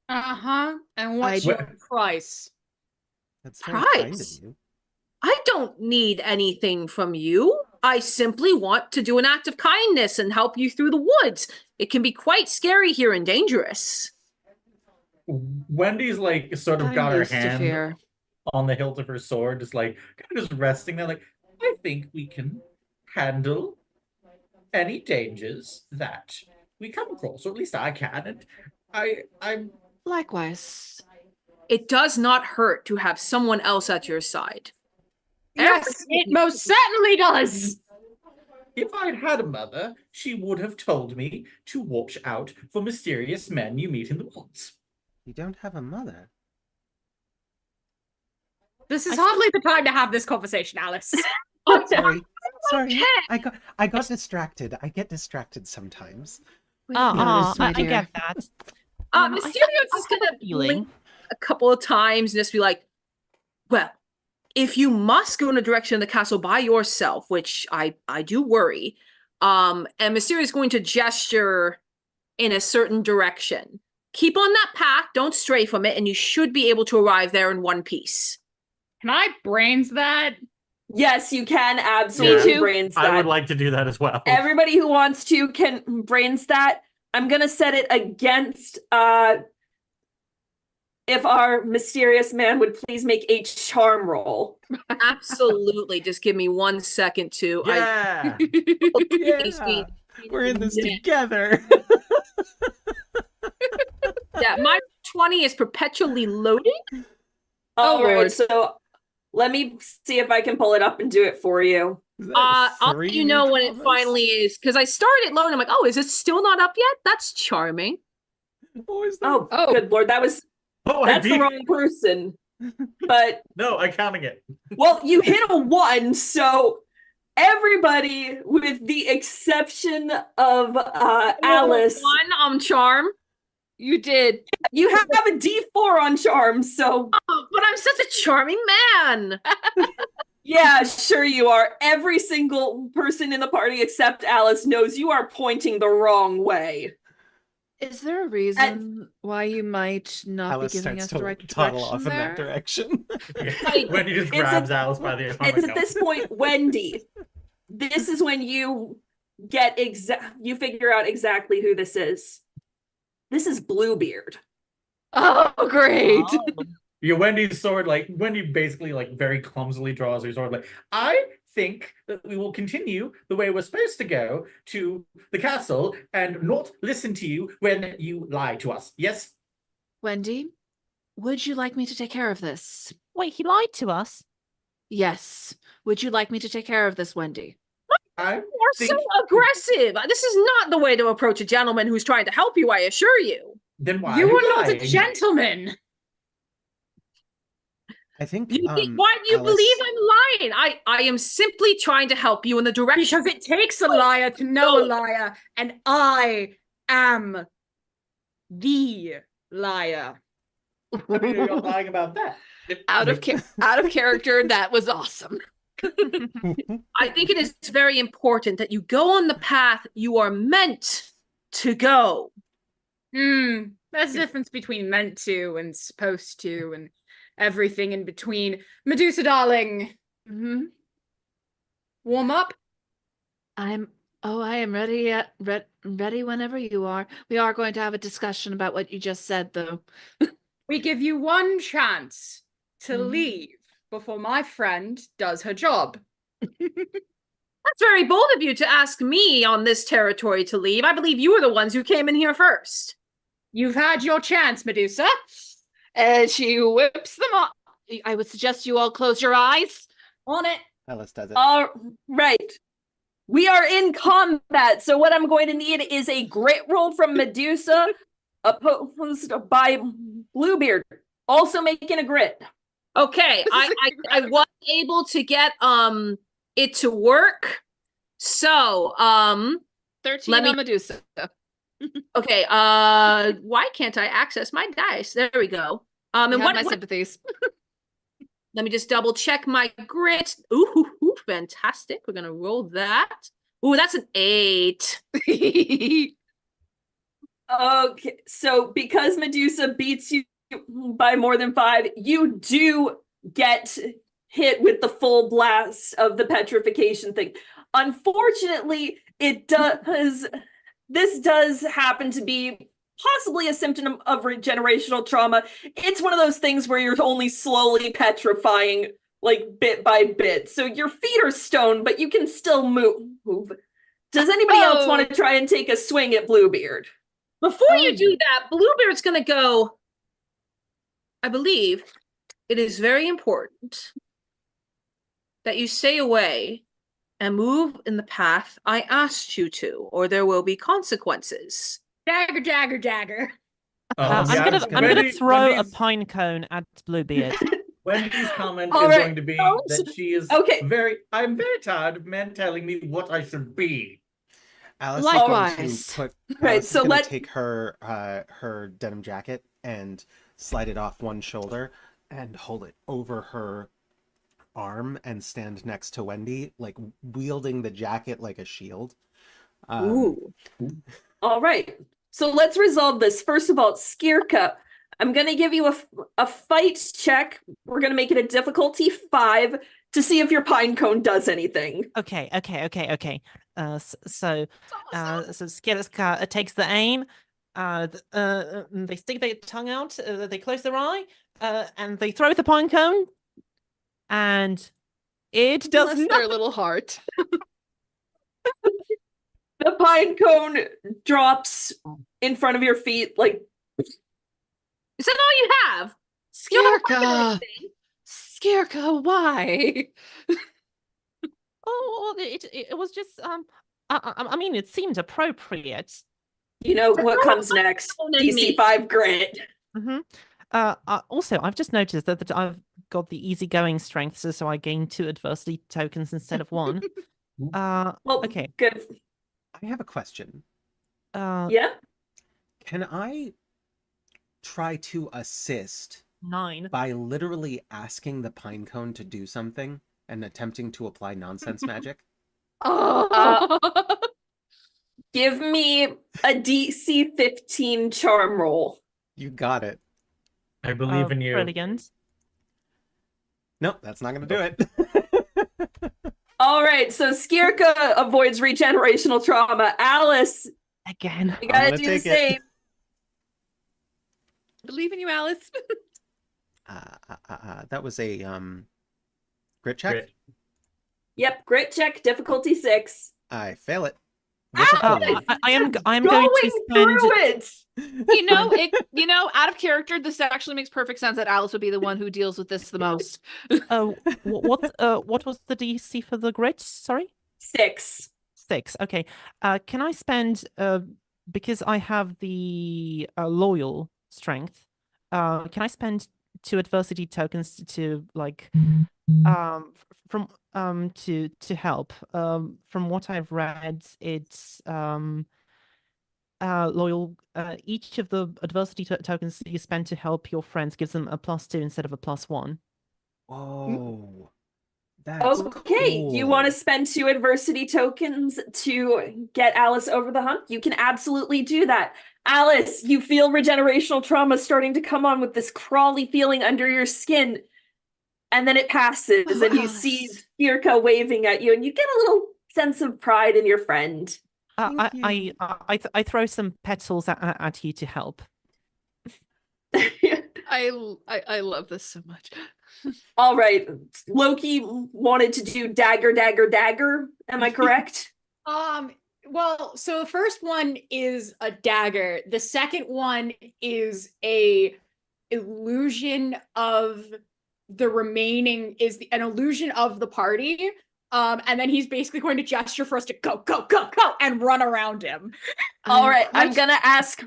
Uh-huh. And what's I- your price? That's very kind of Price? you. I don't need anything from you. I simply want to do an act of kindness and help you through the woods. It can be quite scary here and dangerous. Wendy's like sort of I'm got her used to hand fear. on the hilt of her sword, just like kind of just resting there, like, I think we can handle any dangers that we come across, or at least I can. And I'm Likewise. It does not hurt to have someone else at your side. Yes, it most certainly does. if I'd had a mother, she would have told me to watch out for mysterious men you meet in the woods. You don't have a mother. This is hardly the time to have this conversation, Alice. Sorry. Sorry. I got distracted. I get distracted sometimes. Notice, my I dear. get that. Mysterious is I have gonna a feeling. blink a couple of times and just be like, well, if you must go in the direction of the castle by yourself, which I do worry, and Mysterious is going to gesture in a certain direction. Keep on that path, don't stray from it, and you should be able to arrive there in one piece. Can I brains that? Yes, you can absolutely too. brains that. I would like to do that as well. Everybody who wants to can brains that. I'm gonna set it against if our mysterious man would please make a charm roll. Absolutely. Just give me 1 second to. Yeah. Yeah. We're in this together. Yeah, my 20 is perpetually loading. All right, Lord. so let me see if I can pull it up and do it for you. I'll let you know when it finally is, because I started loading. I'm like, oh, is it still not up yet? That's charming. Oh, good lord, that's I the beat- wrong person. But No, I'm counting it. well, you hit a 1, so everybody, with the exception of Alice, 1 on charm. You did. you have a D4 on charm, so Oh, but I'm such a charming man. yeah, sure you are. Every single person in the party except Alice knows you are pointing the wrong way. Is there a reason why you might not Alice be giving starts us the to right toddle direction off in that there? direction. Wendy just It's grabs at- Alice by the arm. It's at this point, Wendy. This is when you get you figure out exactly who this is. This is Bluebeard. Oh, great. Yeah, Wendy's sword, Wendy basically very clumsily draws her sword. I think that we will continue the way we're supposed to go to the castle and not listen to you when you lie to us. Yes? Wendy, would you like me to take care of this? Wait, he lied to us? Yes. Would you like me to take care of this, Wendy? I You're so aggressive. This is not the way to approach a gentleman who's trying to help you, I assure you. Then why You are are not a lying? gentleman. I think Why do you Alice- believe I'm lying? I am simply trying to help you in the direction. Because it takes a liar to know a liar, and I am the liar. How do you know you're lying about that? Out of character, that was awesome. I think it is very important that you go on the path you are meant to go. There's a difference between meant to and supposed to and everything in between. Medusa, darling. Warm up? I am ready. Ready whenever you are. We are going to have a discussion about what you just said, though. We give you one chance to leave before my friend does her job. That's very bold of you to ask me on this territory to leave. I believe you were the ones who came in here first. You've had your chance, Medusa. And she whips them off. I would suggest you all close your eyes. On it. Alice does it. All right. We are in combat, so what I'm going to need is a grit roll from Medusa, opposed by Bluebeard, also making a grit. Okay, I was able to get it to work. So 13 let me- on Medusa. okay, why can't I access my dice? There we go. And You have what my sympathies. let me just double check my grit. Ooh, fantastic. We're gonna roll that. Ooh, that's an 8. Okay, so because Medusa beats you by more than 5, you do get hit with the full blast of the petrification thing. Unfortunately, this does happen to be possibly a symptom of regenerational trauma. It's one of those things where you're only slowly petrifying, bit by bit. So your feet are stone, but you can still move. Does anybody else want to try and take a swing at Bluebeard? Before you do that, Bluebeard's gonna go. I believe it is very important that you stay away and move in the path I asked you to, or there will be consequences. Dagger, dagger, dagger. I'm gonna throw a pine cone at Bluebeard. Wendy's comment All is right. going to be that she is Okay. I'm very tired of men telling me what I should be. Alice Likewise. is going to Right, Alice is so gonna let- take her her denim jacket and slide it off one shoulder and hold it over her arm and stand next to Wendy, wielding the jacket like a shield. Ooh. All right. So let's resolve this. First of all, Skirka, I'm going to give you a fight check. We're going to make it a difficulty 5 to see if your pine cone does anything. Okay. So Skirka takes the aim. They stick their tongue out. They close their eye, and they throw the pine cone, and it does Bless their little heart. The pine cone drops in front of your feet. Is that all you have? You don't have Skirka! anything. Skirka, why? Oh, it was just I mean, it seemed appropriate. You know what comes next? Don't end me. DC 5 grit. Also, I've just noticed that I've got the easygoing strength, so I gain 2 adversity tokens instead of 1. Well, Okay. good. I have a question. Yeah? Can I try to assist 9. by literally asking the pine cone to do something and attempting to apply nonsense magic? Oh. Give me a DC 15 charm roll. You got it. I believe in you. Brilliant. Nope, that's not going to do it. All right, so Skirka avoids regenerational trauma. Alice, Again. you gotta gonna do the take it. same. Believe in you, Alice. That was a grit check. Grit. Yep, grit check, difficulty 6. I fail it. With a Alice! four. I'm going to spend. through it. Out of character, this actually makes perfect sense that Alice would be the one who deals with this the most. What was the DC for the grit? Sorry? 6. 6. Okay. Can I spend because I have the loyal strength? Can I spend 2 adversity tokens to like to help? From what I've read, it's loyal. Each of the adversity tokens you spend to help your friends gives them a +2 instead of a +1. Whoa. That's Okay, cool. you want to spend 2 adversity tokens to get Alice over the hump? You can absolutely do that. Alice, you feel regenerational trauma starting to come on with this crawly feeling under your skin. And then it passes, Oh, and you Alice. see Skirka waving at you, and you get a little sense of pride in your friend. I throw some petals at you to help. I love this so much. All right, Loki wanted to do dagger, dagger, dagger. Am I correct? Well, so the first one is a dagger. The second one is a illusion of the remaining an illusion of the party. And then he's basically going to gesture for us to go, go, go, go, and run around him. All right, I'm gonna ask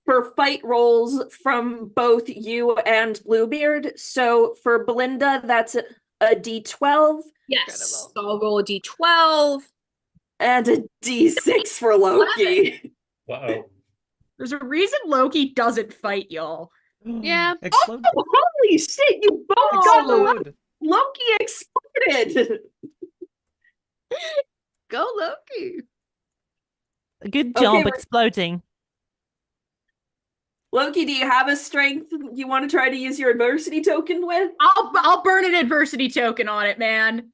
for fight rolls from both you and Bluebeard. So for Belinda, that's a D12. Yes. So I'll roll a d12. And a D6 for Loki. Uh-oh. There's a reason Loki doesn't fight, y'all. Yeah. Explode. Oh, holy shit, you both got the Explode. Loki exploded. Go Loki. Good Okay, job we're- exploding. Loki, do you have a strength you want to try to use your adversity token with? I'll burn an adversity token on it, man.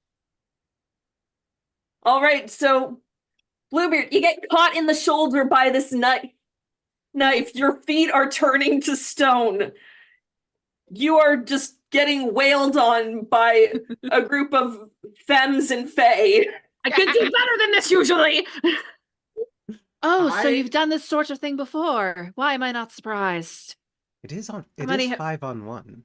All right, so Bluebeard, you get caught in the shoulder by this knife. Your feet are turning to stone. You are just getting wailed on by a group of femmes and fae. I can do better than this usually. Oh, so you've done this sort of thing before. Why am I not surprised? It is many 5-on-1.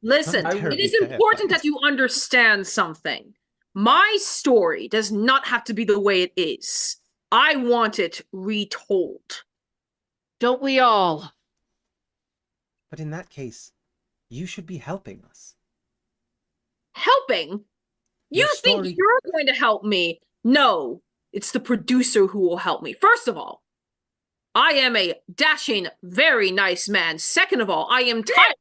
Listen, Not it terribly is fair, important but- that you understand something. My story does not have to be the way it is. I want it retold. Don't we all? But in that case, you should be helping us. Helping? You Your think story- you're going to help me? No, it's the producer who will help me. First of all, I am a dashing, very nice man. Second of all, I am tired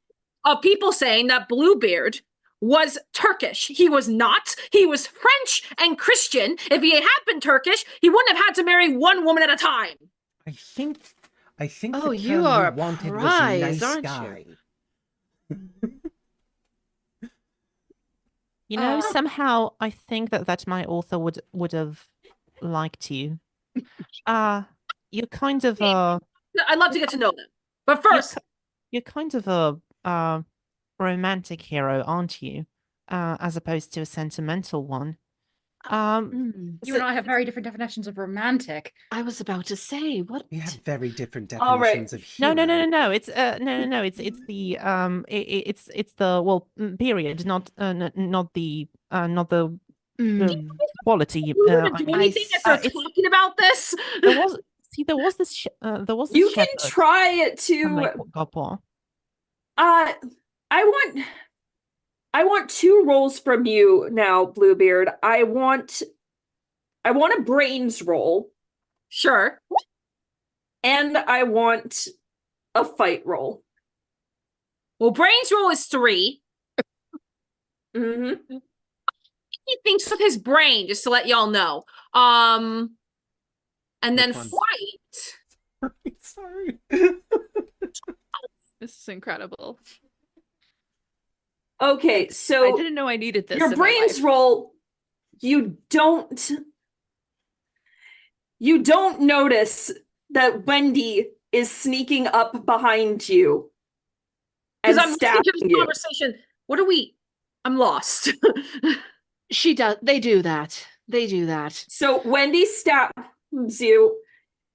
of people saying that Bluebeard was Turkish. He was not. He was French and Christian. If he had been Turkish, he wouldn't have had to marry one woman at a time. I think Oh, the you term are a wanted prize, was nice aren't guy. You know, somehow I think that my author would have liked you. You're kind of a I'd love to get to know them. But first, you're kind of a romantic hero, aren't you? As opposed to a sentimental one. You and I have very different definitions of romantic. I was about to say, what? We have very different All right. definitions of hero. No. It's no. It's the it's the period, not the quality. do anything as they're talking about this? There was this You can shepherd try from, like, to Gopor. I want 2 rolls from you now, Bluebeard. I want a brains roll, Sure. and I want a fight roll. Well, brains roll is 3. Mm-hmm. He thinks with his brain, just to let y'all know. and then Which one? fight. Sorry. This is incredible. Okay, I so didn't know I needed this. your in my brains life. roll. You don't notice that Wendy is sneaking up behind you Because and I'm listening to stabbing this you. conversation. What are we? I'm lost. She does. They do that. They do that. So Wendy stabs you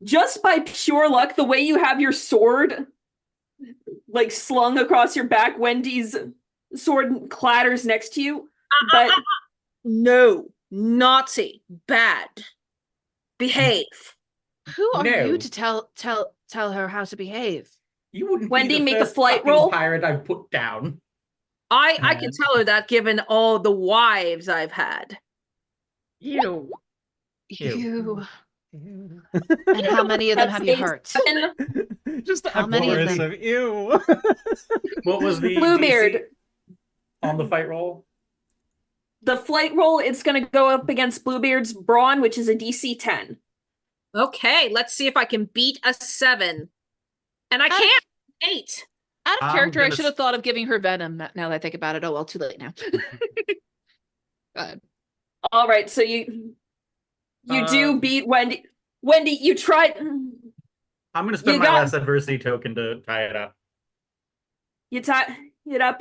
just by pure luck. The way you have your sword like slung across your back, Wendy's sword clatters next to you. But No, naughty, bad, behave. Who are No. you to tell her how to behave? You wouldn't Wendy, be the make a first flight fucking roll. pirate I've put down. I can Man. tell her that given all the wives I've had. Ew. You. Ew. And how many of them that's have you a hurt? 7. Just How a many of chorus them? of ew. What was the Bluebeard. DC on the fight roll? The flight roll, it's going to go up against Bluebeard's brawn, which is a DC 10. Okay, let's see if I can beat a 7. And I Out of- can't. 8. Out of I'm character, I gonna should have thought of giving her venom. Now that I think about it, oh well, too late now. All right, so you Uh, do beat Wendy. Wendy, you tried. I'm gonna spend You my got- last adversity token to tie it up. You tie it up.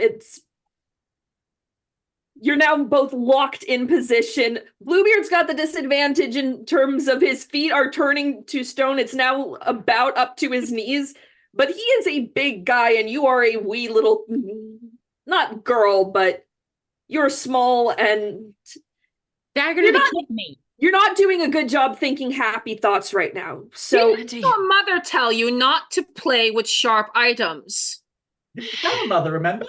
You're now both locked in position. Bluebeard's got the disadvantage in terms of his feet are turning to stone. It's now about up to his knees, but he is a big guy and you are a wee little, not girl, but you're small and Dagger You're to the not- kidney. you're not doing a good job thinking happy thoughts right now. So Didn't your mother tell you not to play with sharp items? Got a mother, remember?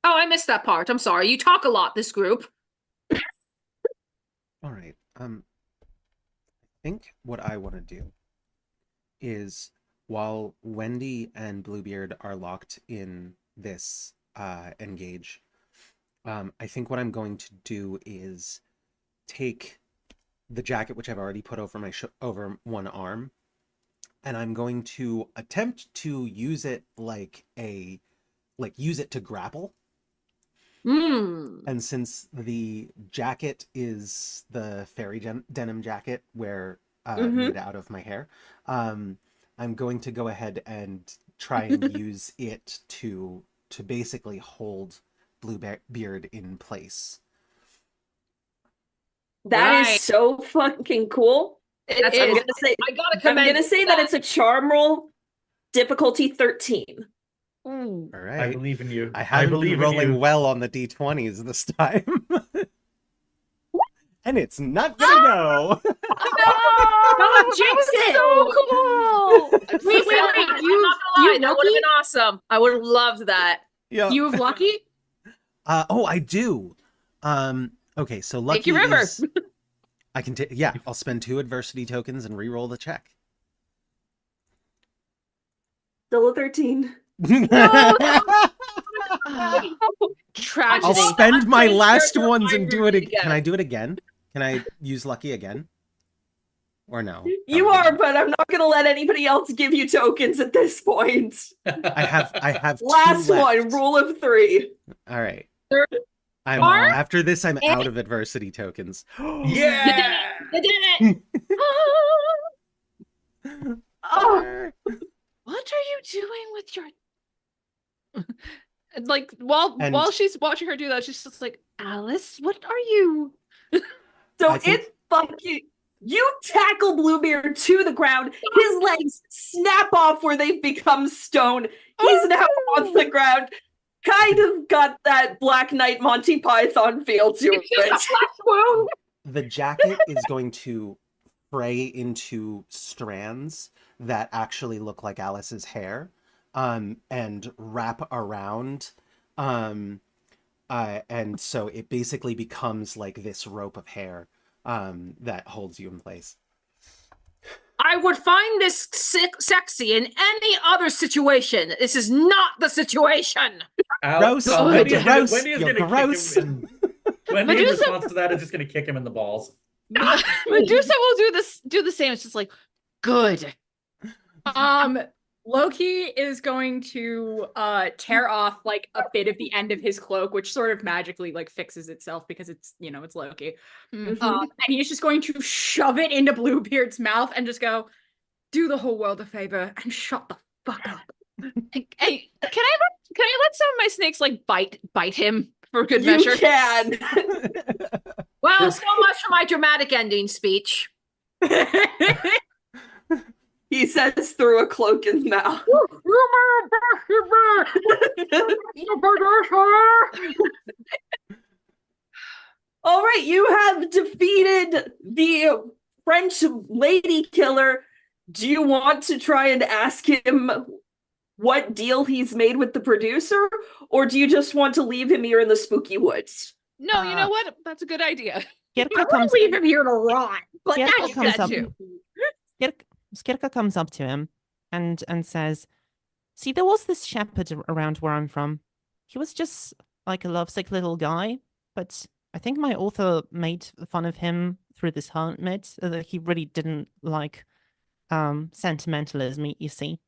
Oh, I missed that part. I'm sorry. You talk a lot, this group. All right. I think what I want to do is while Wendy and Bluebeard are locked in this engage, I think what I'm going to do is take the jacket, which I've already put over my over one arm, and I'm going to attempt to use it use it to grapple. And since the jacket is the fairy denim jacket where made out of my hair, I'm going to go ahead and try and use it to basically hold Bluebeard in place. that is Right. so fucking cool. That's I'm is. gonna say I gotta I'm commend gonna you say for that it's a charm roll, difficulty 13. All I right. believe in you. I haven't believe been rolling in you. well on the d20s this time. And it's not gonna go. Don't jinx it! So cool. Wait. You That would have been awesome. I would have loved that. Yeah. You have lucky? Oh, I do. Okay, so lucky Take your river. is... I can take... Yeah, I'll spend 2 adversity tokens and re-roll the check. Still a 13. Tragedy. I'll spend my playing last character ones and do it again. again. Can I do it again? Can I use lucky again? Or no? You Probably are, not. but I'm not gonna let anybody else give you tokens at this point. I have 2 Last left. one, rule of 3. All right. Third. After this, I'm out of adversity tokens. Yeah! You did it! Oh, What are you doing with your like while And- she's watching her do that, she's just like, Alice, what are you? so I think- it's fucking. You tackle Bluebeard to the ground. His legs snap off where they've become stone. He's now on the ground. Kind of got that Black Knight Monty Python feel to It's just a it. flash wound. The jacket is going to fray into strands that actually look like Alice's hair, and wrap around, and so it basically becomes like this rope of hair, that holds you in place. I would find this sexy in any other situation. This is not the situation. Gross. Wendy is Gross. Wendy is You're gonna gross. kick him in. Wendy, in Medusa- response to that, is just gonna kick him in the balls. Medusa will do the same. It's just like, good. Loki is going to tear off like a bit of the end of his cloak, which sort of magically like fixes itself because it's it's Loki. And he's just going to shove it into Bluebeard's mouth and just go, do the whole world a favor and shut the fuck up. Hey, can I let some of my snakes like bite him for good measure? You can. Well, so much for my dramatic ending speech. He says through a cloak in his mouth. All right, you have defeated the French lady killer. Do you want to try and ask him what deal he's made with the producer, or do you just want to leave him here in the spooky woods? No, you know what? That's a good idea. I want to leave him here to rot, but Skirka that's comes up. too. Skirka comes up to him and says, "See, there was this shepherd around where I'm from. He was just like a lovesick little guy, but I think my author made fun of him through this hermit. He really didn't like sentimentalism, you see."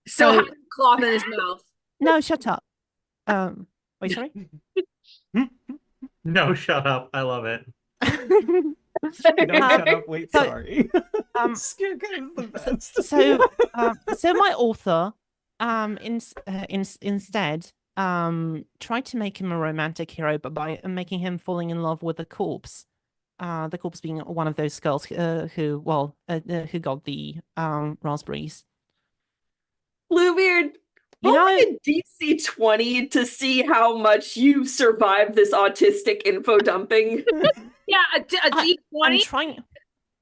Still has cloth in his mouth. No, shut up. Wait, sorry? No, shut up. I love it. No, shut up. Wait, so- sorry. Skirka is the best. So my author, instead, tried to make him a romantic hero, but by making him falling in love with a corpse. The corpse being one of those girls who got the raspberries. Bluebeard, roll me a DC 20 to see how much you survived this autistic info dumping. Yeah, a D20. I'm trying.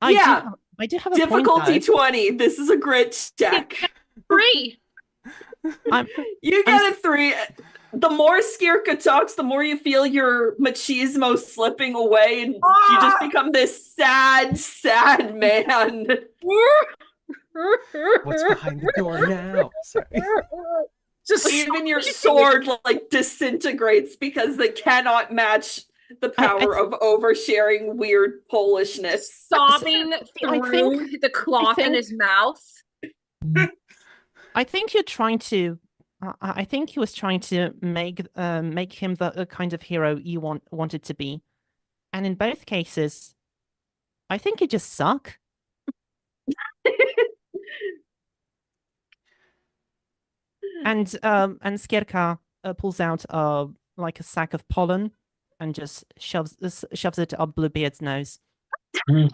Yeah. I do have a Difficulty point, though. 20. This is a grit check. 3. You get a 3. The more Skirka talks, the more you feel your machismo slipping away, and you just become this sad, sad man. What's behind the door now? Sorry. Just even your sword like disintegrates because they cannot match the power of oversharing weird Polishness. Sobbing through the cloth in his mouth. I think you're trying to. I think he was trying to make him the kind of hero you wanted to be, and in both cases, I think you just suck. And Skirka pulls out like a sack of pollen and just shoves it up Bluebeard's nose. Overkill,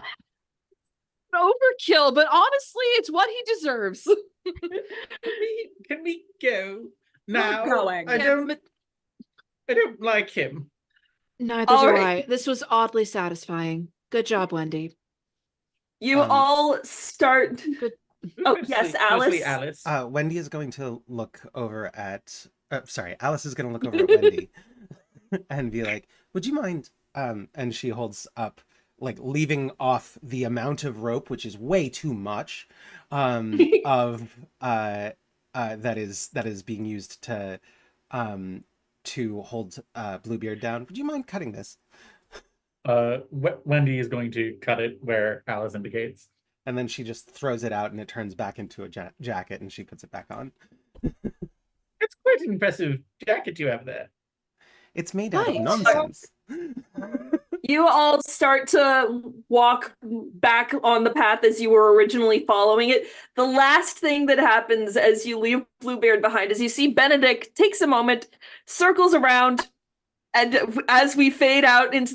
but honestly, it's what he deserves. Can we go now? going. I don't like him. Neither All do right. I. This was oddly satisfying. Good job, Wendy. You all start. Oh, yes, Mostly Alice. Alice. Wendy is going to look over at. Sorry, Alice is going to look over at Wendy and be like, "Would you mind?" And she holds up, like, leaving off the amount of rope, which is way too much, of that is being used to hold Bluebeard down. Would you mind cutting this? Wendy is going to cut it where Alice indicates. And then she just throws it out and it turns back into a jacket and she puts it back on. It's quite an impressive jacket you have there. It's made out of nonsense. You all start to walk back on the path as you were originally following it. The last thing that happens as you leave Bluebeard behind is you see Benedict takes a moment, circles around, and as we fade out into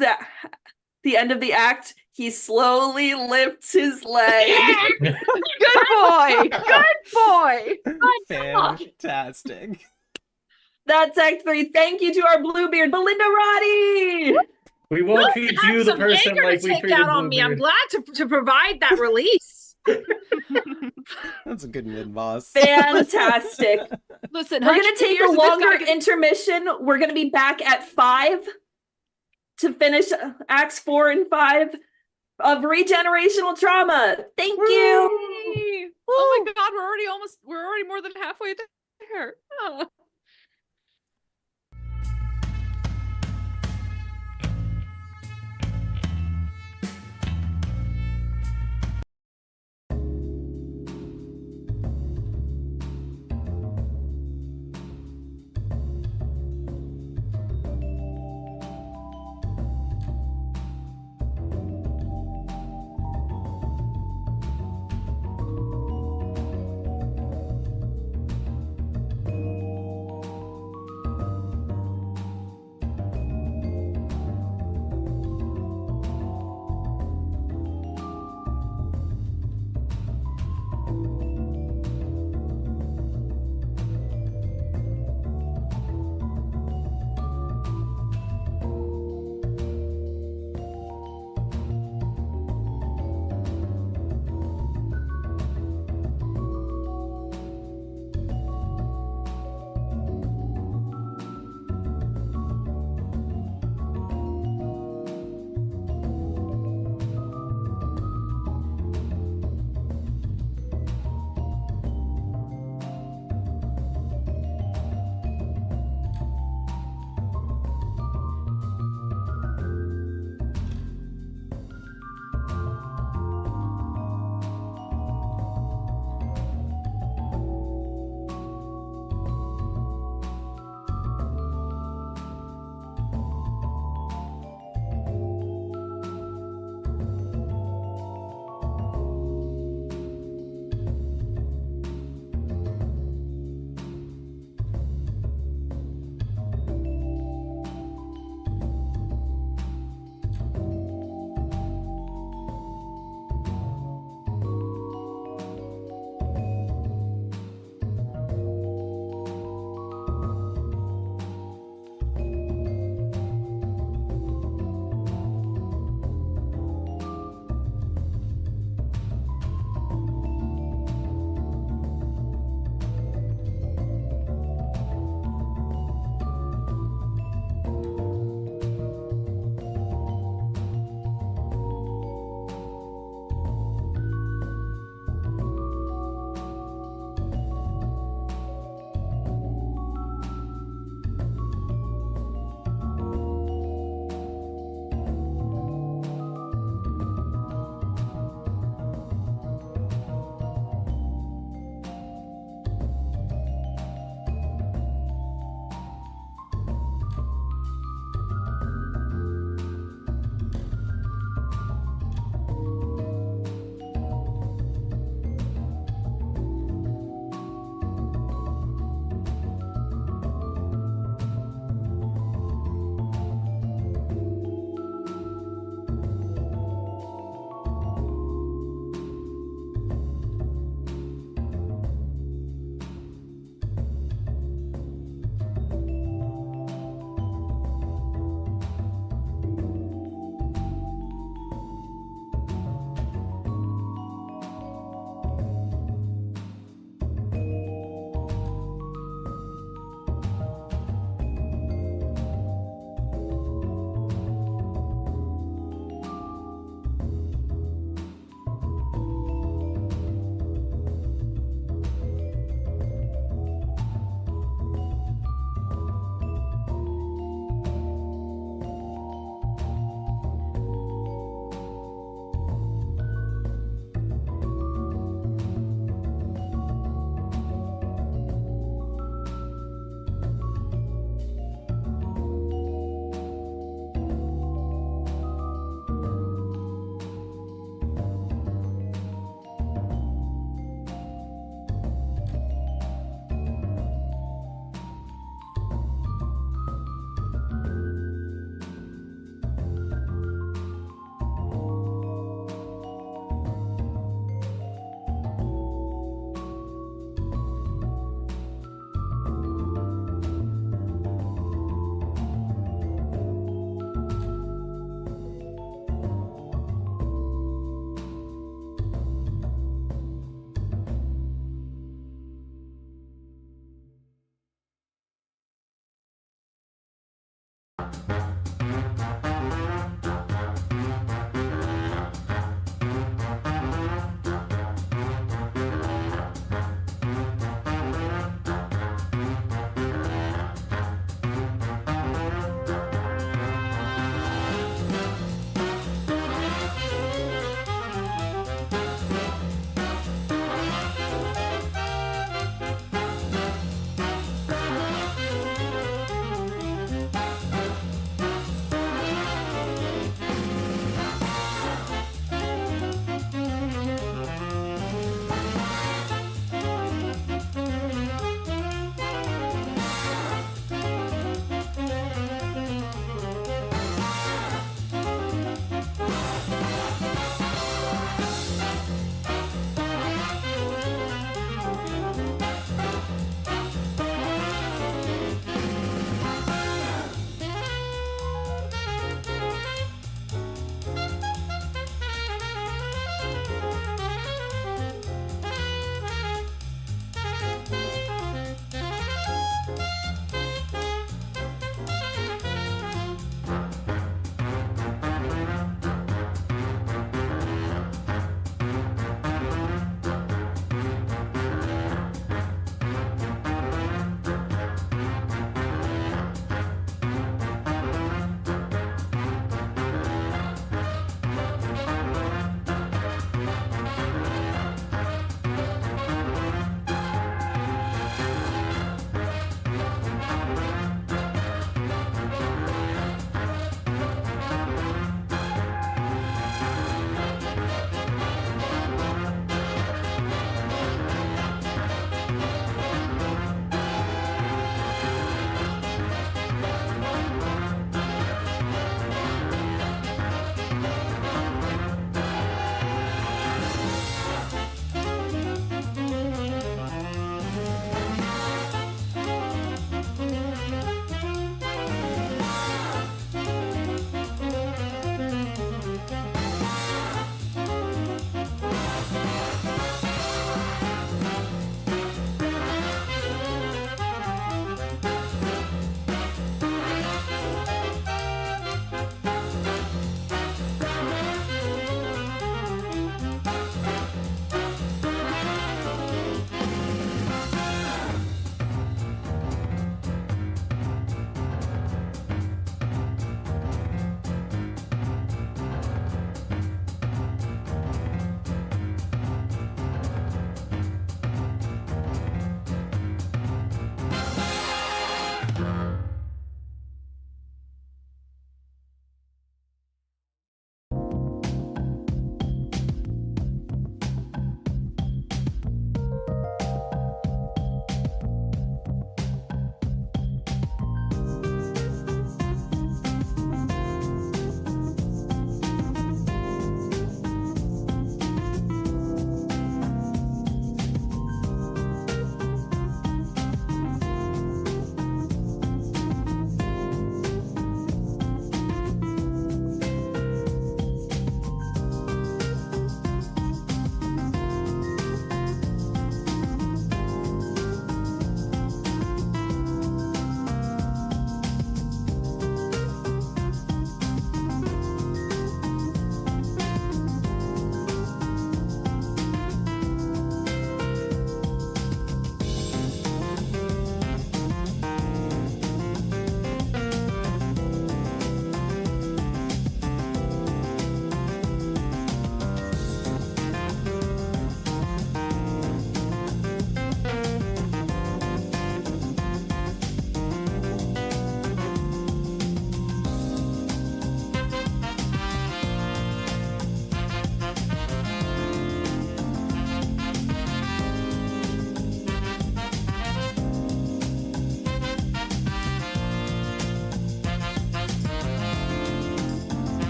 the end of the act, he slowly lifts his leg. Good boy. Good boy. Fantastic. That's Act 3. Thank you to our Bluebeard, Belinda, Roddie. We won't treat you the Some person anger like to we take treated out on me. I'm Bluebeard. glad to provide that release. That's a good mid-boss. Fantastic. Listen, We're going to 100 take years a of this longer guy- intermission. We're going to be back at 5 to finish Acts 4 and 5 of Regenerational Trauma. Thank you. Yay. Oh my god, we're already more than halfway there. Oh.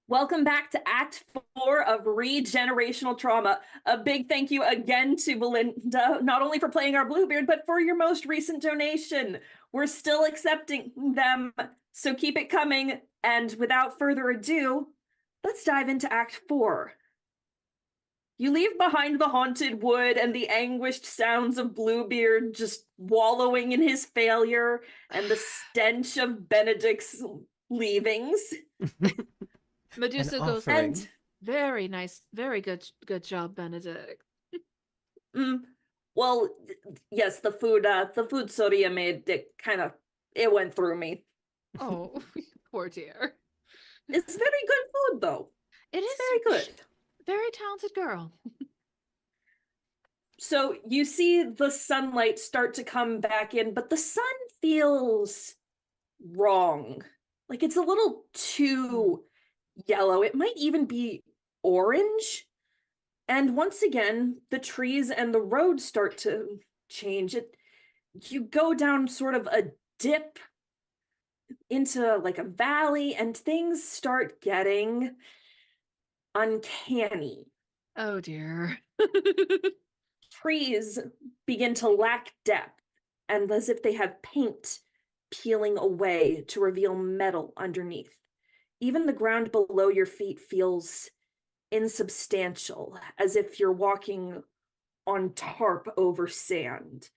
Welcome back to Act 4 of Regenerational Trauma. A big thank you again to Belinda, not only for playing our Bluebeard, but for your most recent donation. We're still accepting them, so keep it coming. And without further ado, let's dive into Act 4. You leave behind the haunted wood and the anguished sounds of Bluebeard just wallowing in his failure and the stench of Benedict's leavings. Medusa An goes, offering. And very nice, very good job, Benedict. well, yes, the food Soria made, it went through me. Oh, poor dear. It's very good food, though. It It's is very good. very talented girl. So you see the sunlight start to come back in, but the sun feels wrong. Like it's a little too yellow. It might even be orange. And once again, the trees and the road start to change. You go down sort of a dip into like a valley, and things start getting uncanny. Oh dear. Trees begin to lack depth, and as if they have paint peeling away to reveal metal underneath. Even the ground below your feet feels insubstantial, as if you're walking on tarp over sand.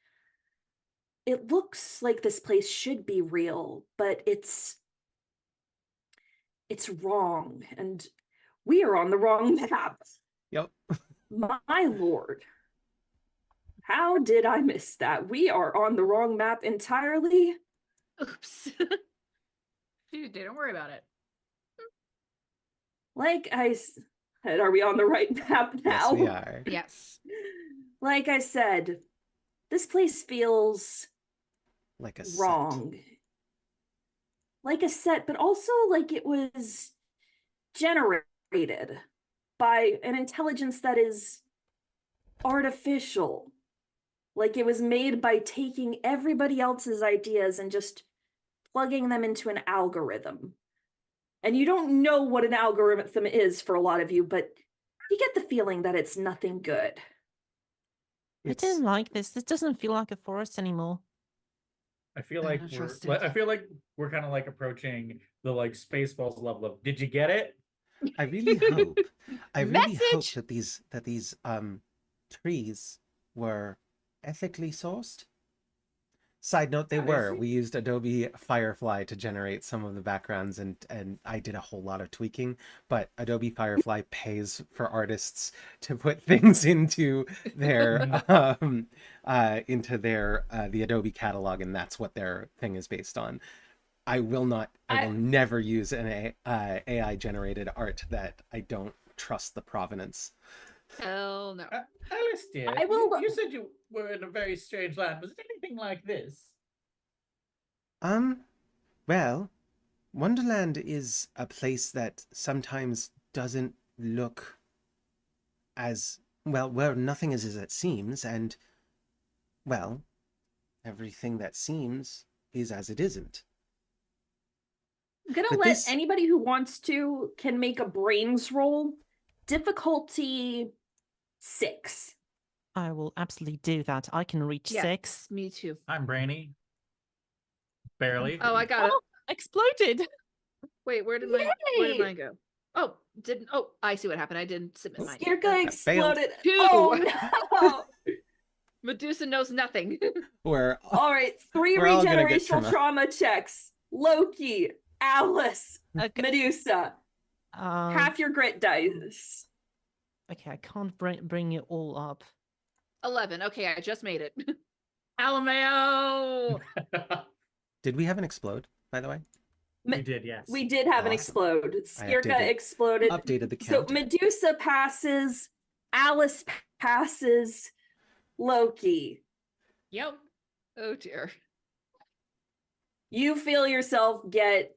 It looks like this place should be real, but it's wrong, and we are on the wrong map. Yep. My lord. How did I miss that? We are on the wrong map entirely. Oops. Dude, don't worry about it. Like I said, are we on the right map now? Yes, we are. Yes. Like I said, this place feels Like a set. wrong. Like a set, but also like it was generated by an intelligence that is artificial. Like it was made by taking everybody else's ideas and just plugging them into an algorithm. And you don't know what an algorithm is for a lot of you, but you get the feeling that it's nothing good. I don't like this. This doesn't feel like a forest anymore. I feel I like don't we're trust like, it. I feel like we're kind of like approaching the like Spaceballs level of did you get it? I really hope. I really hope Message! that these trees were ethically sourced. Side note, they were. We used Adobe Firefly to generate some of the backgrounds, and I did a whole lot of tweaking. But Adobe Firefly pays for artists to put things into their the Adobe catalog, and that's what their thing is based on. I will never use an AI generated art that I don't trust the provenance. Hell no. Alice, dear, I will- you said you were in a very strange land. Was it anything like this? Well, Wonderland is a place that sometimes doesn't look as well, where nothing is as it seems, and, well, everything that seems is as it isn't. I'm gonna But let this- anybody who wants to can make a brains roll. Difficulty 6. I will absolutely do that. I can reach Yeah. 6. Me too. I'm brainy. Barely. Oh, I got it. Oh, exploded! Wait, where did mine go? Oh, didn't. Oh, I see what happened. I didn't submit mine. Skirka That failed. exploded. 2. Oh no! Medusa knows nothing. Where All right, 3 We're all gonna get regenerational trauma checks. Loki, Alice, Okay. Medusa. Half your grit dice. Okay, I can't bring it all up. 11. Okay, I just made it. Alameo! did we have an explode, by the way? We did, yes. We did have an Awesome. explode. I Skirka exploded. Updated the So count. Medusa passes, Alice passes, Loki. Yep. Oh dear. You feel yourself get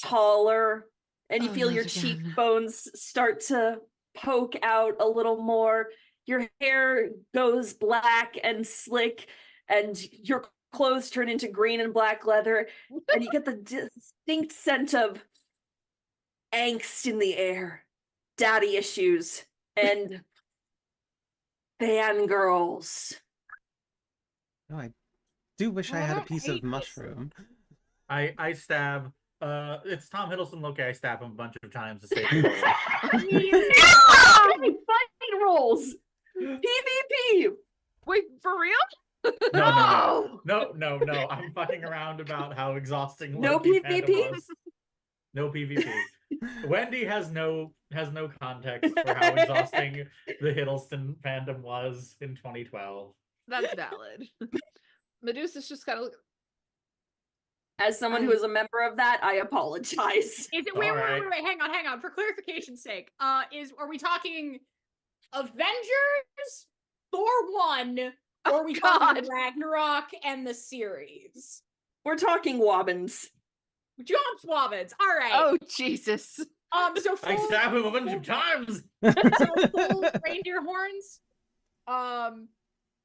taller, and you Oh, feel not your again. cheekbones start to poke out a little more. Your hair goes black and slick, and your clothes turn into green and black leather, and you get the distinct scent of angst in the air, daddy issues, and fangirls. Oh, I do wish I had a piece of mushroom. I stab. It's Tom Hiddleston Loki. I stab him a bunch of times to save the world. Fighting rolls. PvP. Wait, for real? No. I'm fucking around about how exhausting No Loki PvP? fandom was. No PvP. Wendy has no context for how exhausting the Hiddleston fandom was in 2012. That's valid. Medusa's just kind of As someone who is a member of that, I apologize. Is it wait, hang on. For clarification's sake, are we talking Avengers, Thor 1, or are we talking Ragnarok and the series? We're talking Wobbins. John Swabbins. All right. Oh Jesus. So I stab him a bunch of times. So full reindeer horns.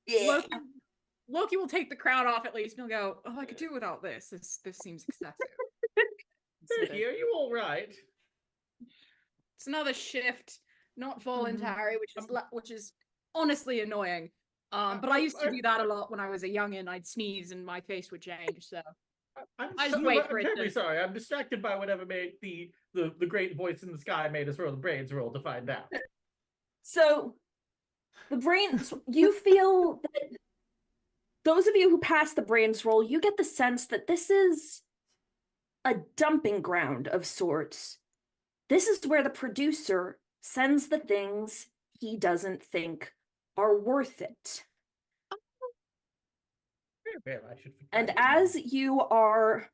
Yeah. Loki will take the crown off at least, and he'll go, "Oh, I could do without this. This seems excessive." Are you all right? It's another shift, not voluntary, which is honestly annoying. But I used to do that a lot when I was a youngin'. I'd sneeze and my face would change. So I'm terribly sorry. I'm distracted by whatever made the great voice in the sky made us roll the brains roll to find out. So the brains, you feel that those of you who pass the brains roll, you get the sense that this is a dumping ground of sorts. This is where the producer sends the things he doesn't think are worth it. And as you are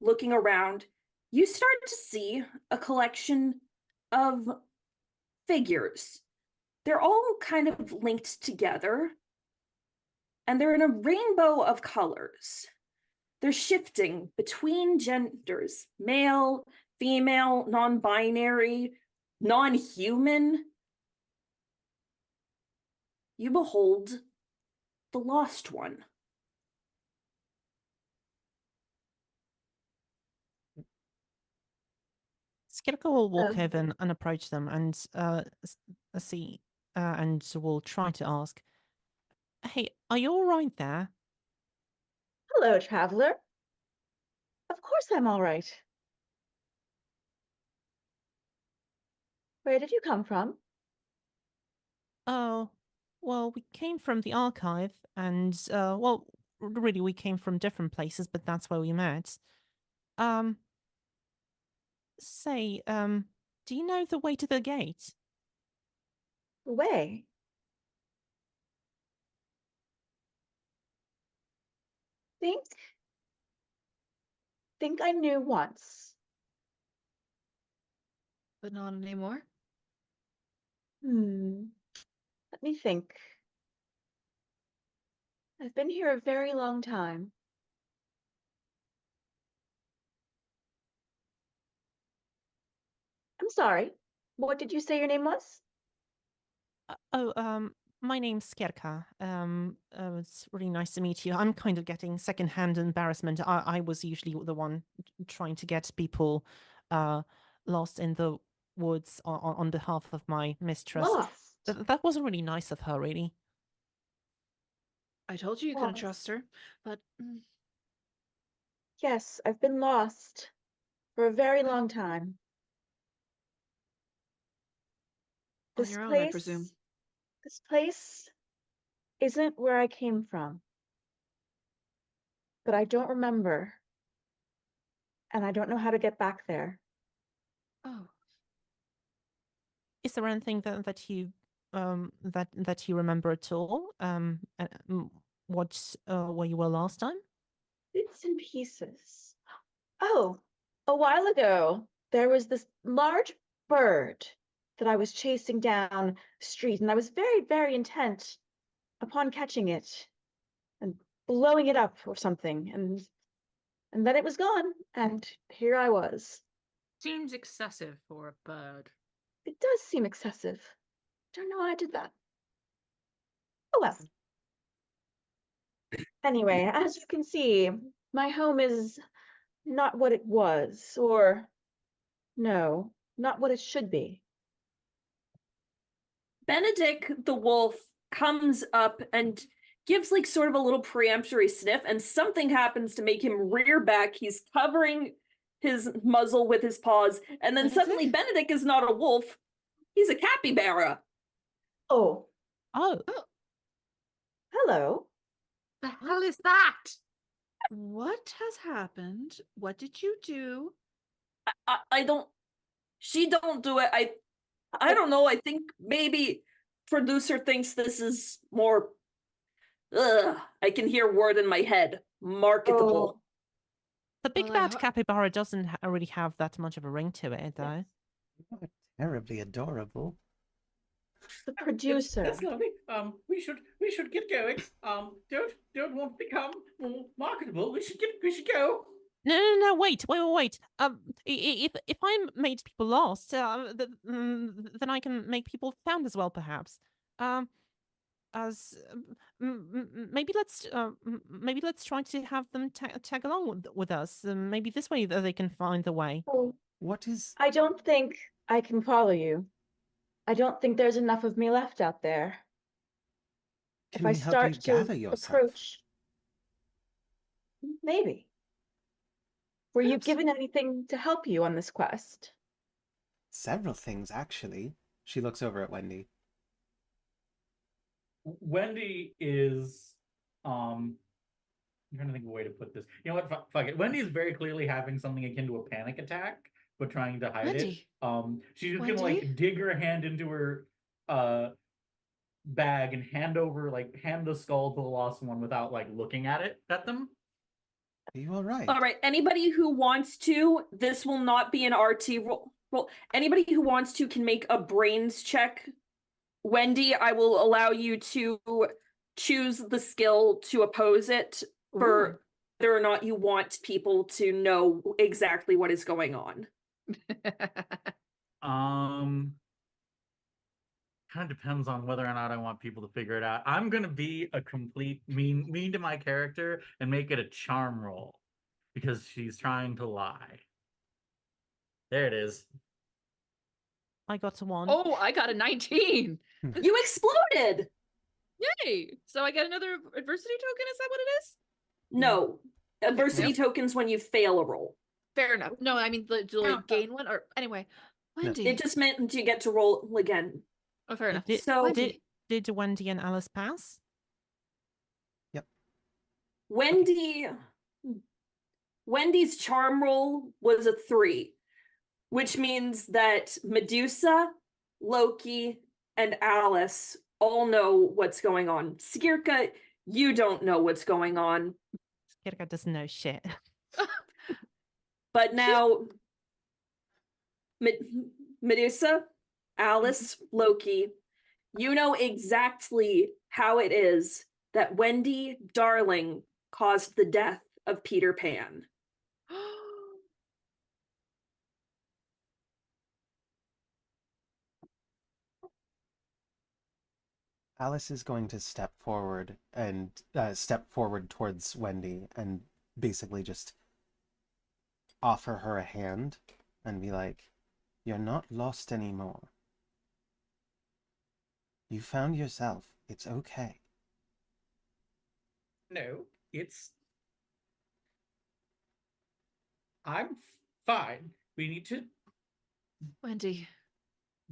looking around, you start to see a collection of figures. They're all kind of linked together, and they're in a rainbow of colors. They're shifting between genders, male, female, non-binary, non-human. You behold the lost one. Skirka will walk over and approach them and see, and will try to ask, "Hey, are you all right there?" Hello, traveler. Of course I'm all right. Where did you come from? Oh, well, we came from the archive, and well, really, we came from different places, but that's where we met. Say, do you know the way to the gate? The way? Think I knew once. But not anymore. Let me think. I've been here a very long time. I'm sorry. What did you say your name was? My name's Skirka. It's really nice to meet you. I'm kind of getting secondhand embarrassment. I was usually the one trying to get people lost in the woods on behalf of my mistress. Lost. That wasn't really nice of her, really. I told you couldn't trust her, but Yes, I've been lost for a very long time. on your own, I presume. This place isn't where I came from. But I don't remember. And I don't know how to get back there. Oh, Is there anything that you that you remember at all? What where you were last time? Bits and pieces. Oh, a while ago, there was this large bird that I was chasing down the street, and I was very, very intent upon catching it and blowing it up or something, and then it was gone, and here I was. Seems excessive for a bird. It does seem excessive. Don't know why I did that. Oh well. Anyway, as you can see, my home is not what it was, or No, not what it should be. Benedict the wolf comes up and gives like sort of a little preemptory sniff, and something happens to make him rear back. He's covering his muzzle with his paws, and then suddenly Benedict is not a wolf, he's a capybara. Oh, Oh, hello. The hell is that? What has happened? What did you do? I don't, she don't do it. I don't know. I think maybe producer thinks this is more, I can hear word in my head, marketable. the big Well, I bad ho- capybara doesn't really have that much of a ring to it, though. Not terribly adorable. The producer. That's lovely. We should get going. Don't want to become more marketable. We should go. No, wait. If I made people lost, then I can make people found as well, perhaps. Maybe let's try to have them tag along with us. Maybe this way they can find the way. Oh, What is... I don't think I can follow you. I don't think there's enough of me left out there. Can If I we help start you to gather yourself? approach, maybe. Were you Perhaps- given anything to help you on this quest? Several things, actually. She looks over at Wendy. Wendy is I'm trying to think of a way to put this. You know what? Fuck it. Wendy is very clearly having something akin to a panic attack, but trying to hide Wendy. it. She's just gonna Wendy? like dig her hand into her bag and hand the skull to the lost one without like looking at them. Are you all right? All right, anybody who wants to, this will not be an RT roll. Anybody who wants to can make a brains check. Wendy, I will allow you to choose the skill to oppose it for whether or not you want people to know exactly what is going on. Kind of depends on whether or not I want people to figure it out. I'm gonna be a complete mean to my character and make it a charm roll because she's trying to lie. There it is. I got a 1. Oh, I got a 19. You exploded! Yay! So I get another adversity token? Is that what it is? No. Adversity Yep. tokens when you fail a roll. Fair enough. No, I mean, do No. I gain one? Or anyway, Wendy. It just meant you get to roll again. Oh, fair enough. So Did Wendy and Alice pass? Wendy's charm roll was a 3, which means that Medusa, Loki, and Alice all know what's going on. Skirka, you don't know what's going on. Skirka doesn't know shit. But now, Medusa, Alice, Loki, you know exactly how it is that Wendy Darling caused the death of Peter Pan. Alice is going to step forward towards Wendy and basically just offer her a hand and be like, "You're not lost anymore. You found yourself. It's okay." No, I'm fine. We need to Wendy.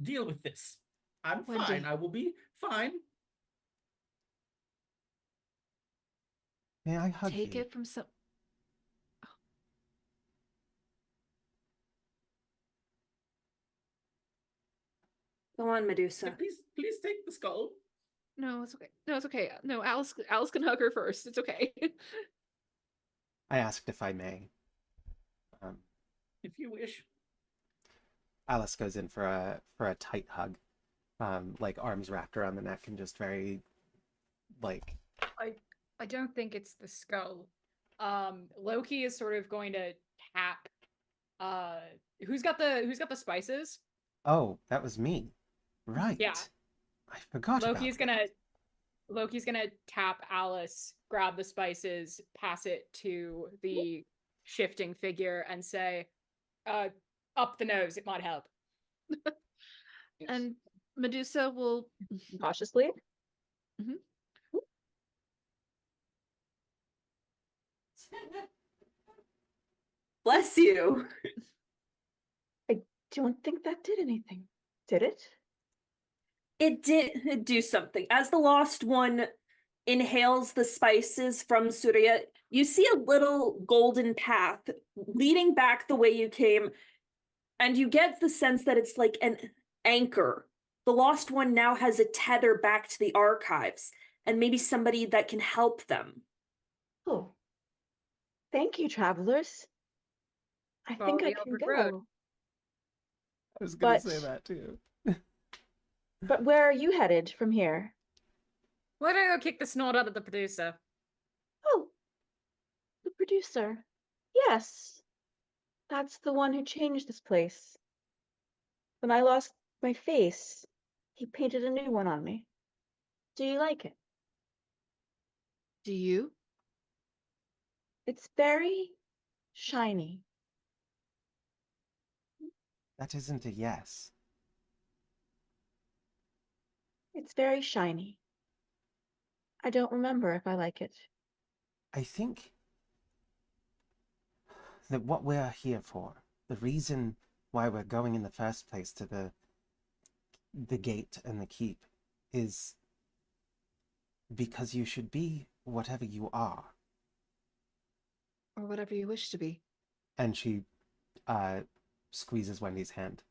deal with this. I'm Wendy. fine. I will be fine. May I hug Take you? it from some. Go on, Medusa. Please take the skull. No, it's okay. No, it's okay. No, Alice can hug her first. It's okay. I asked if I may. If you wish. Alice goes in for a tight hug, like arms wrapped around the neck and just very, like. I don't think it's the skull. Loki is sort of going to tap. Who's got the spices? Oh, that was me. Right. Yeah. I forgot Loki's about gonna Loki's gonna tap Alice, grab the spices, pass it to the shifting figure, and say, up the nose. It might help. And Medusa will Cautiously. Bless you. I don't think that did anything. Did it? It did do something. As the lost one inhales the spices from Surya, you see a little golden path leading back the way you came, and you get the sense that it's like an anchor. The lost one now has a tether back to the archives, and maybe somebody that can help them. Oh. Thank you, travelers. I Follow think I the can Albert Road. go. I was gonna But- say that too. But where are you headed from here? Why don't I go kick the snot out of the producer? Oh, the producer. Yes. That's the one who changed this place. When I lost my face, he painted a new one on me. Do you like it? do you? It's very shiny. That isn't a yes. It's very shiny. I don't remember if I like it. I think that what we're here for, the reason why we're going in the first place to the gate and the keep, is because you should be whatever you are. Or whatever you wish to be. And she squeezes Wendy's hand.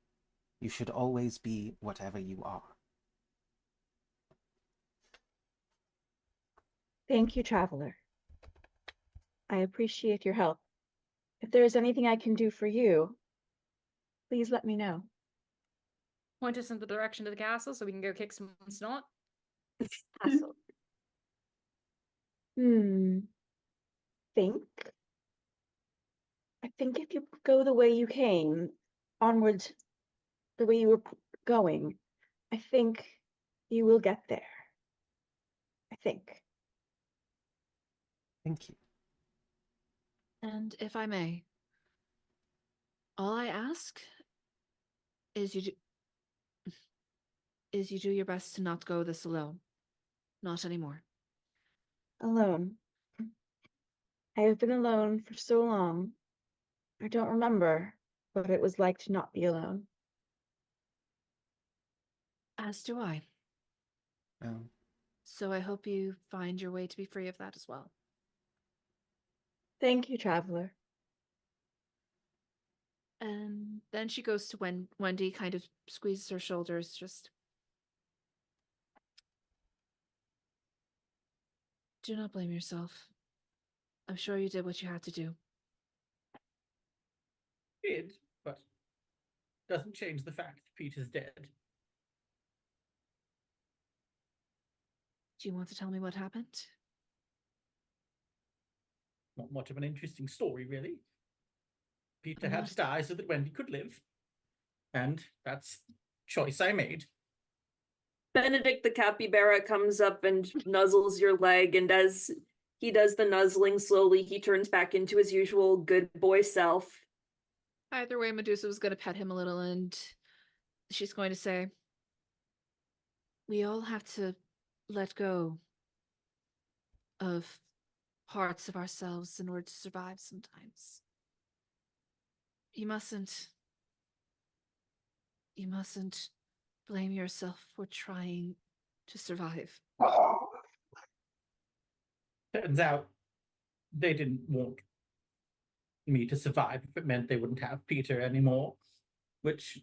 You should always be whatever you are. Thank you, traveler. I appreciate your help. If there is anything I can do for you, please let me know. Point us in the direction of the castle so we can go kick some snot. Castle. Think. I think if you go the way you came, onward, the way you were going, I think you will get there. I think. Thank you. And if I may, all I ask is you do your best to not go this alone. Not anymore. Alone. I have been alone for so long. I don't remember what it was like to not be alone. As do I. Well, So I hope you find your way to be free of that as well. Thank you, traveler. And then she goes to Wendy, kind of squeezes her shoulders, just. Do not blame yourself. I'm sure you did what you had to do. Did, but doesn't change the fact that Peter's dead. Do you want to tell me what happened? Not much of an interesting story, really. Peter I'm had not- to die so that Wendy could live. And that's the choice I made. Benedict the capybara comes up and nuzzles your leg, and as he does the nuzzling slowly, he turns back into his usual good boy self. Either way, Medusa was going to pet him a little, and she's going to say, we all have to let go of parts of ourselves in order to survive sometimes. You mustn't blame yourself for trying to survive. Turns out they didn't want me to survive if it meant they wouldn't have Peter anymore. Which,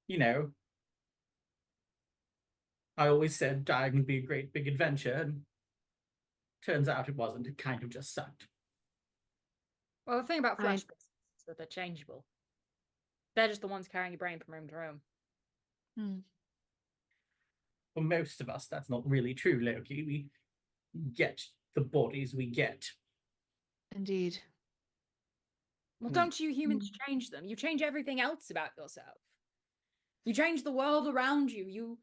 you know, I always said dying would be a great big adventure, and turns out it wasn't. It kind of just sucked. Well, the thing about I- flesh is that they're changeable. They're just the ones carrying your brain from room to room. For most of us, that's not really true, Loki. We get the bodies we get. Indeed. Well, don't you humans change them? You change everything else about yourself. You change the world around you.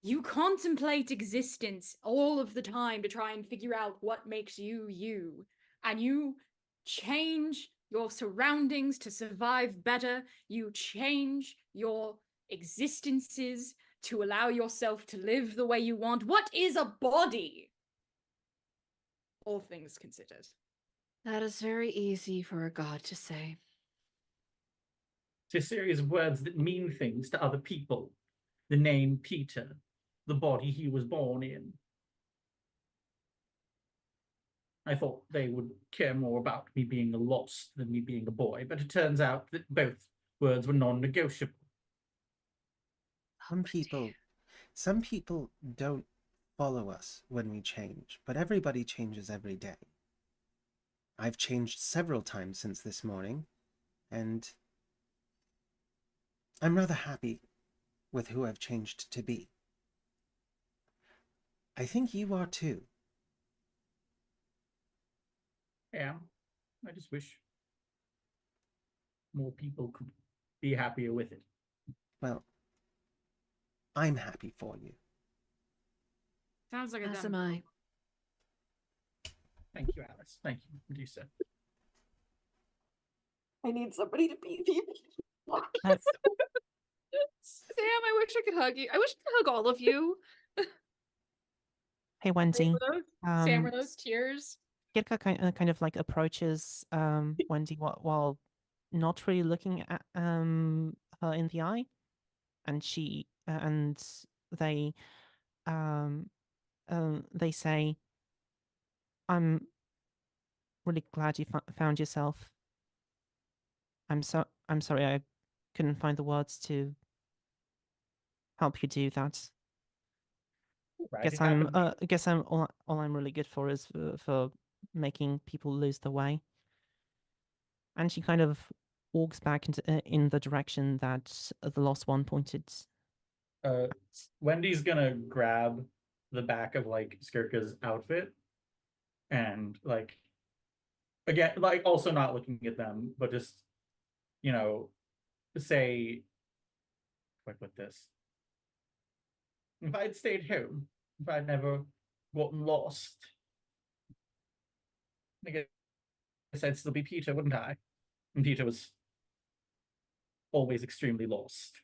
You contemplate existence all of the time to try and figure out what makes you you. And you change your surroundings to survive better. You change your existences to allow yourself to live the way you want. What is a body? All things considered. That is very easy for a god to say. It's a series of words that mean things to other people. The name Peter, the body he was born in. I thought they would care more about me being a lost than me being a boy, but it turns out that both words were non-negotiable. Some people don't follow us when we change, but everybody changes every day. I've changed several times since this morning, and I'm rather happy with who I've changed to be. I think you are too. Yeah, I just wish more people could be happier with it. Well, I'm happy for you. Sounds like a As dumb am I. Thank you, Alice. Thank you, Medusa. I need somebody to be me. Sam, I wish I could hug you. I wish I could hug all of you. Hey, Wendy. Sam, were those tears? Kirka kind of like approaches Wendy while not really looking at her in the eye, and she and they say, "I'm really glad you found yourself. I'm sorry I couldn't find the words to help you do that. Right, Guess I'm all I'm really good for is for making people lose their way." And she kind of walks back in the direction that the lost one pointed. Wendy's gonna grab the back of like Skirka's outfit and like again, like also not looking at them, but just say, how do I put this? If I'd stayed home, if I'd never gotten lost, I guess I'd still be Peter, wouldn't I? And Peter was always extremely lost.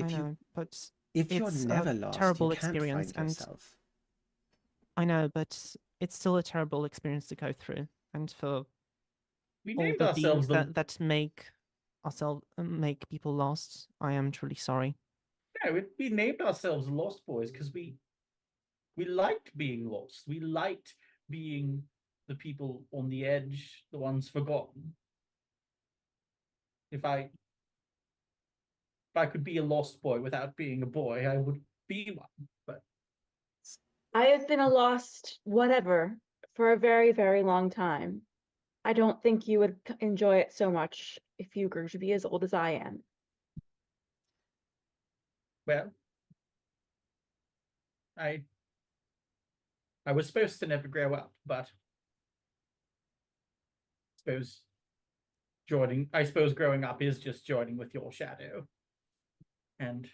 I know, but if you're it's never a lost, terrible you can't experience, find yourself. I know, but it's still a terrible experience to go through, and for We all named the ourselves things that make people lost, I am truly sorry. Yeah, we named ourselves Lost Boys because we liked being lost. We liked being the people on the edge, the ones forgotten. If I could be a lost boy without being a boy, I would be one. But I have been a lost whatever for a very, very long time. I don't think you would enjoy it so much if you grew to be as old as I am. well, I was supposed to never grow up, but I suppose growing up is just joining with your shadow. And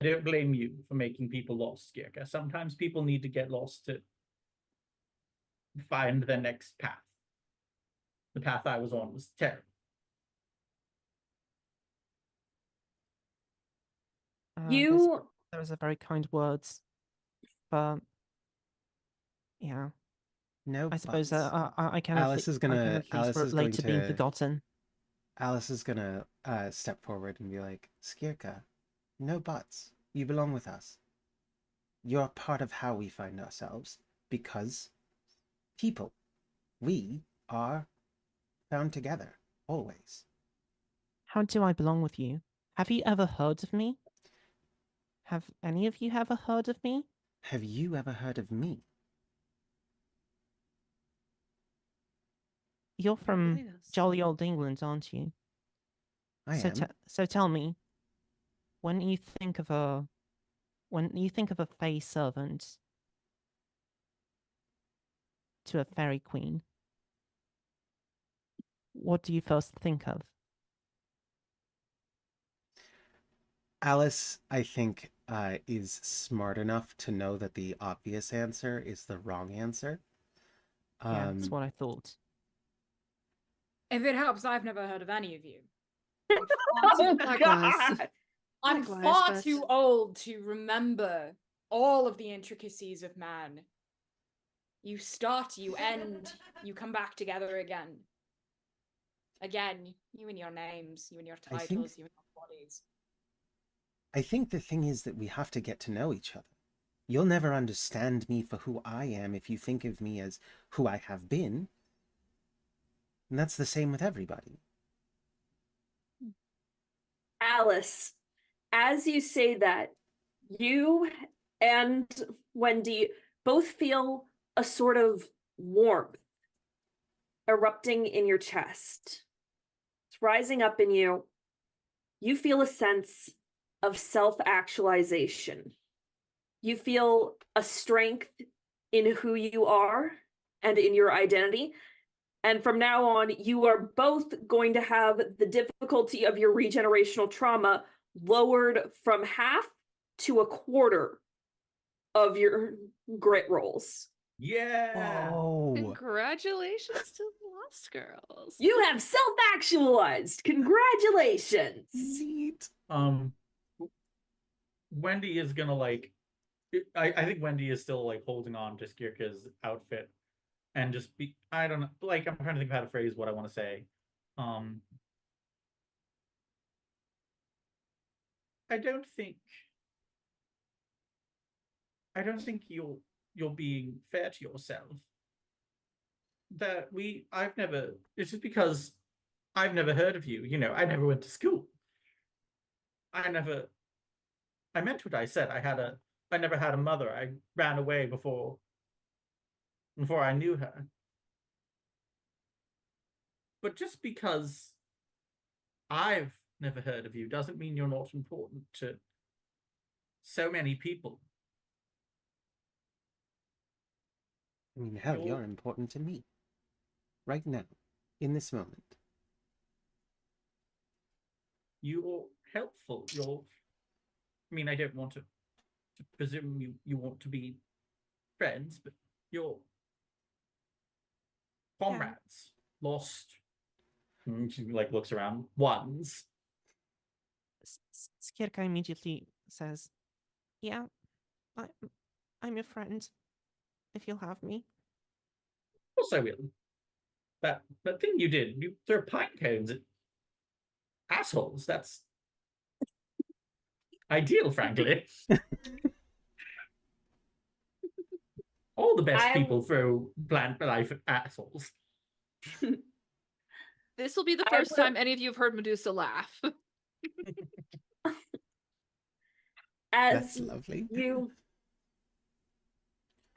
I don't blame you for making people lost, Skirka. Sometimes people need to get lost to find their next path. The path I was on was terrible. Those are very kind words, but yeah. No, I suppose buts. I can Alice is gonna relate to being forgotten. Alice is gonna step forward and be like, Skirka, no buts. You belong with us. You're part of how we find ourselves, because people, we are found together, always. How do I belong with you? Have you ever heard of me? Have any of you ever heard of me? Have you ever heard of me? You're from jolly old England, aren't you? I am. So tell me, when you think of a fey servant to a fairy queen, what do you first think of? Alice, I think, is smart enough to know that the obvious answer is the wrong answer. Yeah, that's what I thought. If it helps, I've never heard of any of you. Oh, Likewise. God. I'm Likewise, far but- too old to remember all of the intricacies of man. You start, you end, you come back together again. Again, you and your names, you and your I titles, think- you and your bodies. I think the thing is that we have to get to know each other. You'll never understand me for who I am if you think of me as who I have been. And that's the same with everybody. Alice, as you say that, you and Wendy both feel a sort of warmth erupting in your chest. It's rising up in you. You feel a sense of self-actualization. You feel a strength in who you are and in your identity. And from now on, you are both going to have the difficulty of your regenerational trauma lowered from half to a quarter of your grit rolls. Yeah. Oh, Congratulations to the Lost Girls. You have self-actualized. Congratulations. neat. Wendy is gonna like. I think Wendy is still like holding on to Skirka's outfit, and just be. I don't know. Like I'm trying to think of how to phrase what I want to say. I don't think. I don't think you're being fair to yourself. I've never. It's just because I've never heard of you. You know, I never went to school. I meant what I said. I never had a mother. I ran away before I knew her. But just because I've never heard of you doesn't mean you're not important to so many people. I mean, hell, you're important to me. Right now, in this moment. You're helpful. I mean, I don't want to presume you want to be friends, but you're comrades. Lost. And she like looks around. Ones. Skirka immediately says, "Yeah, I'm your friend. If you'll have me." Of course I will. That thing you did, you threw pine cones at assholes. That's ideal, frankly. All the best people throw plant life at assholes. This will be the I first will- time any of you have heard Medusa laugh. That's lovely.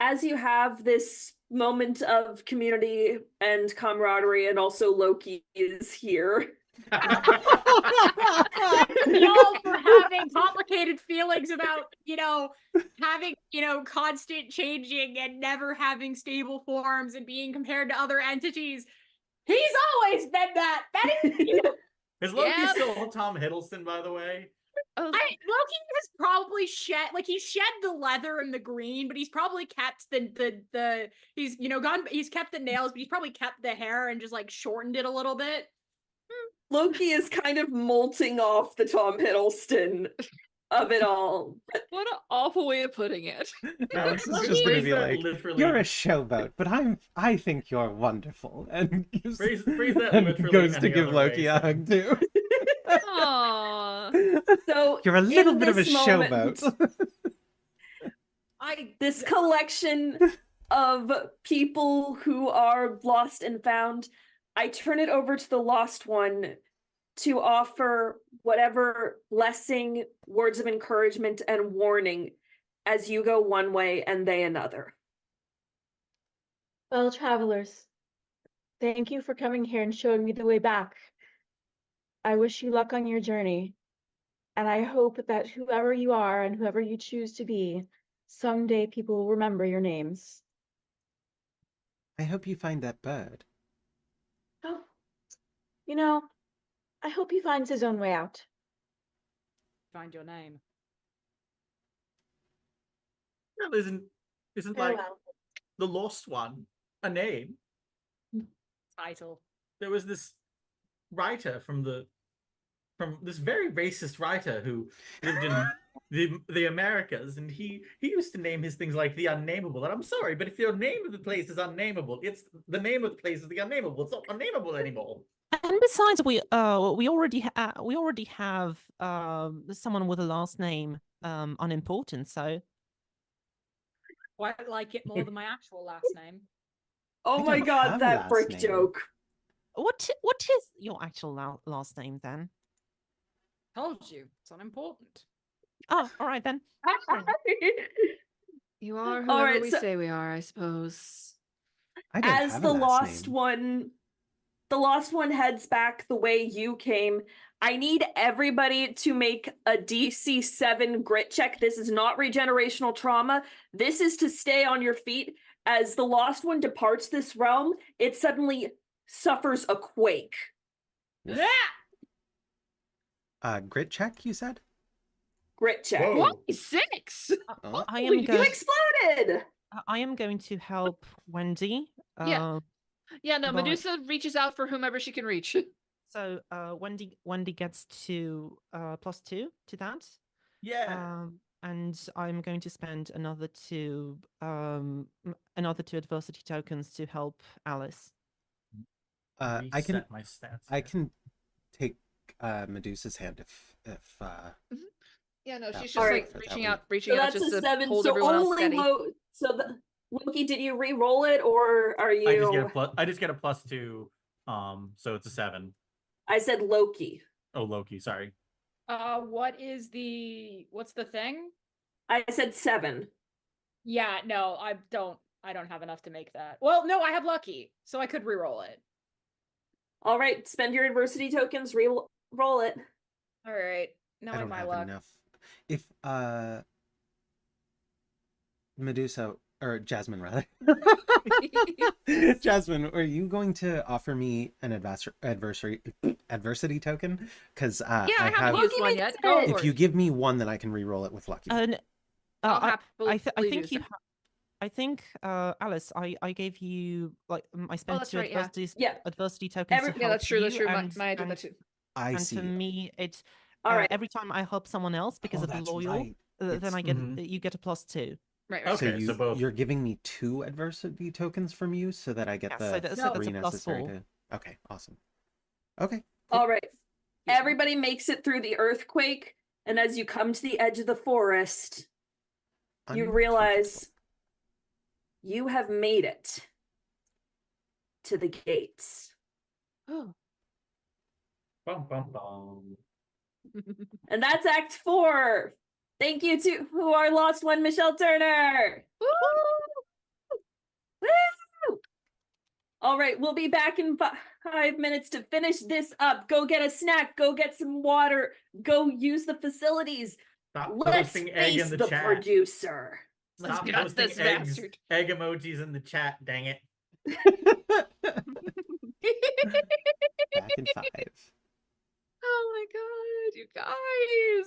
As you have this moment of community and camaraderie, and also Loki is here. Y'all for having complicated feelings about, having, constant changing and never having stable forms and being compared to other entities. He's always been that. That is, Is Loki Yep. still Tom Hiddleston, by the way? Oh, Loki has probably shed, he shed the leather and the green, but he's probably kept he's he's kept the nails, but he's probably kept the hair and just like shortened it a little bit. Loki is kind of molting off the Tom Hiddleston of it all. what an awful way of putting it. Alex is Loki just gonna is be that like, literally- "You're a showboat, but I think you're wonderful," and gives, Phrase that and literally goes to any give other Loki way, a so- hug too. Aww. So You're a little in bit of a this moment, showboat. this collection of people who are lost and found, I turn it over to the lost one to offer whatever blessing, words of encouragement, and warning as you go one way and they another. Well, travelers, thank you for coming here and showing me the way back. I wish you luck on your journey, and I hope that whoever you are and whoever you choose to be, someday people will remember your names. I hope you find that bird. Oh, I hope he finds his own way out. Find your name. Well, isn't like the lost one a name? Title. There was this writer from this very racist writer who lived in the Americas, and he used to name his things like the unnameable. And I'm sorry, but if your name of the place is unnameable, it's the name of the place is the unnameable. It's not unnameable anymore. And besides, we already have someone with a last name unimportant. So Quite like it more than my actual last name. Oh I my don't god, have that last brick name. joke. what is your actual last name then? Told you, it's unimportant. Oh, all right then. You are All whoever right, we so- say we are, I suppose. I don't As have the a last lost name. the lost one heads back the way you came. I need everybody to make a DC 7 grit check. This is not regenerational trauma. This is to stay on your feet. As the lost one departs this realm, it suddenly suffers a quake. Yeah. Grit check, you said? Grit check. Whoa. What? 6? Oh. I Oh, am you going. exploded! I am going to help Wendy. Yeah. Yeah, no, But- Medusa reaches out for whomever she can reach. So Wendy gets to +2 to that. Yeah. And I'm going to spend another two adversity tokens to help Alice. I can Reset my stats. I can take Medusa's hand if Yeah, no, That she's just All like right. reaching So out that's just a to 7. hold So everyone else only steady. Loki, did you re-roll it or are you? I just get a +2. So it's a 7. I said Loki. Oh, Loki, sorry. What's the thing? I said 7. Yeah, no, I don't have enough to make that. Well, no, I have lucky, so I could re-roll it. All right, spend your adversity tokens, re-roll it. All right. I Knowing don't my have luck. enough. If Medusa or Jasmine rather. Jasmine, are you going to offer me an adversity token? Because Yeah, I I haven't have. used one yet. Go for If it. you give me one, then I can re-roll it with lucky. I'll I happily think do you. so. I think Alice, I gave you like I spent that's 2 right, yeah. adversity tokens to help Yeah, that's true. That's you, true. and, Maya did and, that too. I and see. for me, it's All right. every time I help someone else because Oh, of that's loyal, right. then I get you get a +2. Right. Okay, so both. You're giving me 2 adversity tokens from you so that I get Yeah, the so that's 3 a necessary +4. to. Okay, awesome. Okay. All right. Everybody makes it through the earthquake, and as you come to the edge of the forest, you realize you have made it to the gates. Oh. Bum, bum, bum. And that's Act 4. Thank you to our lost one, Michelle Turner. Woo! All right, we'll be back in 5 minutes to finish this up. Go get a snack, go get some water, go use the facilities. Stop Let's posting egg in face the the chat. producer. Stop Got posting this eggs, bastard. egg emojis in the chat, dang it. Back in 5. Oh my god, you guys.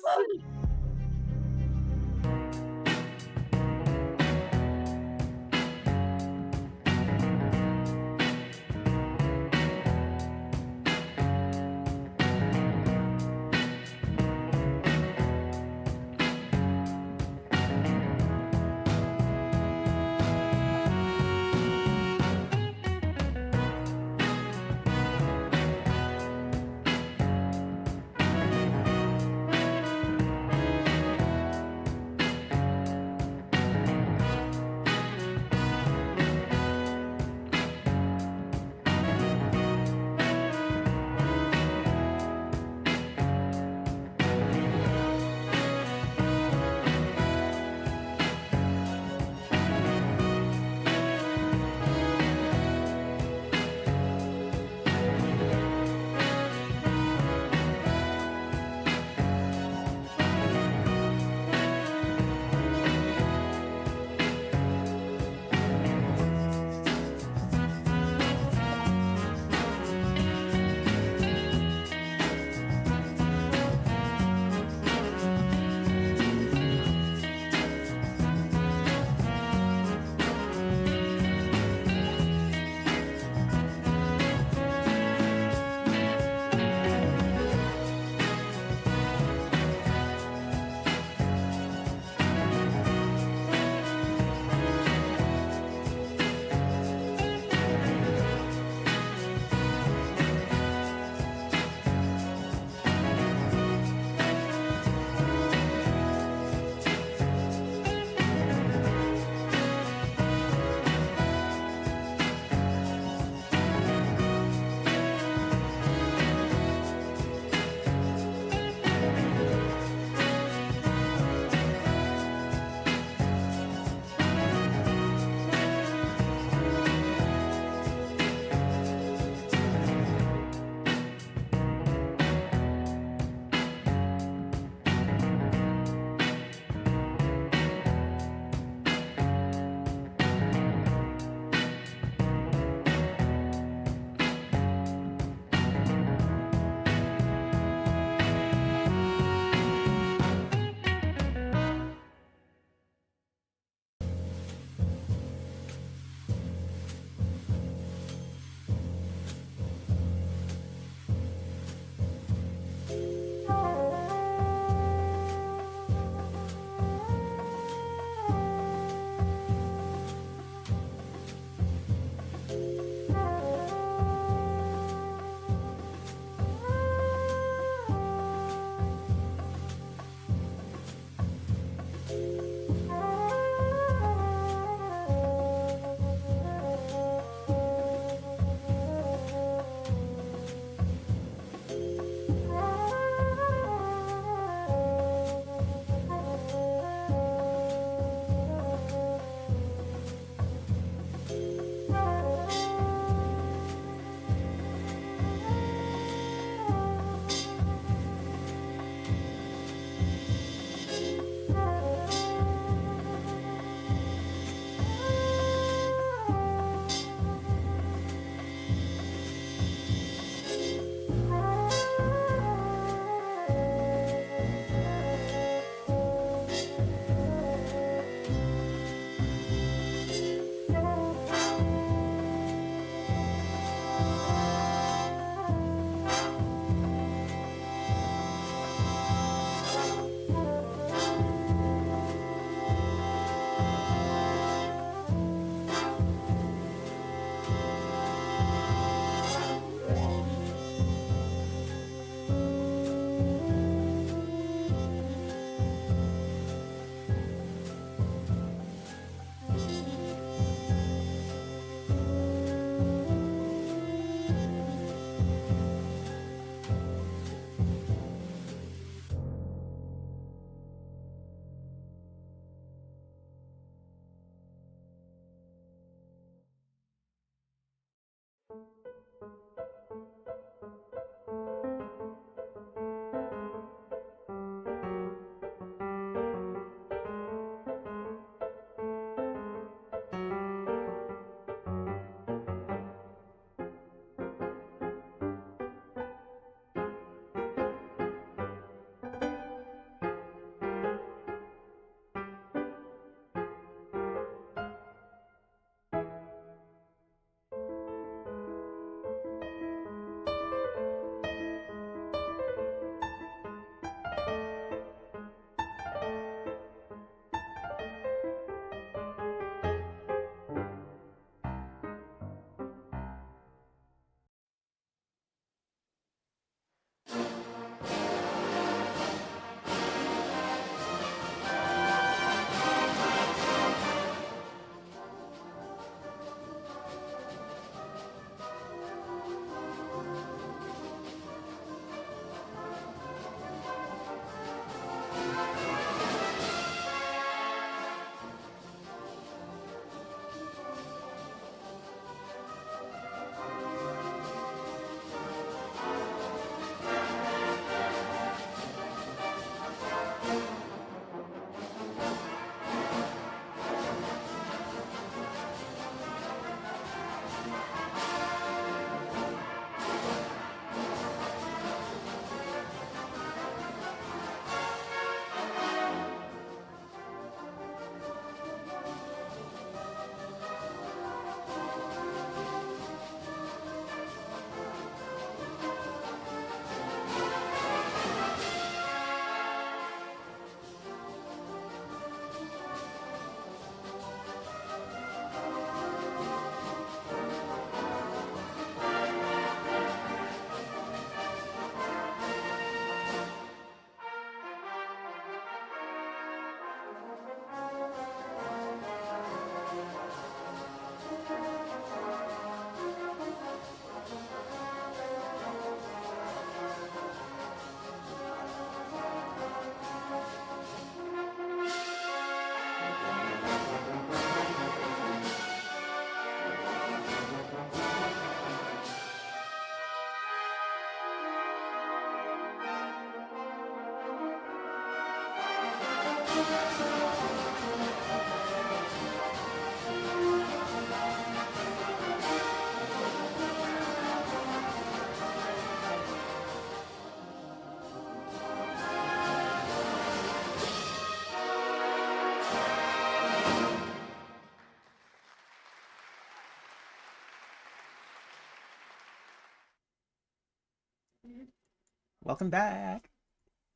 Welcome back.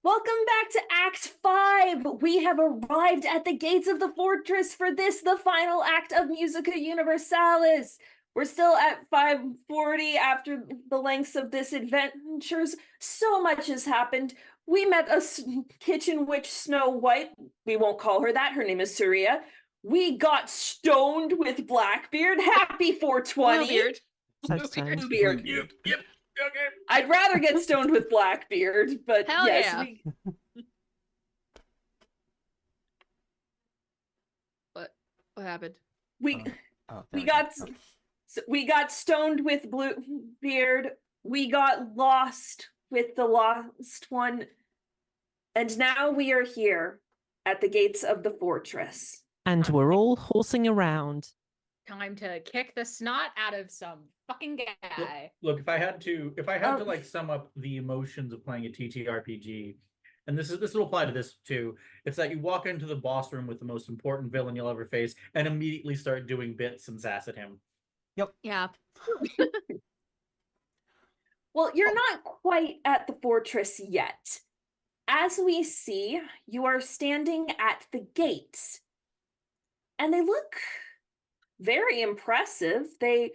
Welcome back to Act 5. We have arrived at the gates of the fortress for this, the final act of Musica Universalis. We're still at 5:40 after the lengths of this adventures. So much has happened. We met a kitchen witch, Snow White. We won't call her that. Her name is Surya. We got stoned with Blackbeard. Happy 420. Bluebeard. So Bluebeard. stoned. Bluebeard. Yep. Okay. I'd rather get stoned with Blackbeard, but Hell yes, yeah. What happened? we Oh, we there got go. we got stoned with Bluebeard. We got lost with the lost one, and now we are here at the gates of the fortress. And we're all horsing around. Time to kick the snot out of some fucking guy. Look, if I had to like sum up the emotions of playing a TTRPG, and this will apply to this too, it's that you walk into the boss room with the most important villain you'll ever face and immediately start doing bits and sass at him. Yeah. Well, you're not quite at the fortress yet. As we see, you are standing at the gates, and they look very impressive. They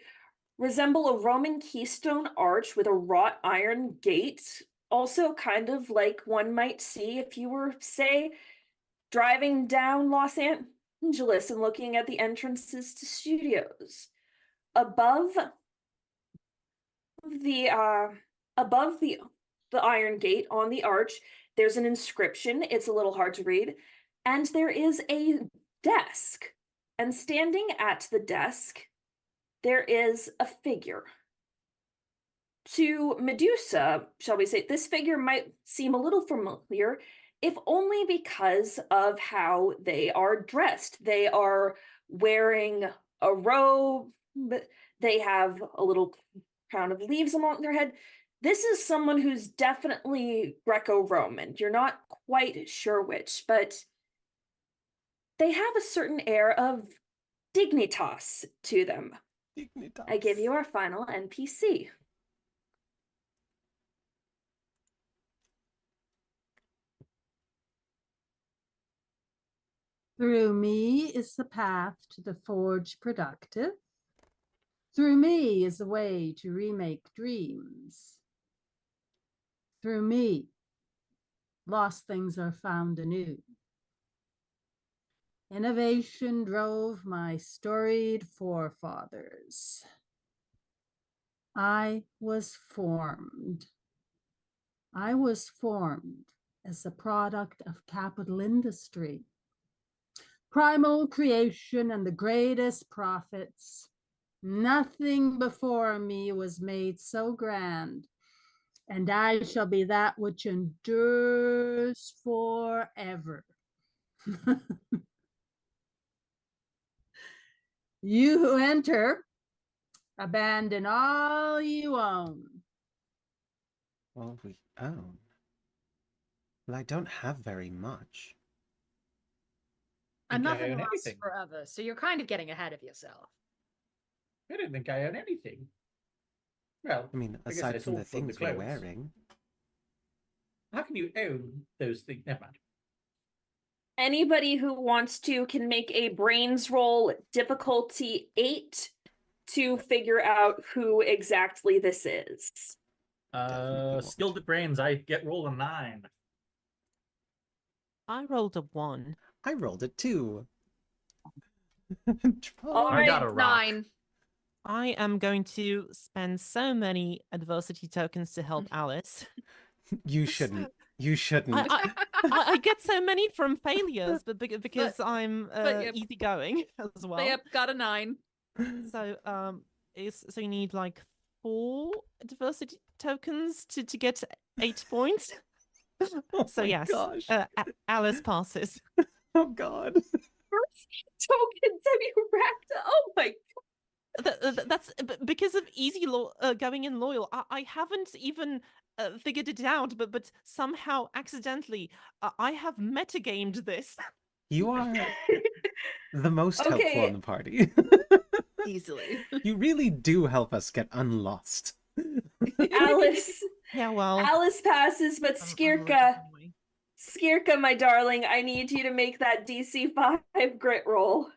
resemble a Roman keystone arch with a wrought iron gate, also kind of like one might see if you were, say, driving down Los Angeles and looking at the entrances to studios. Above the iron gate on the arch, there's an inscription. It's a little hard to read, and there is a desk. And standing at the desk, there is a figure. To Medusa, shall we say, this figure might seem a little familiar, if only because of how they are dressed. They are wearing a robe, they have a little crown of leaves along their head. This is someone who's definitely Greco-Roman. You're not quite sure which, but they have a certain air of dignitas to them. Dignitas. I give you our final NPC. Through me is the path to the forge productive. Through me is the way to remake dreams. Through me, lost things are found anew. Innovation drove my storied forefathers. I was formed. I was formed as a product of capital industry. Primal creation and the greatest prophets. Nothing before me was made so grand, and I shall be that which endures forever. You who enter, abandon all you own. All we own. Well, I don't have very much. And Think I nothing own lasts anything. forever, so you're kind of getting ahead of yourself. I don't think I own anything. Well, I mean, I guess I aside from the sold some of the things we're clothes. wearing. How can you own those things? Never mind. Anybody who wants to can make a brains roll difficulty 8 to figure out who exactly this is. Definitely won't. Skilled at brains, I get roll a 9. I rolled a 1. I rolled it too. All I right, got a rock. 9. I am going to spend so many adversity tokens to help Alice. You shouldn't. You shouldn't. I get so many from failures, but because I'm yep. easygoing as well. Yep, got a 9. So so you need like 4 adversity tokens to get 8 points. Oh So my yes, gosh. Alice passes. Oh god. Tokens have you racked up? Oh my That's because of easy going in loyal. I haven't even figured it out, but somehow accidentally I have metagamed this. You are the most helpful Okay. in the party. Easily. You really do help us get unlost. Alice, Yeah, well, Alice passes, but I'm religious anyway. Skirka, my darling, I need you to make that DC 5 grit roll.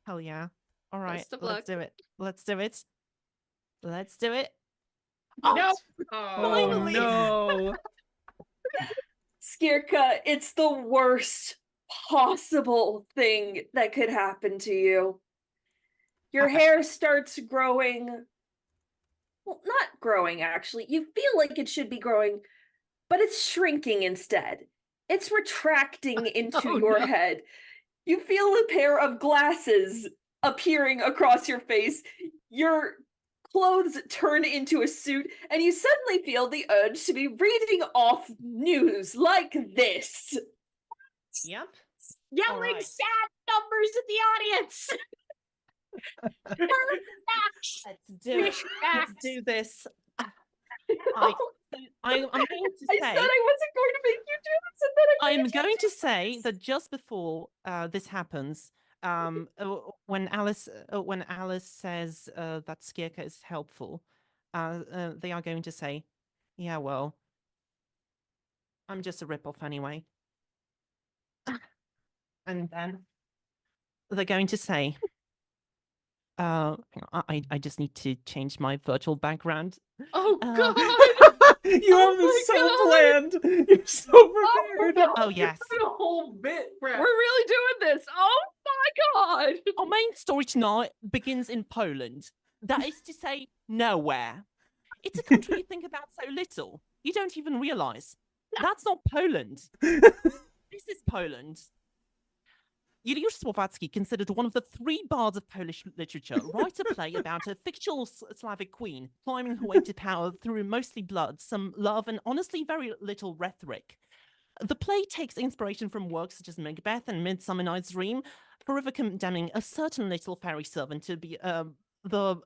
Hell yeah. All right, Best of let's luck. do it. Let's do it. Let's do it. No. Oh Finally! no! Skirka, it's the worst possible thing that could happen to you. Your hair starts growing. Well, not growing, actually. You feel like it should be growing, but it's shrinking instead. It's retracting into Oh, your no. head. You feel a pair of glasses appearing across your face. Your clothes turn into a suit, and you suddenly feel the urge to be reading off news like this. Yep. Yelling Alright. sad numbers at the audience. Let's do it. Let's do this. I'm going to I say. said I wasn't going to make you do this, and then I I'm made you going do to say this. that just before this happens, when Alice says that Skirka is helpful, they are going to say, "Yeah, well, I'm just a ripoff anyway," and then they're going to say, hang on, I just need to change my virtual background. Oh God! You have this so planned. You're so prepared. Oh yes. The whole bit, We're Brad. really doing this. Oh my God! Our main story tonight begins in Poland. That is to say, nowhere. It's a country you think about so little. You don't even realize. That's not Poland. This is Poland. Juliusz Słowacki, considered one of the three bards of Polish literature, writes a play about a fictional Slavic queen climbing her way to power through mostly blood, some love, and honestly very little rhetoric. The play takes inspiration from works such as Macbeth and Midsummer Night's Dream, forever condemning a certain little fairy servant to be the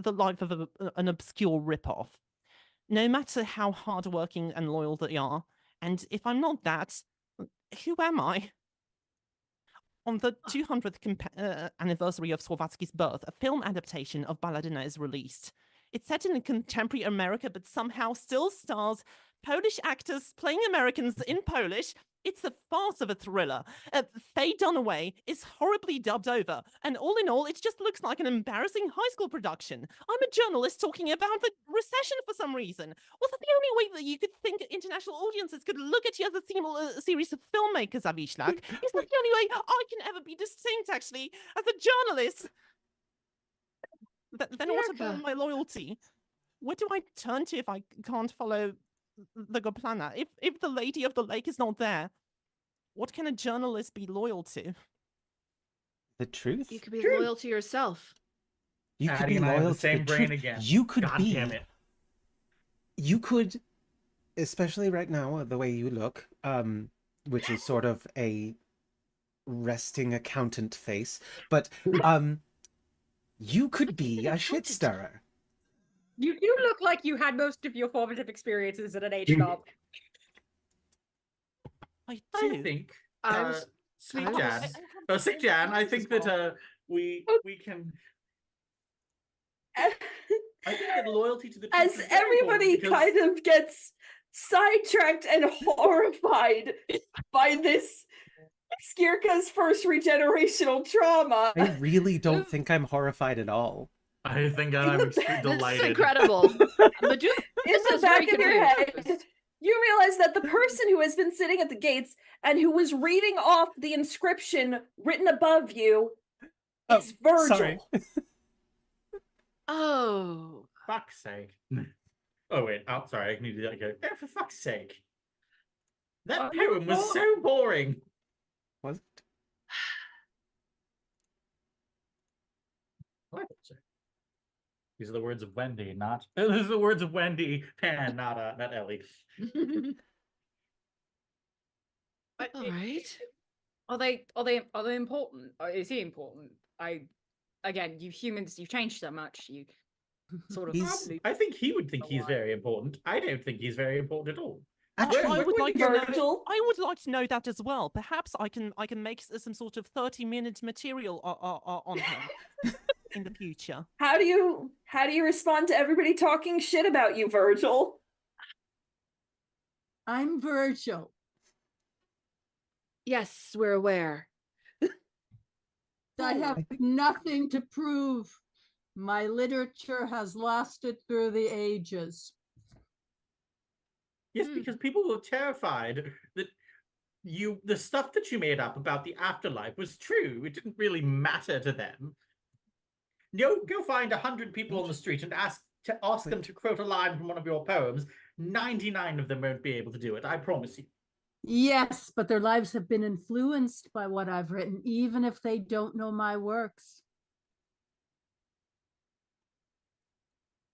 life of an obscure ripoff. No matter how hardworking and loyal they are, and if I'm not that, who am I? On the 200th anniversary of Słowacki's birth, a film adaptation of Balladyna is released. It's set in contemporary America, but somehow still stars Polish actors playing Americans in Polish. It's a farce of a thriller. Faye Dunaway is horribly dubbed over, and all in all, it just looks like an embarrassing high school production. I'm a journalist talking about the recession for some reason. Was that the only way that you could think international audiences could look at you as a series of filmmakers, Avishlak? Is that the only way I can ever be distinct, actually, as a journalist? Then what about my loyalty? Where do I turn to if I can't follow the Goplana? If the Lady of the Lake is not there, what can a journalist be loyal to? The truth? You could be loyal to yourself. You could Addie be and I have loyal the to same the brain truth. again. You could God be. damn it. You could, especially right now, the way you look, which is sort of a resting accountant face, but you could be a shit stirrer. You do look like you had most of your formative experiences at an age job. I I think, I was- Sweet I was- Jan, Sweet Jan, I think that we can. I think that loyalty to the truth As is very important everybody because- kind of gets sidetracked and horrified by this Skirka's first regenerational trauma. I really don't think I'm horrified at all. I think In I'm the extremely back- delighted. This is incredible. Medusa In the is very back of your head, confused. you realize that the person who has been sitting at the gates and who was reading off the inscription written above you is Virgil. Sorry. Oh. Fuck's sake. Oh wait, oh sorry, I need to go. Oh, for fuck's sake. That poem was so boring. Was it? What? These are the words of Wendy, not. These are the words of Wendy Pan, not Ellie. All right. Are they important? Is he important? Again, you humans, you've changed so much. You sort of. I think he would think he's very important. I don't think he's very important at all. I would like to know. Virgil? I would like to know that as well. Perhaps I can make some sort of 30-minute material on him in the future. How do you respond to everybody talking shit about you, Virgil? I'm Virgil. Yes, we're aware. I have nothing to prove. My literature has lasted through the ages. Yes, because people were terrified that the stuff that you made up about the afterlife was true. It didn't really matter to them. Go find 100 people on the street and ask them to quote a line from one of your poems. 99 of them won't be able to do it, I promise you. Yes, but their lives have been influenced by what I've written, even if they don't know my works.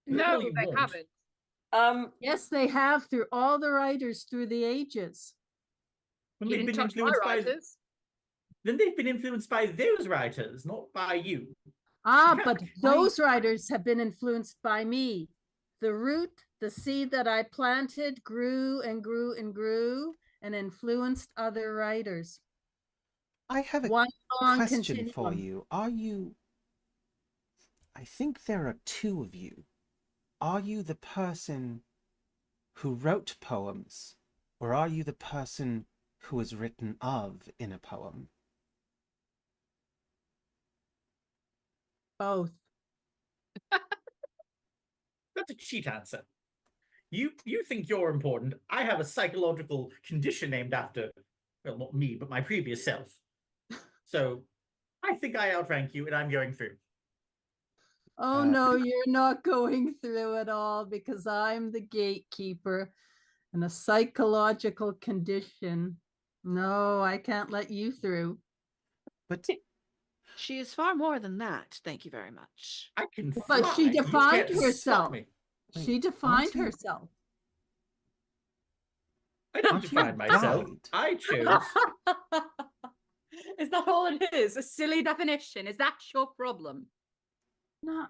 No, Really they won't. haven't. Yes, they have, through all the writers through the ages. When You they've didn't been touch my influenced by writers. then they've been influenced by those writers, not by you. Ah, Yeah, but those writers have been influenced by me. The root, the seed that I planted grew and grew and grew and influenced other writers. I have a One long question for continuum. you. Are you... I think there are two of you. Are you the person who wrote poems, or are you the person who is written of in a poem? Both. That's a cheat answer. You think you're important. I have a psychological condition named after, well, not me, but my previous self. So I think I outrank you, and I'm going through. Oh no, you're not going through it all, because I'm the gatekeeper and a psychological condition. No, I can't let you through. But she is far more than that. Thank you very much. I can fly. But she defined you can't herself. Stop me. She defined herself. I didn't define myself. I chose. Is that all it is? A silly definition? Is that your problem? No,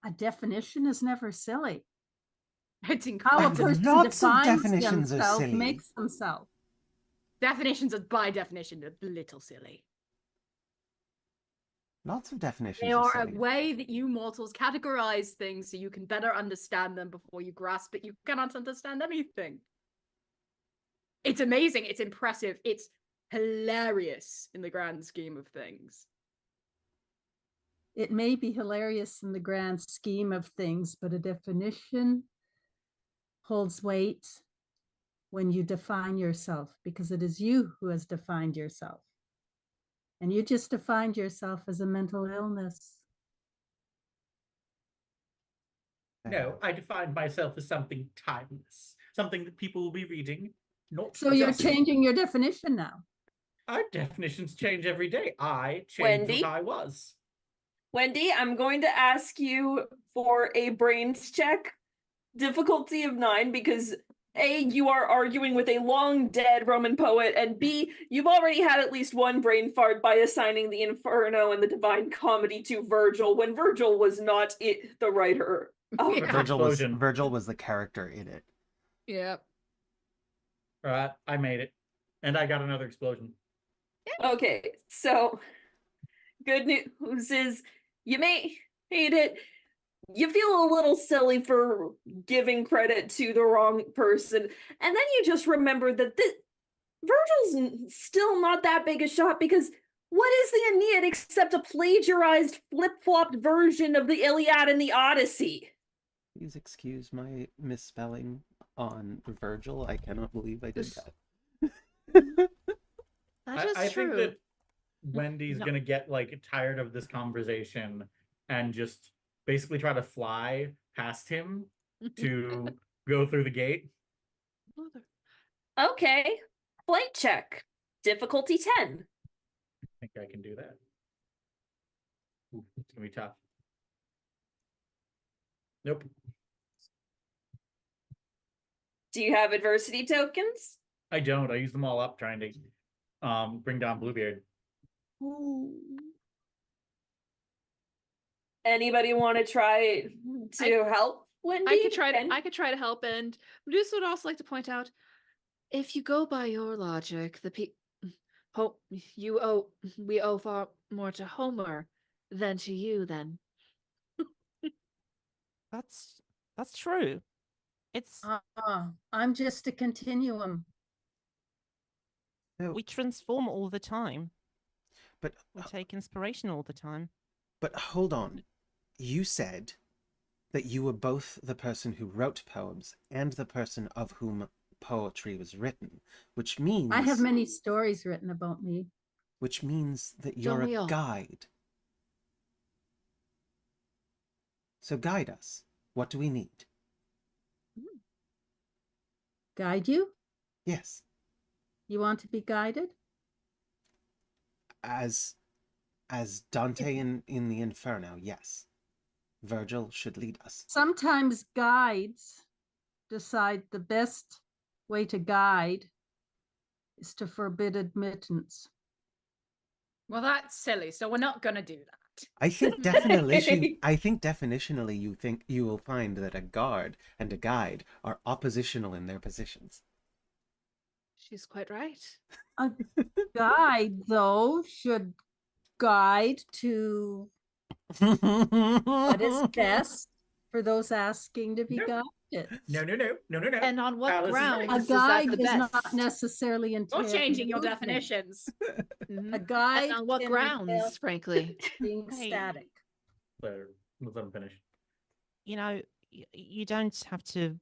a definition is never silly. It's How a incredible. person Lots of defines definitions are themselves silly. makes themselves. Definitions are by definition a little silly. Lots of definitions They are are a silly. way that you mortals categorize things so you can better understand them before you grasp it. You cannot understand anything. It's amazing. It's impressive. It's hilarious in the grand scheme of things. It may be hilarious in the grand scheme of things, but a definition holds weight when you define yourself, because it is you who has defined yourself. And you just defined yourself as a mental illness. No, I defined myself as something timeless, something that people will be reading. Not So you're just... changing your definition now. Our definitions change every day. I changed Wendy? what I was. Wendy, I'm going to ask you for a brains check, difficulty of 9, because A, you are arguing with a long dead Roman poet, and B, you've already had at least one brain fart by assigning the Inferno and the Divine Comedy to Virgil when Virgil was not the writer. Virgil was the character in it. Yeah. All right, I made it. And I got another explosion. Okay, so good news is you may hate it. You feel a little silly for giving credit to the wrong person, and then you just remember that Virgil's still not that big a shot, because what is the Aeneid except a plagiarized, flip-flopped version of the Iliad and the Odyssey? Please excuse my misspelling on Virgil. I cannot believe I did that. I think that Wendy's gonna get like tired of this conversation and just basically try to fly past him to go through the gate. Okay, flight check, difficulty 10. I think I can do that. Ooh, it's gonna be tough. Nope. Do you have adversity tokens? I don't. I use them all up trying to bring down Bluebeard. Anybody want to try to help Wendy? I could try to help, and Medusa would also like to point out, if you go by your logic, we owe far more to Homer than to you. Then That's true. It's I'm just a continuum. No, we transform all the time. but We take inspiration all the time. but hold on. You said that you were both the person who wrote poems and the person of whom poetry was written, which means I have many stories written about me. which means that you're Don't we a all? guide. So guide us. What do we need? Guide you? Yes, You want to be guided? as Dante in the Inferno, yes. Virgil should lead us. Sometimes guides decide the best way to guide is to forbid admittance. Well, that's silly, so we're not gonna do that. I think definitionally you will find that a guard and a guide are oppositional in their positions. She's quite right. A guide, though, should guide to what is best for those asking to be No. guided. No. And on what Alice is right. grounds A is that guide the does best? not necessarily entail You're changing your movement. definitions. Mhm. A guide And on what can grounds, entail frankly? being Hey. static. So let them finish. You know, you don't have to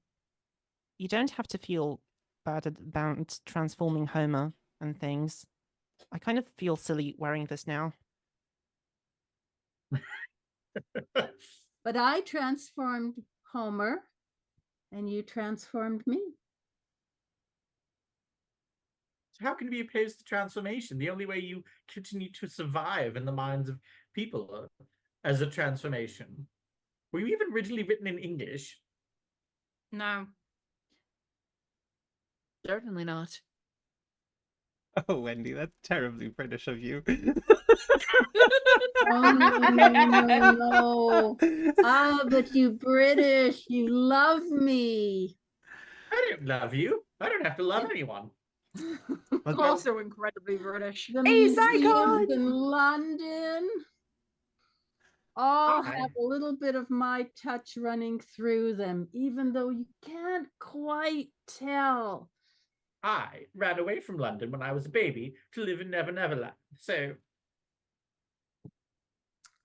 feel bad about transforming Homer and things. I kind of feel silly wearing this now. But I transformed Homer, and you transformed me. So how can we oppose the transformation? The only way you continue to survive in the minds of people as a transformation. Were you even originally written in English? No. Certainly not. Oh, Wendy, that's terribly British of you. Oh, no. Ah, but you British, you love me. I don't love you. I don't have to love anyone. Also incredibly British. The Hey, museums Zygon! in London all Hi. have a little bit of my touch running through them, even though you can't quite tell. I ran away from London when I was a baby to live in Never Neverland. So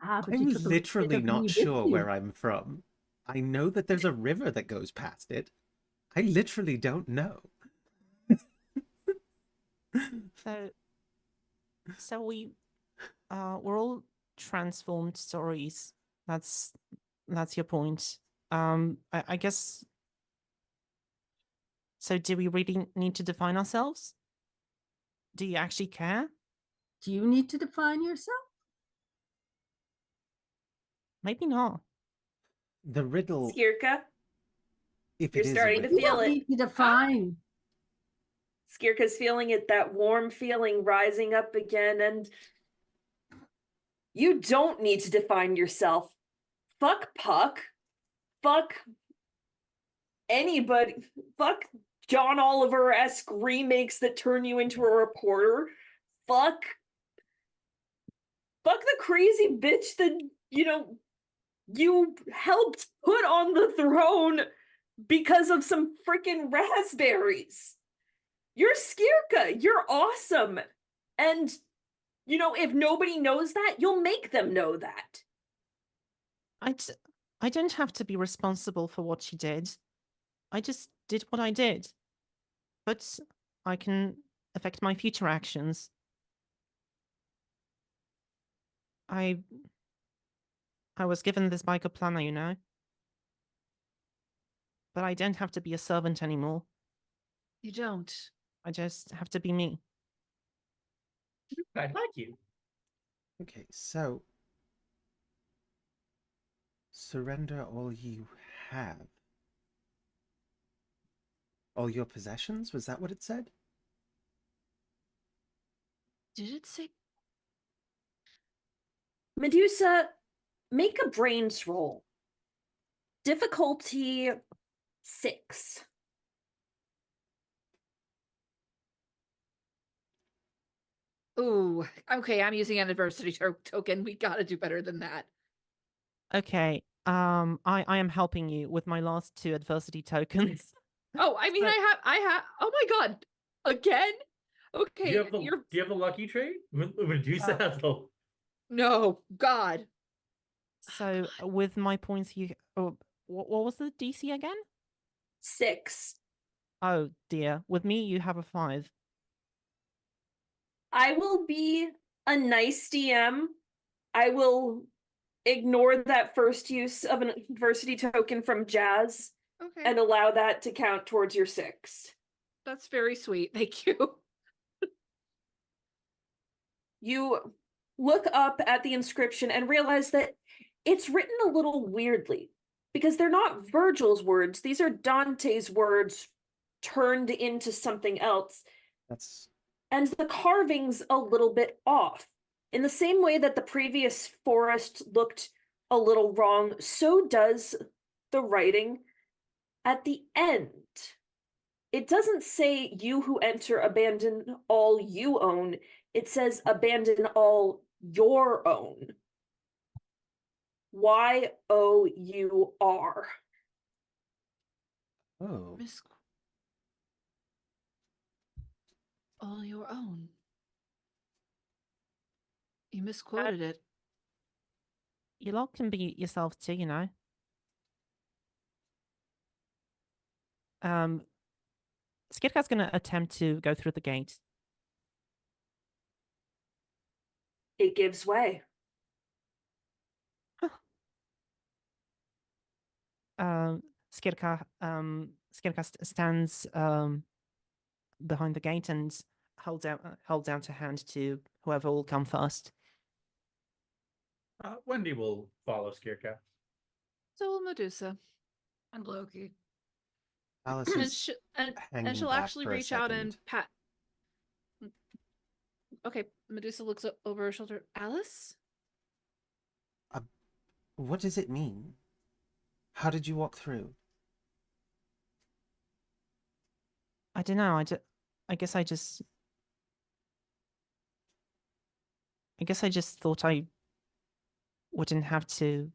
But I'm you took a bit literally of me not with sure you. where I'm from. I know that there's a river that goes past it. I literally don't know. So we're all transformed stories. That's your point. I guess. So do we really need to define ourselves? Do you actually care? Do you need to define yourself? Maybe not. The riddle, Skirka, if you're it is a starting to You riddle, feel don't it. need to define. Skirka's feeling it, that warm feeling rising up again, and you don't need to define yourself. Fuck Puck. Fuck anybody. Fuck John Oliver-esque remakes that turn you into a reporter. Fuck the crazy bitch that, you helped put on the throne because of some freaking raspberries. You're Skirka. You're awesome. And, if nobody knows that, you'll make them know that. I don't have to be responsible for what she did. I just did what I did. But I can affect my future actions. I was given this by planner, you know? But I don't have to be a servant anymore. You don't. I just have to be me. I like you. Okay, so surrender all you have. All your possessions? Was that what it said? Did it say? Medusa, make a brains roll. Difficulty 6. Ooh, okay, I'm using an adversity token. We gotta do better than that. Okay. I am helping you with my last 2 adversity tokens. Oh, I mean, So- I have. Oh my god, again? Do Okay, you have the you're do you have the lucky trait? Medusa has the. no God. So with my points, you. Oh, what was the DC again? 6. Oh dear. With me, you have a 5. I will be a nice DM. I will ignore that first use of an adversity token from Jazz Okay, and allow that to count towards your 6. that's very sweet. Thank you. You look up at the inscription and realize that it's written a little weirdly because they're not Virgil's words. These are Dante's words turned into something else. That's And the carving's a little bit off. In the same way that the previous forest looked a little wrong, so does the writing at the end. It doesn't say you who enter abandon all you own. It says abandon all your own. YOUR. oh. All your own. You misquoted it. You lot can be yourself too, you know. Skidcat's gonna attempt to go through the gate. It gives way. Skidcat stands behind the gate and holds out a hand to whoever will come first. Wendy will follow Skirka. So will Medusa. And Loki. Alice And, is hanging she'll back actually for a reach out second. and pat. Okay, Medusa looks over her shoulder. Alice? What does it mean? How did you walk through? I don't know. I guess I just thought I wouldn't have to.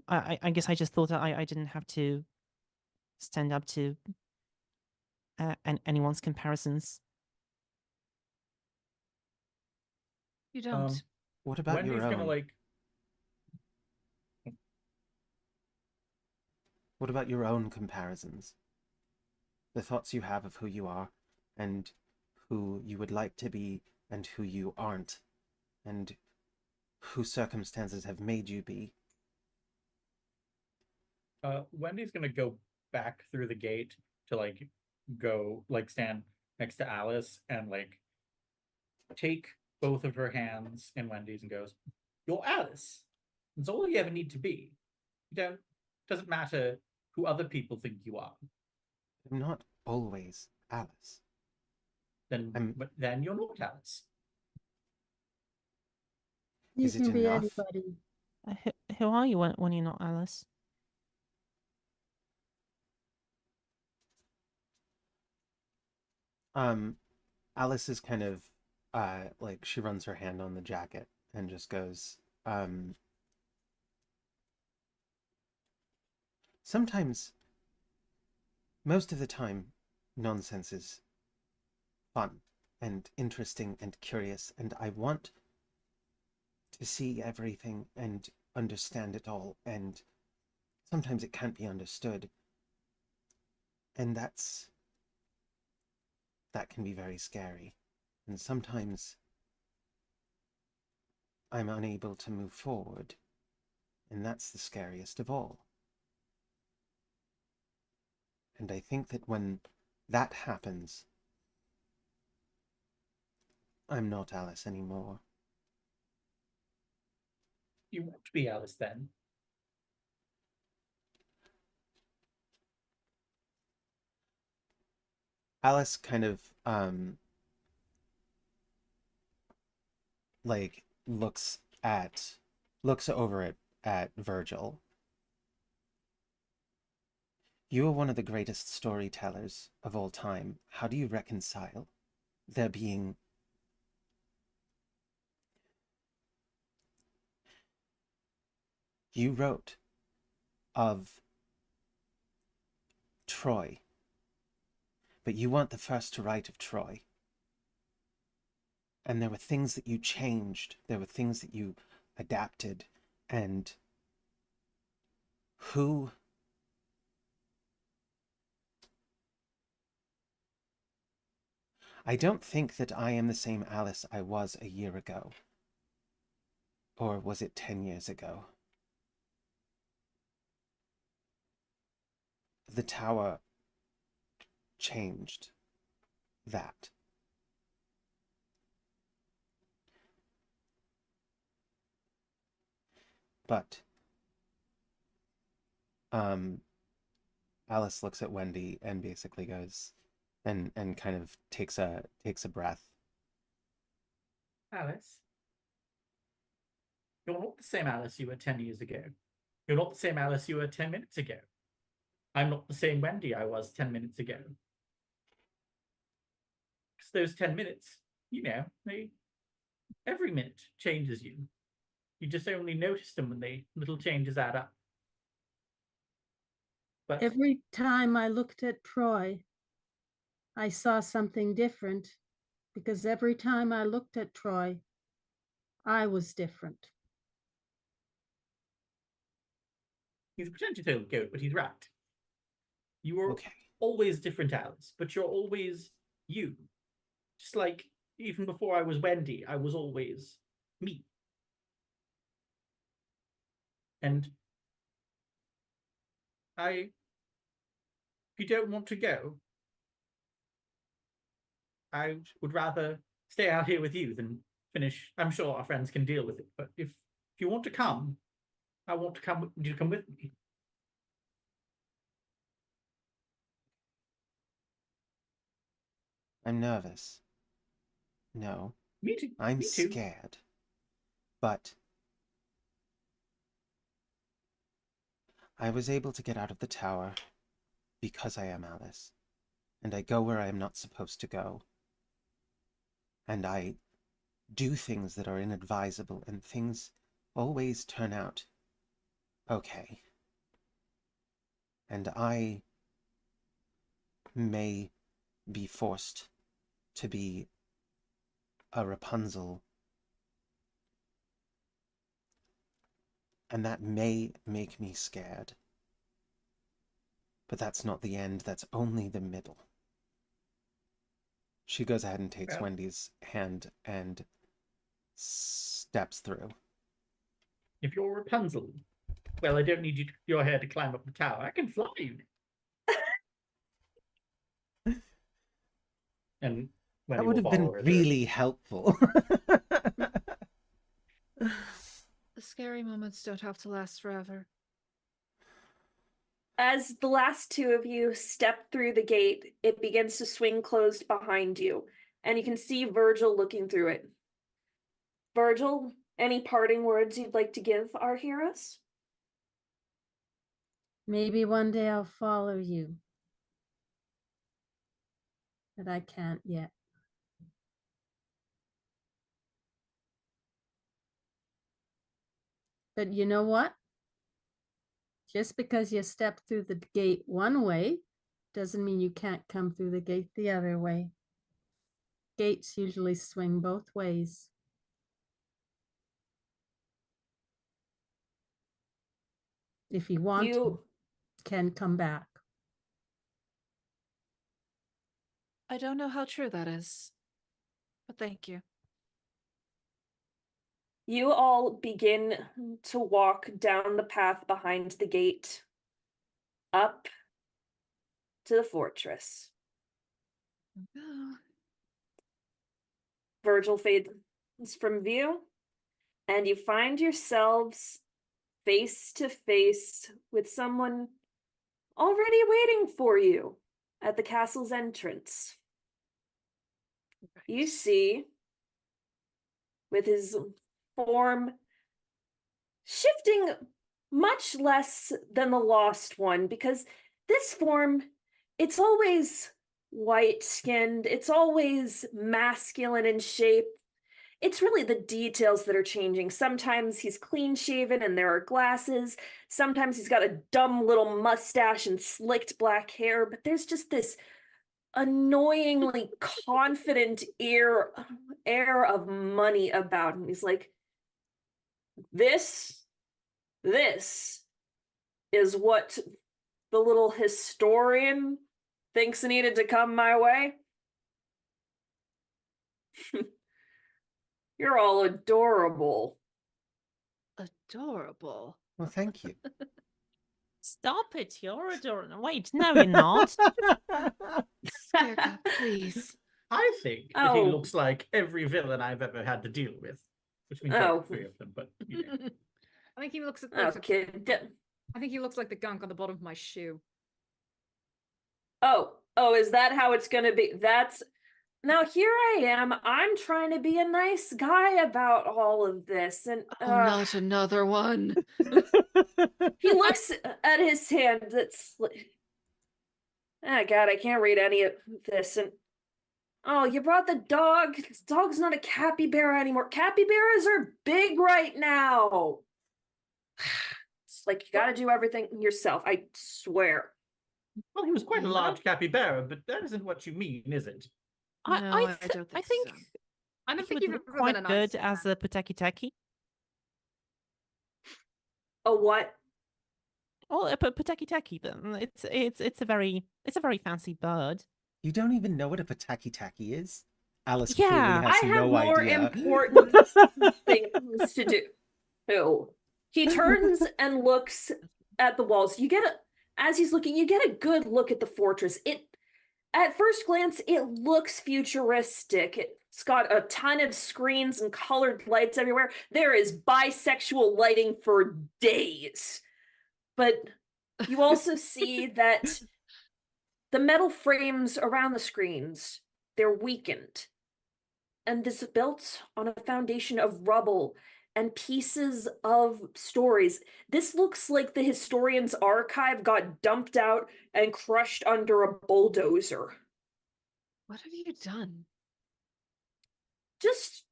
I guess I just thought that I didn't have to stand up to anyone's comparisons. You don't. What about Wendy's your own? gonna like. What about your own comparisons? The thoughts you have of who you are, and who you would like to be, and who you aren't, and who circumstances have made you be. Wendy's gonna go back through the gate to like go like stand next to Alice and like take both of her hands in Wendy's and goes, "You're Alice. It's all you ever need to be. Doesn't matter who other people think you are. I'm not always Alice. But then you're not Alice. You Is it can be enough? anybody. Who are you when you're not Alice? Alice is kind of like she runs her hand on the jacket and just goes, sometimes, most of the time, nonsense is fun and interesting and curious, and I want to see everything and understand it all, and sometimes it can't be understood. And that can be very scary. And sometimes I'm unable to move forward, and that's the scariest of all. And I think that when that happens, I'm not Alice anymore. You won't be Alice then. Alice kind of like looks over at Virgil. You are one of the greatest storytellers of all time. How do you reconcile there being You wrote of Troy, but you weren't the first to write of Troy. And there were things that you changed, there were things that you adapted, and who... I don't think that I am the same Alice I was a year ago. Or was it 10 years ago? The tower changed that. But Alice looks at Wendy and basically goes and kind of takes a breath. Alice, you're not the same Alice you were 10 years ago. You're not the same Alice you were 10 minutes ago. I'm not the same Wendy I was 10 minutes ago. Because those 10 minutes, you know, every minute changes you. You just only notice them when the little changes add up. But Every time I looked at Troy, I saw something different, because every time I looked at Troy, I was different. he's pretending to tell the goat, but he's right. You were Okay. always different, Alice, but you're always you. Just like even before I was Wendy, I was always me. And if you don't want to go, I would rather stay out here with you than finish. I'm sure our friends can deal with it, but if you want to come, I want to come. You come with me. I'm nervous. No. Me too. I'm Me too. scared. But I was able to get out of the tower because I am Alice. And I go where I am not supposed to go. And I do things that are inadvisable, and things always turn out okay. And I may be forced to be a Rapunzel, and that may make me scared. But that's not the end, that's only the middle. She goes ahead and takes Wendy's hand and steps through. If you're Rapunzel, well, I don't need your hair to climb up the tower. I can fly you. And that would have been really helpful. The scary moments don't have to last forever. As the last two of you step through the gate, it begins to swing closed behind you, and you can see Virgil looking through it. Virgil, any parting words you'd like to give our heroes? Maybe one day I'll follow you, but I can't yet. But you know what? Just because you step through the gate one way doesn't mean you can't come through the gate the other way. Gates usually swing both ways. If you want to, can come back. I don't know how true that is, but thank you. You all begin to walk down the path behind the gate, up to the fortress. Virgil fades from view, and you find yourselves face to face with someone already waiting for you at the castle's entrance. You see, with his form shifting much less than the lost one, because this form, it's always white-skinned, it's always masculine in shape. it's really the details that are changing. Sometimes he's clean shaven and there are glasses. Sometimes he's got a dumb little mustache and slicked black hair, but there's just this annoyingly confident air of money about him. He's like, this is what the little historian thinks needed to come my way. You're all adorable. Adorable. Well, thank you. Stop it, you're adorable. Wait, no, you're not. Scarecrow, please. I think that he Oh. looks like every villain I've ever had to deal with, which means Oh. 3 of them. But you know. I think he looks Oh, kid. I think he looks like the gunk on the bottom of my shoe. Oh, is that how it's gonna be? Now here I am. I'm trying to be a nice guy about all of this, and Oh, not another one. he looks at his hand. That's like, oh God, I can't read any of this. And oh, you brought the dog. This dog's not a capybara anymore. Capybaras are big right now. It's like you gotta do everything yourself. I swear. Well, he was quite a large capybara, but that isn't what you mean, is it? No, I don't I think think so. I don't he think would you've look ever quite been a nice good as a Pateki Teki. A what? Oh, a Pateki Teki. Then it's a very fancy bird. You don't even know what a pataki taki is? Alice Yeah. clearly has I have no more idea. important things to do. Oh. He turns and looks at the walls. As he's looking, you get a good look at the fortress. At first glance, it looks futuristic. It's got a ton of screens and colored lights everywhere. There is bisexual lighting for days. But you also see that the metal frames around the screens, they're weakened. And this is built on a foundation of rubble and pieces of stories. This looks like the historian's archive got dumped out and crushed under a bulldozer. What have you done? Just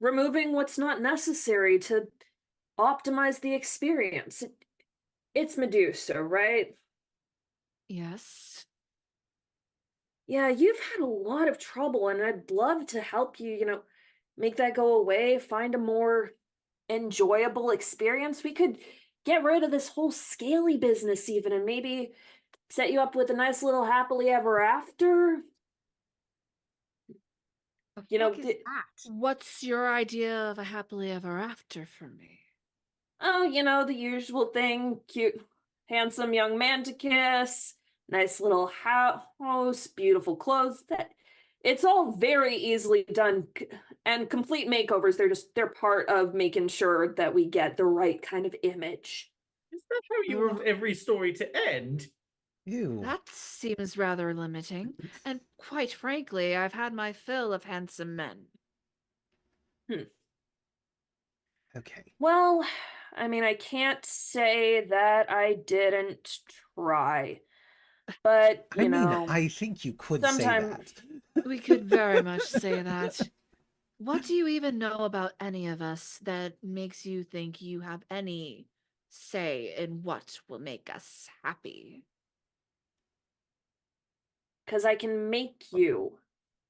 removing what's not necessary to optimize the experience. It's Medusa, right? Yes. Yeah, you've had a lot of trouble, and I'd love to help you, make that go away, find a more enjoyable experience. We could get rid of this whole scaly business even, and maybe set you up with a nice little happily ever after. What is that? What's your idea of a happily ever after for me? Oh, the usual thing. Cute, handsome young man to kiss, nice little house, beautiful clothes. It's all very easily done, and complete makeovers. They're part of making sure that we get the right kind of image. Is that how you want every story to end? Ew. That seems rather limiting. And quite frankly, I've had my fill of handsome men. Okay. Well, I mean, I can't say that I didn't try, but I think you could say sometimes that. We could very much say that. What do you even know about any of us that makes you think you have any say in what will make us happy? because I can make you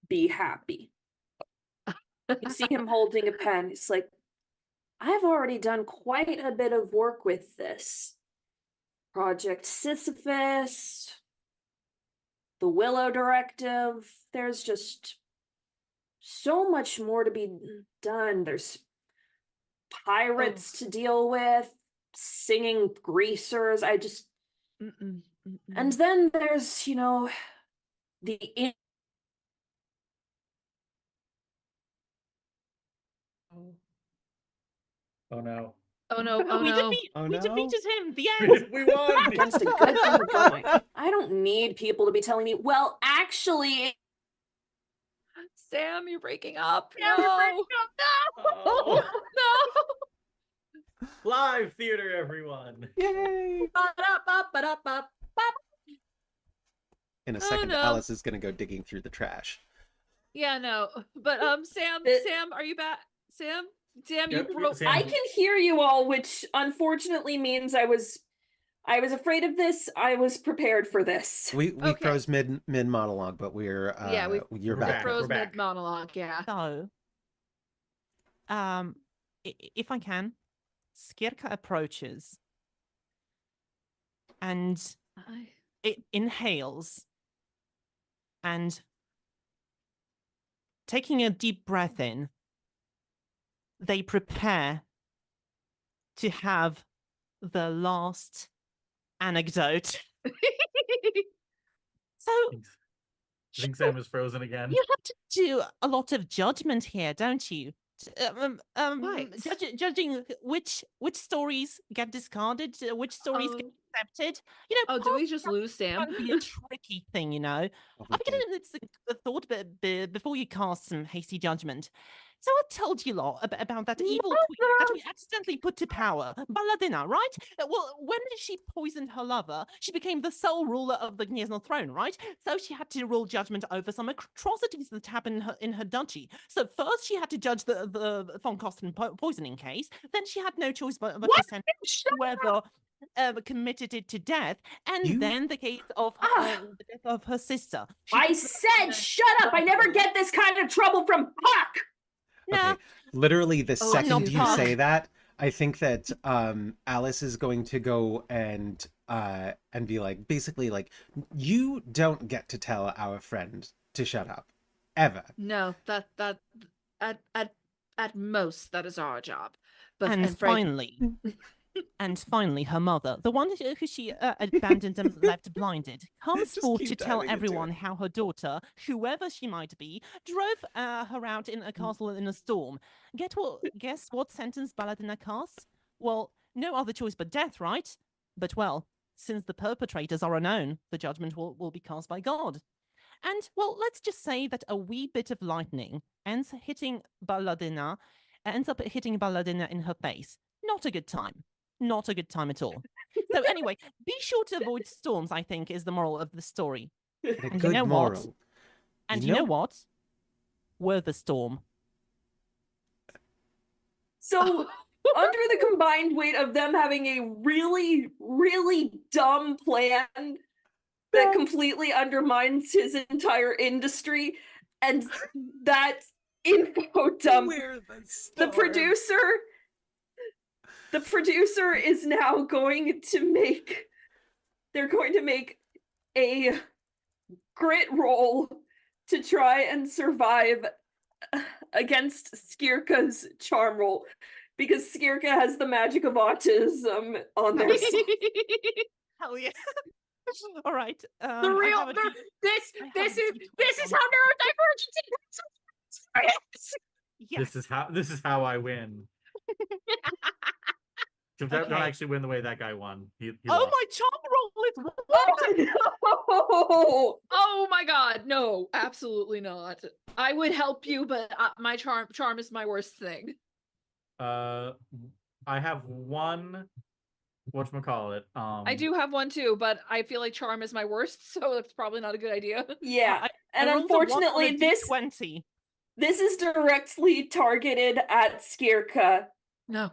be happy. You see him holding a pen. It's like, I've already done quite a bit of work with this. Project Sisyphus, the Willow Directive. There's just so much more to be done. There's pirates to deal with, singing greasers. And then there's, the Oh no. Oh no, oh we no. we defeated him. The end. We won. against a good thing going. I don't need people to be telling me, well, actually, Sam, you're breaking up. Yeah, No. we're breaking up. No. No. Live theater, everyone. Yay! Ba-da-ba-ba-da-ba-ba. In a second, no. Alice is going to go digging through the trash. Yeah, no. But Sam, Sam, are you back? Sam? Sam, you Yep, broke. Sam. I can hear you all, which unfortunately means I was afraid of this. I was prepared for this. We Okay. froze mid monologue, but we're Yeah, you're we're back. back. now. Froze We're back. mid monologue, yeah. So, if I can, Skirka approaches and it inhales and taking a deep breath in, they prepare to have the last anecdote. So I think Sam is frozen again. you have to do a lot of judgment here, don't you? Right. Judging which stories get discarded, which stories get accepted. You know, Oh, do we just lose Sam? can be a tricky thing, you know. I think it's a thought before you cast some hasty judgment. So I told you lot about that evil queen that we accidentally put to power, Baladina, right? Well, when she poisoned her lover, she became the sole ruler of the Gniezno throne, right? So she had to rule judgment over some atrocities that happened in her duchy. So first she had to judge the von Kosten poisoning case. Then she had no choice but to sentence whoever committed it to death, and then the case of the death of her sister. I said, shut up! I never get this kind of trouble from Puck. Nah. Literally the Oh, second no, you Puck. say that, I think that Alice is going to go and be like, basically like, you don't get to tell our friend to shut up, ever. No, that at most that is our job. But And finally, her mother, the one who she abandoned and left blinded, comes forth to tell everyone how her daughter, whoever she might be, drove her out in a castle in a storm. Guess what sentence Baladina casts? Well, no other choice but death, right? But well, since the perpetrators are unknown, the judgment will be cast by God. And well, let's just say that a wee bit of lightning ends up hitting Baladina in her face. Not a good time. Not a good time at all. So anyway, be sure to avoid storms, I think, is the moral of the story. And you know what? And you know what? We're the storm. So, under the combined weight of them having a really, really dumb plan that completely undermines his entire industry, and that info dump, the producer is now going to make, they're going to make a grit roll to try and survive against Skirka's charm roll, because Skirka has the magic of autism on their side. Hell yeah. All right. The real this is how neurodivergent is. Yes. This is how I win. Don't actually win the way that guy won. He lost. My charm roll is Oh, oh my God, no, absolutely not. I would help you, but my charm is my worst thing. I have one. Whatchamacallit? I do have one too, but I feel like charm is my worst, so it's probably not a good idea. Yeah, and I rolled a 1 on unfortunately, a this is directly targeted at Skirka. No.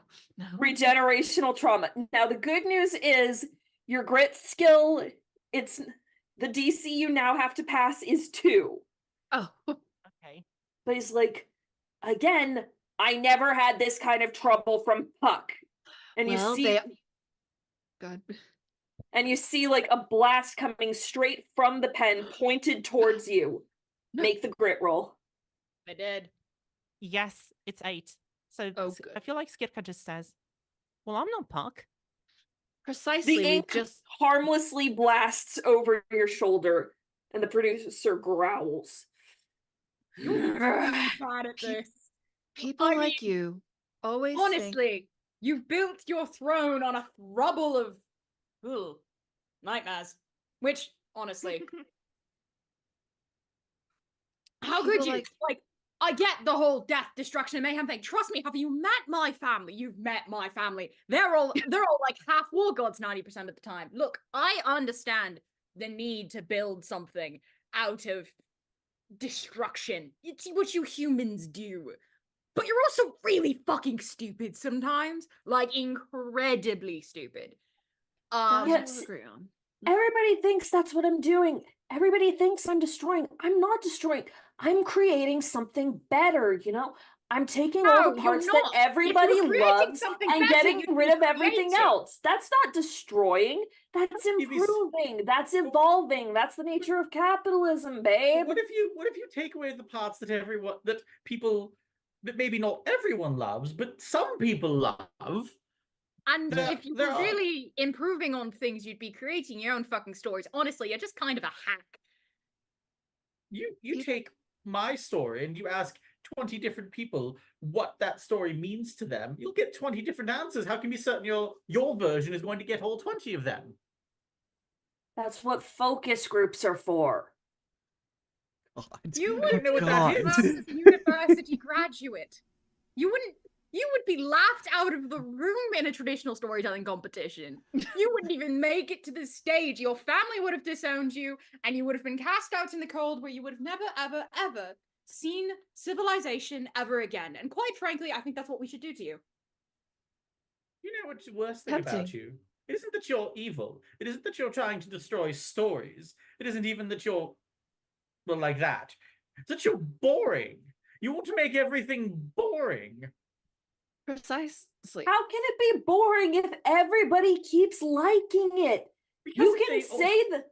Regenerational trauma. Now, the good news is your grit skill, it's the DC you now have to pass is 2. Oh. Okay. But he's like, again, I never had this kind of trouble from Puck. And Well, you see God. And you see like a blast coming straight from the pen pointed towards you. Make the grit roll. I did. Yes, it's 8. So good. I feel like Skirka just says, well, I'm not Puck. Precisely. The ink just harmlessly blasts over your shoulder, and the producer growls. You're really bad at this. People I like mean, you always honestly, you've built your throne on a rubble of nightmares. Which, honestly, how could you? Like, I get the whole death, destruction, and mayhem thing. Trust me, have you met my family? You've met my family. They're all like half war gods 90% of the time. Look, I understand the need to build something out of destruction. It's what you humans do. But you're also really fucking stupid sometimes. Like, incredibly stupid. That Yes. we'll agree on. Everybody thinks that's what I'm doing. Everybody thinks I'm destroying. I'm not destroying. I'm creating something better, you know? I'm taking all No, the you're parts that not. If everybody you're creating loves something and better, getting you'd be rid of everything creating. else. That's not destroying. That's improving. That's evolving. That's the nature of capitalism, babe. What if you take away the parts that people that maybe not everyone loves, but some people love? And There- if you there were are- really improving on things, you'd be creating your own fucking stories. Honestly, you're just kind of a hack. You take my story and you ask 20 different people what that story means to them, you'll get 20 different answers. How can you be certain your version is going to get all 20 of them? That's what focus groups are for. You I don't know what that is. as a university graduate. You would be laughed out of the room in a traditional storytelling competition. You wouldn't even make it to the stage. Your family would have disowned you, and you would have been cast out in the cold where you would have never, ever, ever seen civilization ever again. And quite frankly, I think that's what we should do to you. You know what's the worst thing about you? It isn't that you're evil. It isn't that you're trying to destroy stories. It isn't even that you're, well, like that. It's that you're boring. You want to make everything boring. Precisely. How can it be boring if everybody keeps liking it? You can say that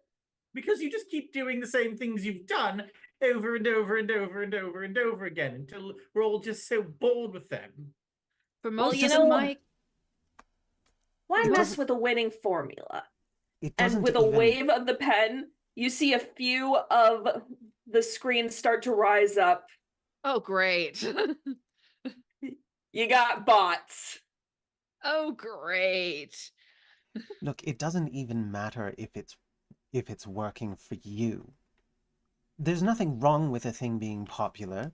because you just keep doing the same things you've done over and over and over and over and over again until we're all just so bored with them. For Well, most you of know, my why It mess doesn't- with a winning formula? It And doesn't with a even... wave of the pen, you see a few of the screens start to rise up. Oh, great. You got bots. Oh, great. Look, it doesn't even matter if it's working for you. There's nothing wrong with a thing being popular,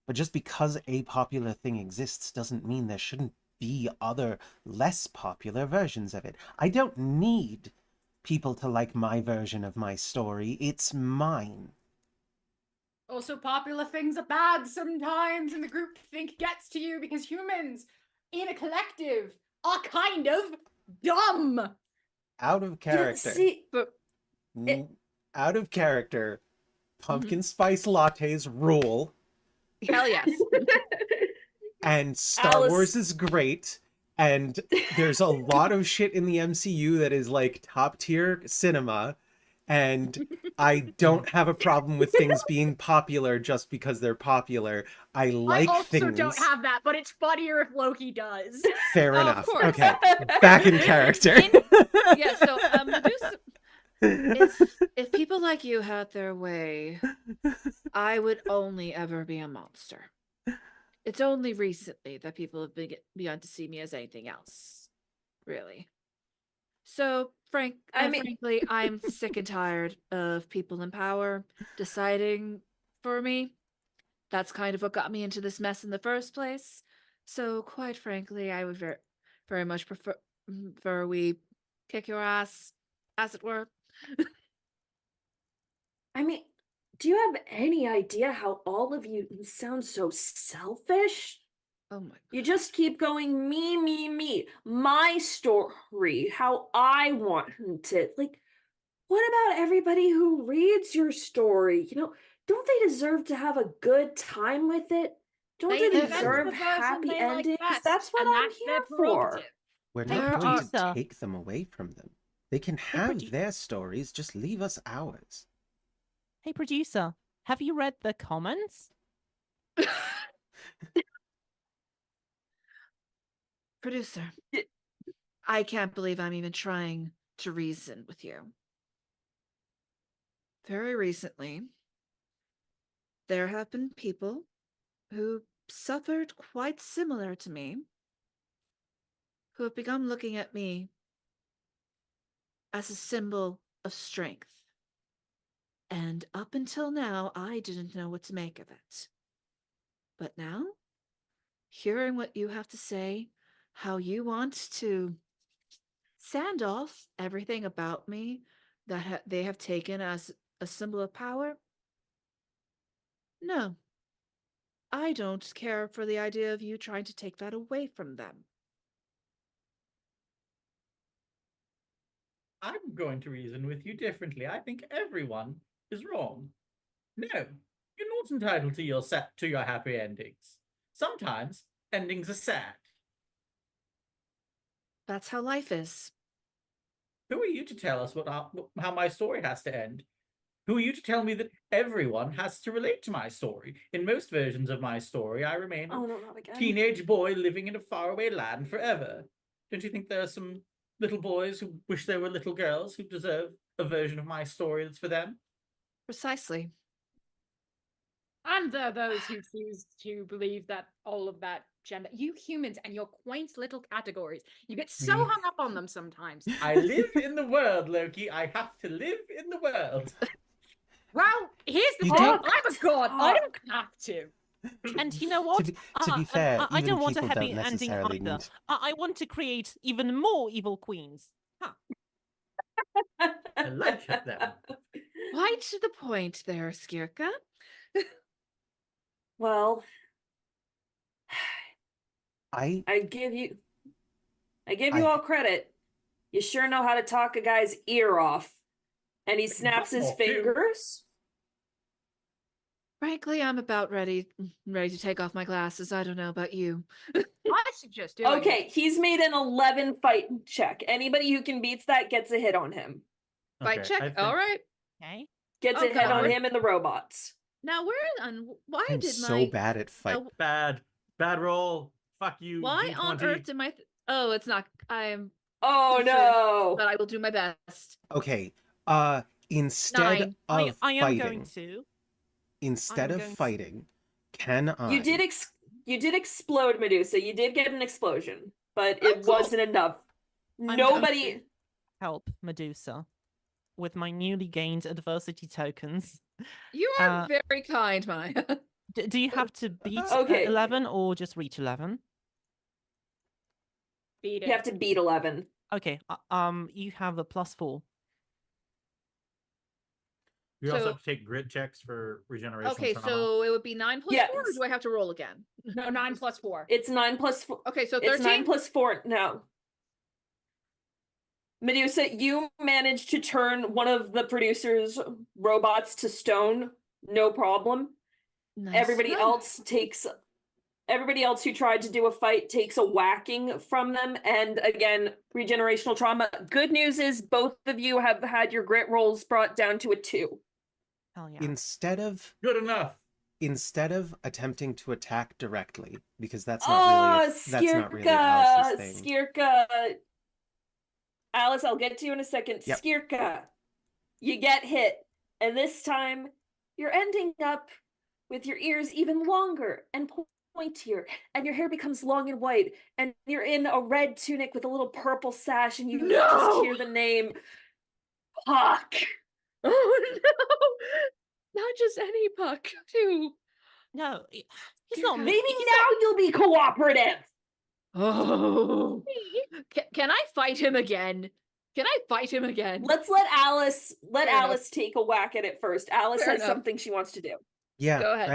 but just because a popular thing exists doesn't mean there shouldn't be other less popular versions of it. I don't need people to like my version of my story. It's mine. Also, popular things are bad sometimes, and the group think gets to you because humans in a collective are kind of dumb. Out of character. See, Out of character. Pumpkin spice lattes rule. Hell yes. And Star Alice- Wars is great. And there's a lot of shit in the MCU that is like top tier cinema. And I don't have a problem with things being popular just because they're popular. I like I also things. don't have that, but it's funnier if Loki does. Fair Of enough. course. Okay. Back in character. Yeah, so if people like you had their way, I would only ever be a monster. It's only recently that people have begun to see me as anything else, really. So, frankly, I'm sick and tired of people in power deciding for me. That's kind of what got me into this mess in the first place. So, quite frankly, I would very much prefer we kick your ass, as it were. I mean, do you have any idea how all of you sound so selfish? Oh my You just keep going, me, my story, how I want it. Like, what about everybody who reads your story? You know, don't they deserve to have a good time with it? Don't They they invent the deserve version happy they like endings? best, That's what and I'm that's here their for. prerogative. We're There not going to are- take them away from them. They can have their stories, just leave us ours. Hey, producer, have you read the comments? Producer, I can't believe I'm even trying to reason with you. Very recently, there have been people who suffered quite similar to me, who have begun looking at me as a symbol of strength. And up until now, I didn't know what to make of it. But now, hearing what you have to say, how you want to sand off everything about me that they have taken as a symbol of power, No. I don't care for the idea of you trying to take that away from them. I'm going to reason with you differently. I think everyone is wrong. No, you're not entitled to your happy endings. Sometimes endings are sad. That's how life is. Who are you to tell us how my story has to end? Who are you to tell me that everyone has to relate to my story? In most versions of my story, I remain Oh no, not again. a teenage boy living in a faraway land forever. Don't you think there are some little boys who wish they were little girls who deserve a version of my story that's for them? Precisely. And there are those who choose to believe that all of that gender, you humans and your quaint little categories, you get so hung up on them sometimes. I live in the world, Loki. I have to live in the world. Well, here's the You thing. don't- I'm a god. I don't have to. And you know what? To be fair, I even don't want a people happy don't ending necessarily either. need. I want to create even more evil queens. Huh. I like them. Quite to the point there, Skirka. Well, I I give you all credit. You sure know how to talk a guy's ear off. And he snaps his off, too. fingers. Frankly, I'm about ready to take off my glasses. I don't know about you. I suggest doing Okay, he's made an 11 fight check. Anybody who can beat that gets a hit on him. Fight check. I think- All right. Okay. Gets Oh, a hit on God. him and the robots. Now why I'm did so my bad at fight. now, Bad roll. Fuck you. why on D20. earth did my oh, it's not. I'm Oh sure, no. but I will do my best. Okay. Instead 9. of I am going fighting, to. instead I'm of going to- fighting, can I? You did explode, Medusa. You did get an explosion, but Oh, it cool. wasn't enough. I'm Nobody going to help Medusa with my newly gained adversity tokens. You are very kind, Maeya. Do you have to beat Okay. 11 or just reach 11? Beat it. you have to beat 11. Okay. You have a +4. You also So- have to take grit checks for regeneration. Okay, so it would be 9 plus 4, or Yes. do I have to roll again? No, 9 plus 4. It's 9 plus 4. Okay, so It's 13. 9 plus 4. No. Medusa, you managed to turn one of the producer's robots to stone. No problem. Nice. Everybody Good. everybody else who tried to do a fight takes a whacking from them, and again, regenerational trauma. Good news is both of you have had your grit rolls brought down to a 2. Hell yeah. Instead of attempting to attack directly, because that's not really Alice's thing. Skirka. Alice, I'll get to you in a second. Yep. Skirka, you get hit, and this time you're ending up with your ears even longer and pointier, and your hair becomes long and white, and you're in a red tunic with a little purple sash, and you just hear the name Puck. Oh no! Not just any Puck, too. No, he's not. Maybe now you'll be cooperative. Oh. Can I fight him again? Can I fight him again? Let's let Alice Fair enough. Alice take a whack at it first. Alice Fair has enough. something she wants to do. Yeah, Go ahead,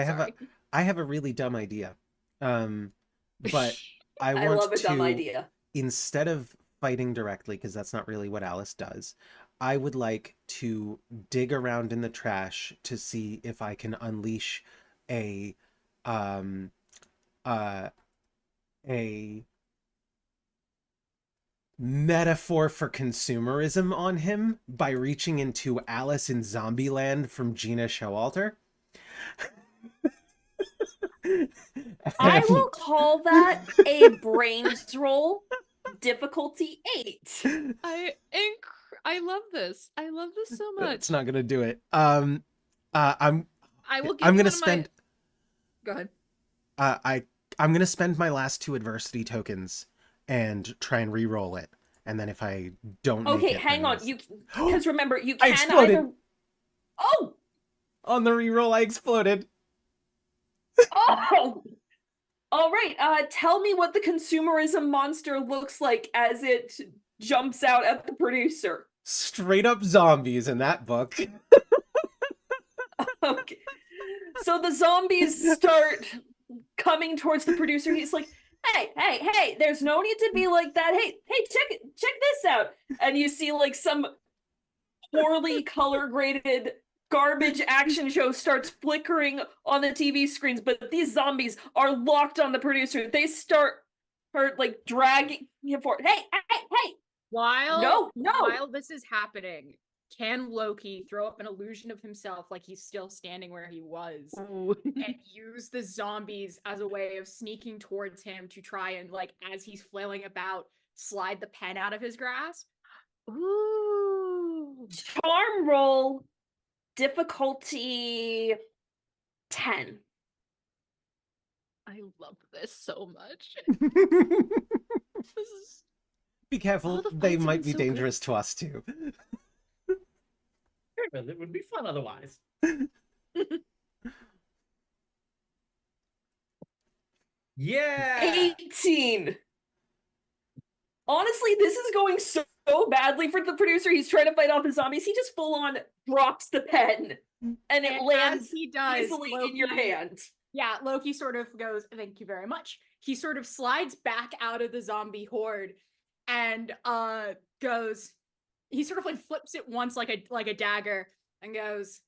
I have a really dumb idea. But I I want love a dumb to, idea. instead of fighting directly, because that's not really what Alice does, I would like to dig around in the trash to see if I can unleash a metaphor for consumerism on him by reaching into Alice in Zombieland from Gina Showalter. I will call that a brains roll, difficulty 8. I love this. I love this so much. It's not gonna do it. I'm I will give I'm you gonna one of spend Go ahead. I'm gonna spend my last 2 adversity tokens and try and re-roll it. And then if I don't make Okay, it, hang then on. it's- You because remember you I can exploded. either. Oh, On the re-roll I exploded. oh. All right. Tell me what the consumerism monster looks like as it jumps out at the producer. Straight up zombies in that book. Okay. So the zombies start coming towards the producer. He's like, hey, there's no need to be like that. Hey, check this out. And you see like some poorly color graded garbage action show starts flickering on the TV screens, but these zombies are locked on the producer. They start like dragging him forward. Hey. While No. While this is happening, can Loki throw up an illusion of himself like he's still standing where he was and use the zombies as a way of sneaking towards him to try and, like, as he's flailing about, slide the pen out of his grasp? Ooh. Charm roll, difficulty 10. I love this so much. This is... Be careful, the they fights have might been be so good. dangerous to us too. Well, it would be fun otherwise. Yeah! 18. Honestly, this is going so badly for the producer. He's trying to fight off the zombies. He just full on drops the pen and it lands as he does, easily in your hand. Yeah, Loki sort of goes, "Thank you very much." He sort of slides back out of the zombie horde and goes, he sort of like flips it once like a dagger and goes,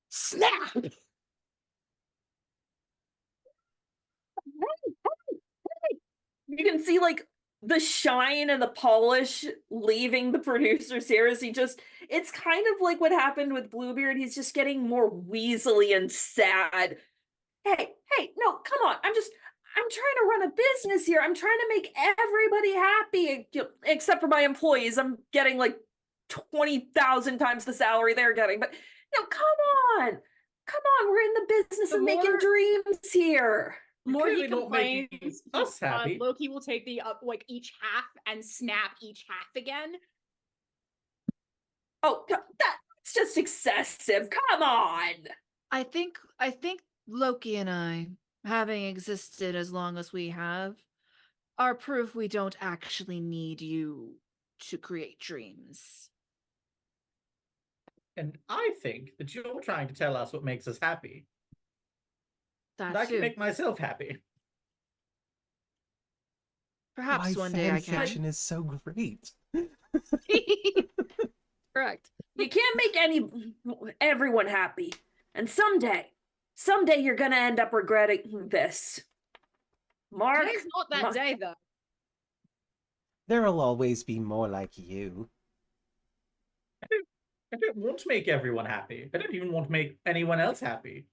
snap! You can see like the shine and the polish leaving the producer's hair as it's kind of like what happened with Bluebeard. He's just getting more weaselly and sad. Hey, no, come on. I'm trying to run a business here. I'm trying to make everybody happy, except for my employees. I'm getting like 20,000 times the salary they're getting. But come on, we're in the business of making dreams here. The more he Clearly not making complains, us happy. Loki will take the like each half and snap each half again. Oh, that's just excessive. Come on. I think Loki and I, having existed as long as we have, are proof we don't actually need you to create dreams. And I think that you're trying to tell us what makes us happy. That And I too. can make myself happy. Perhaps Why one day I fan can. fiction is so great. Correct. You can't make everyone happy. And someday you're gonna end up regretting this. Mark. Today's not that day, though. There'll always be more like you. I don't want to make everyone happy. I don't even want to make anyone else happy.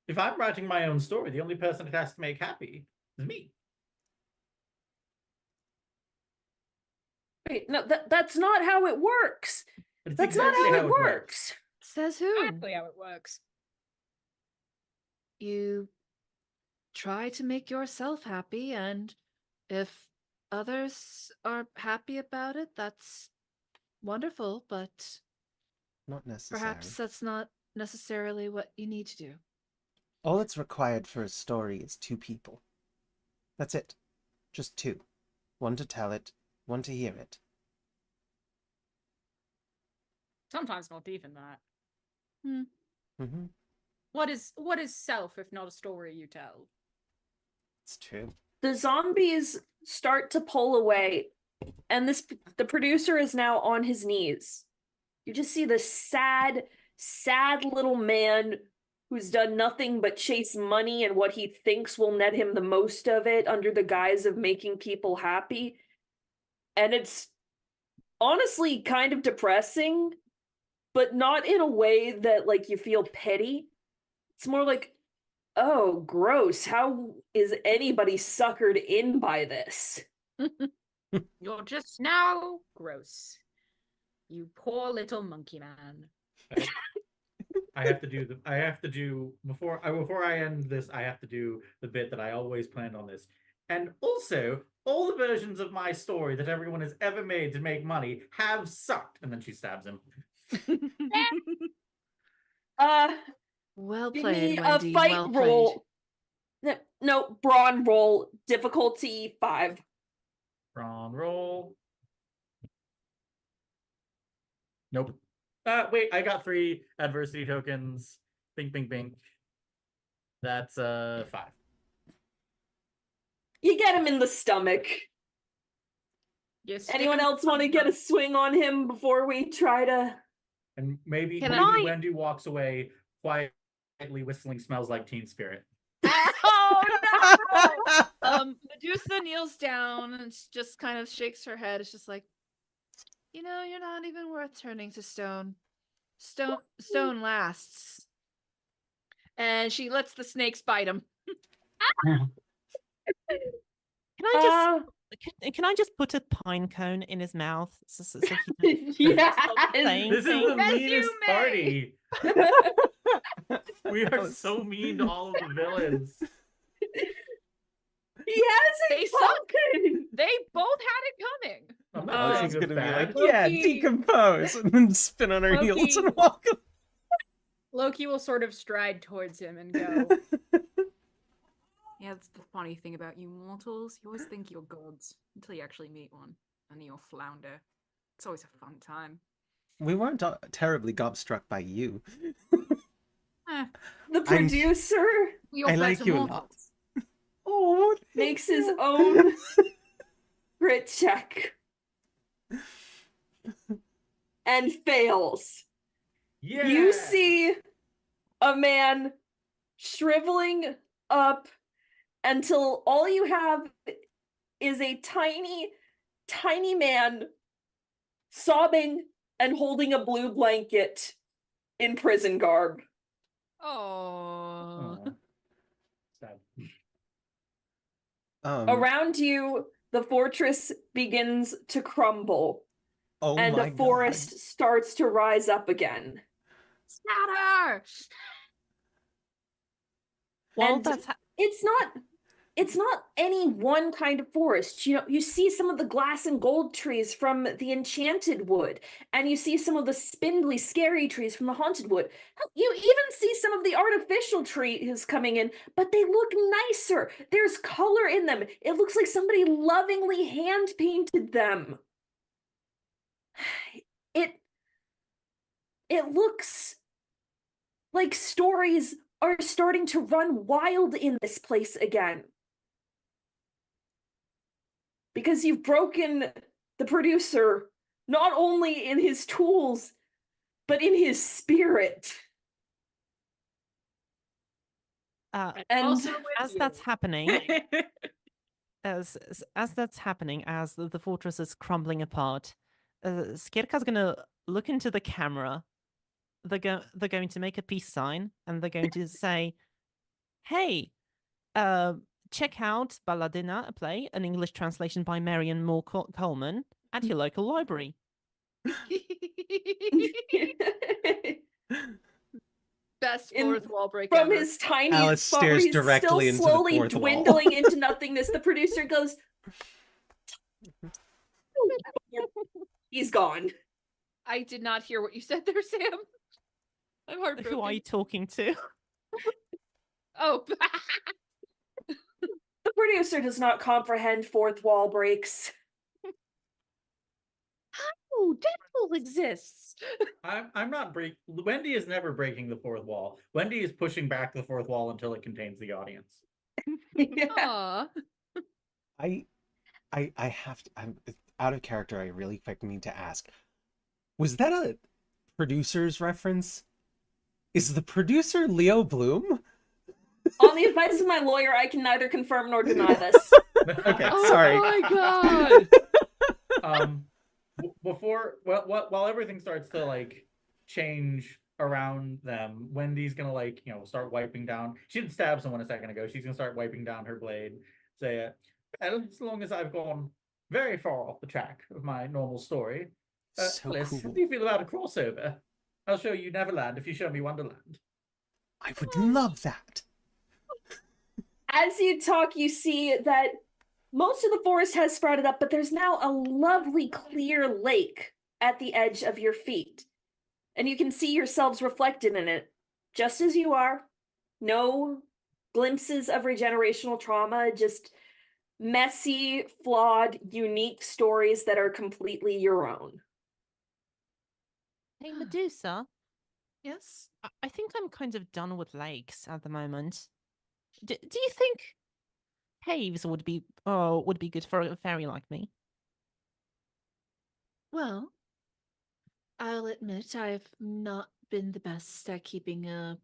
If I'm writing my own story, the only person it has to make happy is me. Wait, no, that's not how it works. But it's That's exactly not how how it works. Says who? Exactly how it works. You try to make yourself happy, and if others are happy about it, that's wonderful, but Not necessary. perhaps that's not necessarily what you need to do. All that's required for a story is 2 people. That's it. Just 2. One to tell it, one to hear it. Sometimes not even that. Mm-hmm. What is self if not a story you tell? It's true. The zombies start to pull away, and the producer is now on his knees. You just see this sad little man who's done nothing but chase money and what he thinks will net him the most of it under the guise of making people happy. And it's honestly kind of depressing, but not in a way that like you feel pity. It's more like, oh, gross. How is anybody suckered in by this? You're just now gross. You poor little monkey man. I have to do before I end this, I have to do the bit that I always planned on this. And also, all the versions of my story that everyone has ever made to make money have sucked. And then she stabs him. Well Give played, me Wendy. a fight well roll. No, brawn roll, difficulty 5. Brawn roll. Nope. Wait, I got 3 adversity tokens Bink, bink, bink. That's 5. You get him in the stomach. Yes. Anyone else want to get a swing on him before we try to? And maybe Can maybe I- Wendy walks away quietly whistling "Smells Like Teen Spirit." Oh no! Medusa kneels down and just kind of shakes her head. It's just like, you know, you're not even worth turning to stone. Stone lasts. And she lets the snakes bite him. Can I just put a pine cone in his mouth so he Yes. saying This is things? the meanest party. We are so mean to all of the villains. Yes, They suck. They both had it coming. I'm Oh, not saying she's it's gonna be bad. like, yeah, Loki- decompose, and then spin on her heels and Loki- walk. Loki will sort of stride towards him and go, Yeah, that's the funny thing about you mortals. You always think you're gods until you actually meet one, and then you'll flounder. It's always a fun time. We weren't terribly gobstruck by you. The producer We all I like better you a lot. mortals. Oh, makes his own crit check and fails. Yeah. You see a man shriveling up until all you have is a tiny, tiny man sobbing and holding a blue blanket in prison garb. Oh. Aw. Sad. Around you, the fortress begins to crumble, oh and my a forest starts to rise up again. Scatter! While And that's it's not any one kind of forest. You know, you see some of the glass and gold trees from the enchanted wood, and you see some of the spindly, scary trees from the haunted wood. You even see some of the artificial trees coming in, but they look nicer. There's color in them. It looks like somebody lovingly hand painted them. It looks like stories are starting to run wild in this place again. Because you've broken the producer not only in his tools, but in his spirit. And also with as you. that's happening, as that's happening, as the fortress is crumbling apart, Skirka's gonna look into the camera. They're going to make a peace sign, and they're going to say, "Hey, check out Balladina, a play, an English translation by Marion Moore Coleman, at your local library." Best In- fourth wall break from ever. his tiny Alice spot where stares he's directly still into the slowly fourth wall. dwindling into nothingness, the producer goes, he's gone. I did not hear what you said there, Sam. I'm heartbroken. Who are you talking to? Oh. The producer does not comprehend fourth wall breaks. Oh, Deadpool exists. I'm not Wendy is never breaking the fourth wall. Wendy is pushing back the fourth wall until it contains the audience. Aw. I have to. I'm out of character. I really quick need to ask: was that a producer's reference? Is the producer Leo Bloom? On the advice of my lawyer, I can neither confirm nor deny this. Okay, Oh sorry. my god. While everything starts to like change around them, Wendy's gonna start wiping down. She did stab someone a second ago. She's gonna start wiping down her blade. Say, well, as long as I've gone very far off the track of my normal story, So Alice, cool. how do you feel about a crossover? I'll show you Neverland if you show me Wonderland. I would love that. As you talk, you see that most of the forest has sprouted up, but there's now a lovely clear lake at the edge of your feet. And you can see yourselves reflected in it, just as you are. No glimpses of regenerational trauma, just messy, flawed, unique stories that are completely your own. Hey, Medusa, Yes? I think I'm kind of done with lakes at the moment. Do you think caves would be good for a fairy like me? Well, I'll admit I've not been the best at keeping a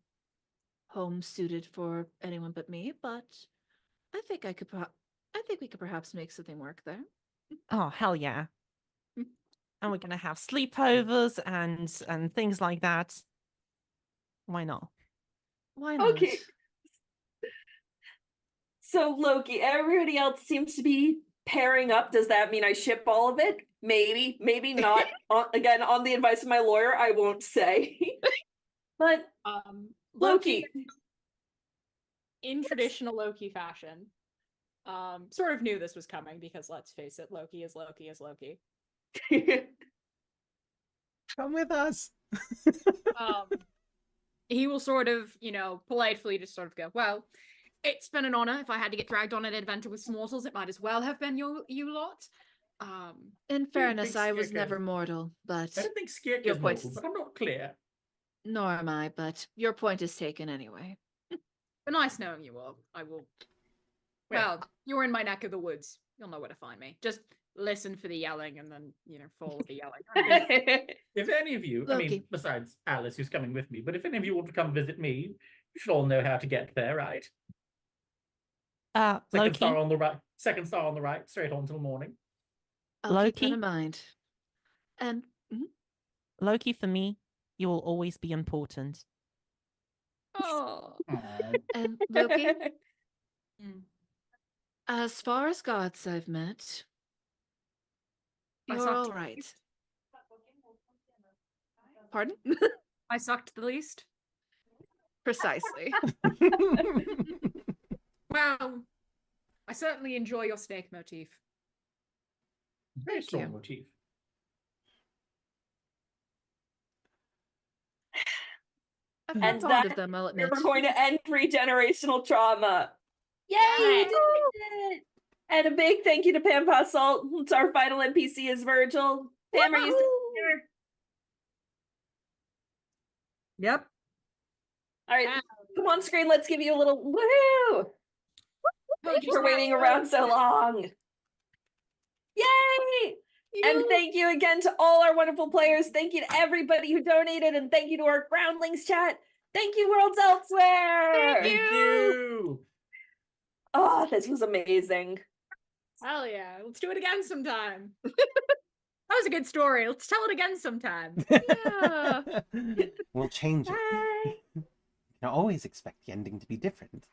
home suited for anyone but me, but I think we could perhaps make something work there. Oh, hell yeah. And we're gonna have sleepovers and things like that. Why not? Why not? Okay. So Loki, everybody else seems to be pairing up. Does that mean I ship all of it? Maybe, maybe not. Again, on the advice of my lawyer, I won't say. But Loki, in traditional Loki fashion, sort of knew this was coming because let's face it, Loki is Loki is Loki. Come with us. He will sort of, politely just sort of go, well, it's been an honor. If I had to get dragged on an adventure with mortals, it might as well have been you lot. In fairness, I was never mortal, but I don't think Skirk your is point mortal, but I'm not clear. Nor am I, but your point is taken anyway. But nice knowing you all. I will. Well, you're in my neck of the woods. You'll know where to find me. Just listen for the yelling and then, follow the yelling. If any of you, I mean, besides Alice, who's coming with me, but if any of you want to come visit me, you should all know how to get there, right? Second Loki. star on the right. Second star on the right, straight on till morning. I'll keep that in mind. And Loki, for me, you will always be important. Oh. And Loki, as far as gods I've met, you're all right. Pardon? I sucked the least. Precisely. Well, I certainly enjoy your snake motif. Very strong motif. And fond that of them, I'll we're admit. going to end regenerational trauma. Yay! Yay! We did it! And a big thank you to Pam Pasalt. Our final NPC is Virgil. Pam, are you still here? Yep. All right, come on screen. Let's give you a little woohoo! Thank you for waiting around so long. Yay! And thank you again to all our wonderful players. Thank you to everybody who donated, and thank you to our Groundlings chat. Thank you, Worlds Elsewhere. Thank you. Oh, this was amazing. Hell yeah. Let's do it again sometime. That was a good story. Let's tell it again sometime. Yeah. We'll change it. You can always expect the ending to be different.